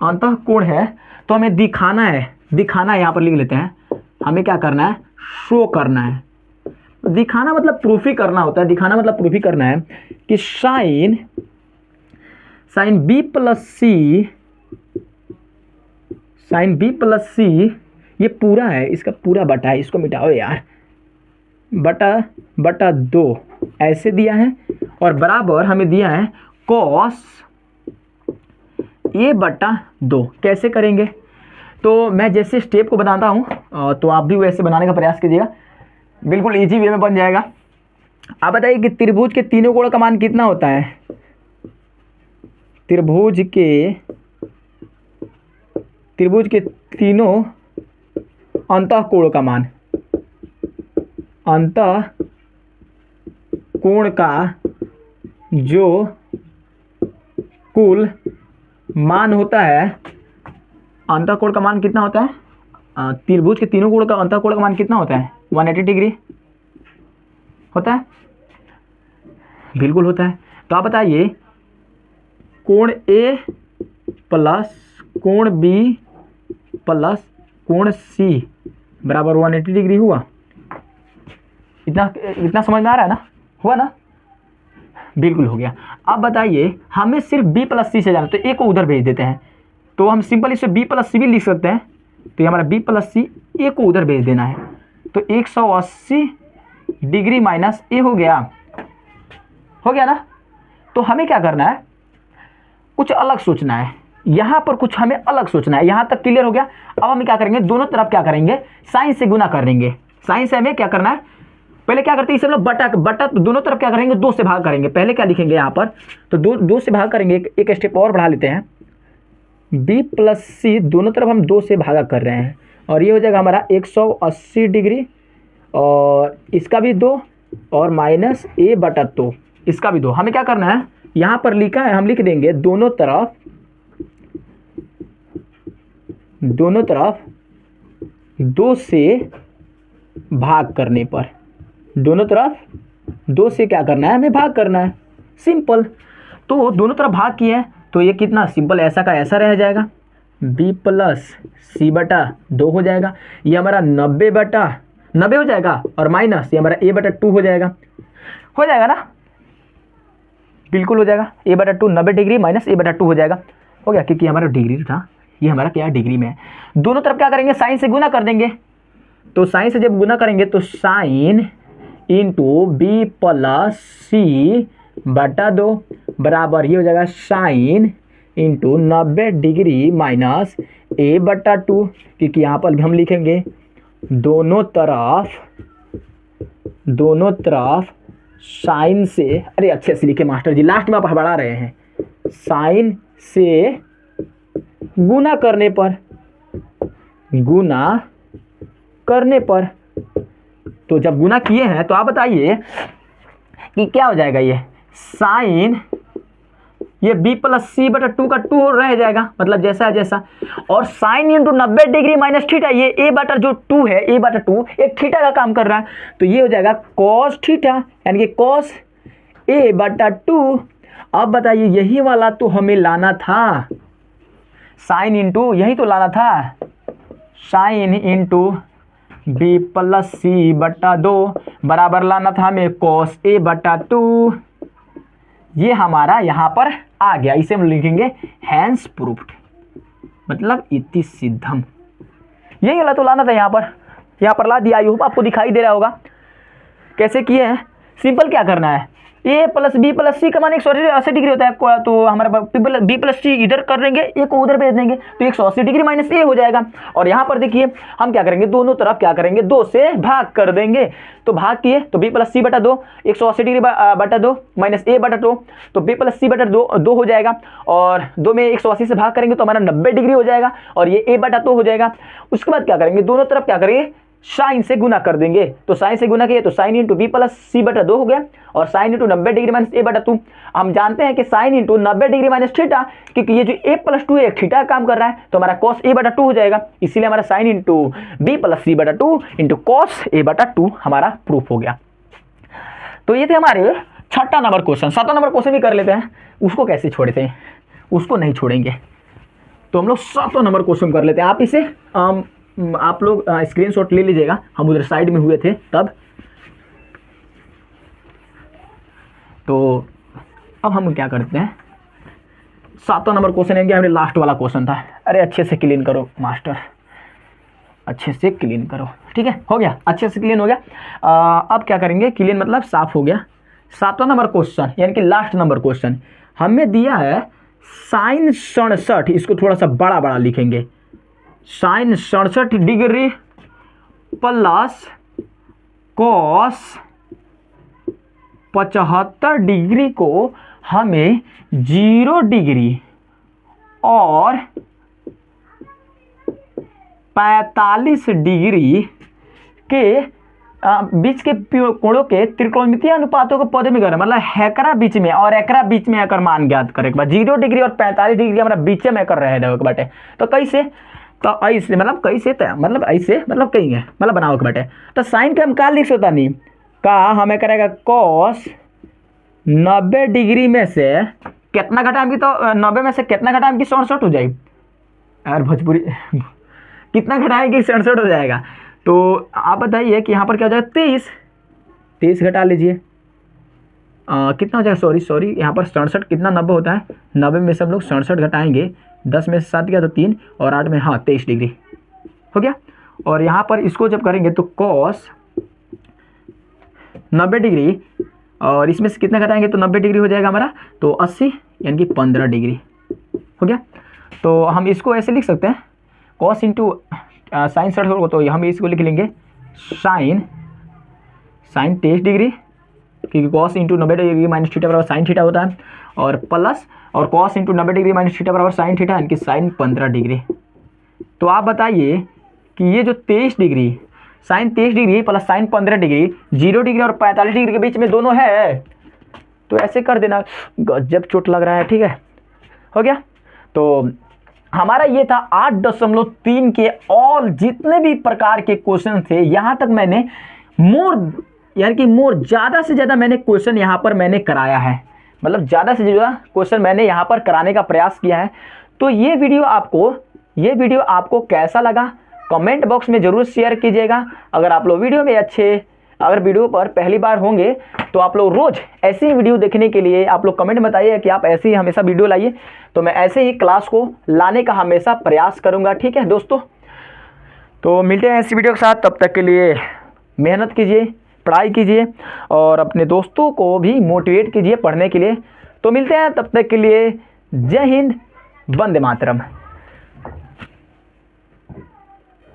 अंतःकोण है। तो हमें दिखाना है, यहाँ पर लिख लेते हैं। हमें क्या करना है, शो करना है। दिखाना मतलब प्रूफ ही करना होता है, दिखाना मतलब प्रूफ ही करना है कि साइन बी प्लस सी ये पूरा है, इसका पूरा बटा है, इसको मिटाओ यार, बटा 2 ऐसे दिया है। और बराबर हमें दिया है कॉस ए बटा 2। कैसे करेंगे, तो मैं जैसे स्टेप को बनाता हूँ तो आप भी वैसे बनाने का प्रयास कीजिएगा, बिल्कुल इजी वे में बन जाएगा। आप बताइए कि त्रिभुज के तीनों कोण का मान कितना होता है। त्रिभुज के तीनों अंतःकोण का मान, अंतःकोण का जो कुल मान होता है, अंतःकोण का मान कितना होता है, त्रिभुज के तीनों कोण का अंतःकोण का मान कितना होता है, 180 डिग्री होता है, बिल्कुल होता है। तो आप बताइए कोण ए प्लस कोण बी प्लस कोण सी बराबर 180 डिग्री हुआ। इतना समझ में आ रहा है ना, हुआ ना, बिल्कुल हो गया। अब बताइए हमें सिर्फ बी प्लस सी से जाना, तो ए को उधर भेज देते हैं, तो हम सिंपल इसे बी प्लस सी भी लिख सकते हैं। तो ये हमारा बी प्लस सी, ए को उधर भेज देना है, तो 180 डिग्री माइनस ए हो गया ना। तो हमें क्या करना है, कुछ अलग सोचना है, यहाँ पर कुछ हमें अलग सोचना है। यहाँ तक क्लियर हो गया। अब हम क्या करेंगे, दोनों तरफ क्या करेंगे, साइन से गुना करेंगे। साइन से हमें क्या करना है, पहले क्या करते हैं, इसे हम लोग बटा तो दोनों तरफ क्या करेंगे, 2 से भाग करेंगे। पहले क्या लिखेंगे यहाँ पर, तो 2 से भाग करेंगे। एक स्टेप और बढ़ा लेते हैं, बी प्लस सी दोनों तरफ हम 2 से भागा कर रहे हैं, और ये हो जाएगा हमारा 180 डिग्री, और इसका भी 2, और माइनस ए बटा 2 इसका भी 2। हमें क्या करना है, यहाँ पर लिखा है, हम लिख देंगे दोनों तरफ 2 से भाग करने पर, दोनों तरफ 2 से क्या करना है, हमें भाग करना है, सिंपल। तो दोनों तरफ भाग किए हैं, तो ये कितना सिंपल, ऐसा का ऐसा रह जाएगा, b प्लस सी बटा 2 हो जाएगा। ये हमारा 90 हो जाएगा, और माइनस ये हमारा a बटा 2 हो जाएगा ना, बिल्कुल हो जाएगा। a बटा 2 90 डिग्री माइनस a बटा 2 हो जाएगा, हो गया, क्योंकि हमारा डिग्री था, ये हमारा क्या डिग्री में है। दोनों तरफ क्या करेंगे, साइन से गुना कर देंगे। तो साइन से जब गुना करेंगे तो साइन इंटू बी प्लस सी बटा 2 बराबर ये हो जाएगा साइन इंटू 90 डिग्री माइनस ए बटा 2, क्योंकि यहाँ पर भी हम लिखेंगे दोनों तरफ साइन से, अरे अच्छे से लिखे मास्टर जी, लास्ट में आप बढ़ा रहे हैं, साइन से गुना करने पर। तो जब गुना किए हैं तो आप बताइए कि क्या हो जाएगा, ये साइन ये b प्लस सी बटा 2 का 2 रह जाएगा, मतलब जैसा है जैसा। और sine into 90 degree minus theta, ये a बटा जो 2 है, a बटा 2 एक थीटा का काम कर रहा है, तो ये हो जाएगा कॉस थीटा, यानी कि कॉस a बटा 2। अब बताइए यही वाला तो हमें लाना था, साइन इंटू, यही तो लाना था, साइन इंटू b प्लस सी बटा 2 बराबर लाना था हमें कॉस a बटा 2। ये हमारा यहाँ पर आ गया, इसे हम लिखेंगे हैंस प्रूफ्ड, मतलब इति सिद्धम। यही वाला तो लाना था, यहाँ पर ला दिया। आई होप आपको दिखाई दे रहा होगा कैसे किए हैं। सिंपल क्या करना है, a प्लस बी प्लस सी का मान 180 डिग्री होता है, तो हमारा बी प्लस सी इधर कर देंगे, a को उधर भेज देंगे, तो 180 डिग्री माइनस a हो जाएगा। और यहाँ पर देखिए हम क्या करेंगे, दोनों तरफ क्या करेंगे, 2 से भाग कर देंगे। तो भाग किए तो b प्लस सी बटा 2, 180 डिग्री बटा 2 माइनस a बटा 2, तो b प्लस सी बटा 2 हो जाएगा। और 2 में 180 से भाग करेंगे तो हमारा 90 डिग्री हो जाएगा, और ये a बटा 2 हो जाएगा। उसके बाद क्या करेंगे, दोनों तरफ क्या करेंगे, साइन से गुना कर देंगे। तो साइन से गुना किए तो साइन इंटू बी प्लस सी बटा 2 हो गया, और sine into 90 degree minus a बटा 2। हम जानते हैं कि sine into 90 degree minus theta, क्योंकि ये जो a प्लस 2 है थीटा काम कर रहा है, तो हमारा कॉस a बटा 2 हो जाएगा। इसीलिए हमारा साइन इंटू बी प्लस सी बटा 2 इंटू कॉस a बटा 2 हमारा प्रूफ हो गया। तो ये थे हमारे 6वां नंबर क्वेश्चन। 7वां नंबर क्वेश्चन भी कर लेते हैं, उसको कैसे छोड़े थे, उसको नहीं छोड़ेंगे, तो हम लोग 7वां नंबर क्वेश्चन कर लेते हैं। आप इसे आप लोग स्क्रीनशॉट ले लीजिएगा, हम उधर साइड में हुए थे तब। तो अब हम क्या करते हैं, 7वां नंबर क्वेश्चन है, हमने लास्ट वाला क्वेश्चन था। अरे अच्छे से क्लीन करो मास्टर, अच्छे से क्लीन करो, ठीक है, हो गया, अच्छे से क्लीन हो गया। अब क्या करेंगे, क्लीन मतलब साफ हो गया। 7वां नंबर क्वेश्चन यानी कि लास्ट नंबर क्वेश्चन हमें दिया है साइन 67, इसको थोड़ा सा बड़ा बड़ा लिखेंगे, sine 67 degree plus cos 75 degree को हमें 0 डिग्री और 45 डिग्री के बीच के कोणों के त्रिकोणमितीय अनुपातों को पद में करें, मतलब हैकरा बीच में और एकरा बीच में एकर मान ज्ञात करे के बाद 0 डिग्री और 45 डिग्री हमारा बीच में एकर रहे के बाटे। तो कैसे, तो ऐसे मतलब कैसे, मतलब ऐसे मतलब कहीं है, मतलब बनाओ के बाटे। तो साइन के हम का लिख सकता नहीं का, हमें करेगा कॉस 90 डिग्री में से कितना घटाएं की, तो 90 में से कितना घटाएं की 67 हो जाएगी, यार भोजपुरी कितना घटाएंगे 67 हो जाएगा। तो आप बताइए कि यहाँ पर क्या हो जाएगा, 23 घटा लीजिए, कितना हो जाएगा, सॉरी यहाँ पर 67 कितना 90 होता है, 90 में से हम लोग 67 घटाएंगे, 10 में से 7 गया तो 3 और 8 में 23 डिग्री हो गया। और यहाँ पर इसको जब करेंगे तो कॉस 90 डिग्री और इसमें से कितना घटाएंगे तो 90 डिग्री हो जाएगा हमारा, तो 80 यानी कि 15 डिग्री हो गया। तो हम इसको ऐसे लिख सकते हैं, कॉस इंटू साइन 60 होगा तो हम इसको लिख लेंगे साइन 23 डिग्री, क्योंकि cos into 90 degree minus theta बराबर साइन थीटा होता है, और प्लस और cos into 90 degree minus theta बराबर साइन थीटा, यानी कि साइन 15 डिग्री। तो आप बताइए कि ये जो 23 degree sine 23 degree plus sign 15 degree 0 degree और 45 डिग्री के बीच में दोनों है, तो ऐसे कर देना, गजब चोट लग रहा है, ठीक है, हो गया। तो हमारा ये था 8.3 के ऑल जितने भी प्रकार के क्वेश्चन थे, यहाँ तक मैंने ज़्यादा से ज़्यादा मैंने क्वेश्चन यहाँ पर मैंने कराया है, मतलब ज़्यादा से ज़्यादा क्वेश्चन मैंने यहाँ पर कराने का प्रयास किया है। तो ये वीडियो आपको कैसा लगा कमेंट बॉक्स में ज़रूर शेयर कीजिएगा। अगर आप लोग अगर वीडियो पर पहली बार होंगे तो आप लोग रोज़ ऐसी ही वीडियो देखने के लिए आप लोग कमेंट बताइए कि आप ऐसे ही हमेशा वीडियो लाइए, तो मैं ऐसे ही क्लास को लाने का हमेशा प्रयास करूंगा, ठीक है दोस्तों। तो मिलते हैं ऐसी वीडियो के साथ, तब तक के लिए मेहनत कीजिए, पढ़ाई कीजिए और अपने दोस्तों को भी मोटिवेट कीजिए पढ़ने के लिए। तो मिलते हैं, तब तक के लिए जय हिंद, वंदे मातरम।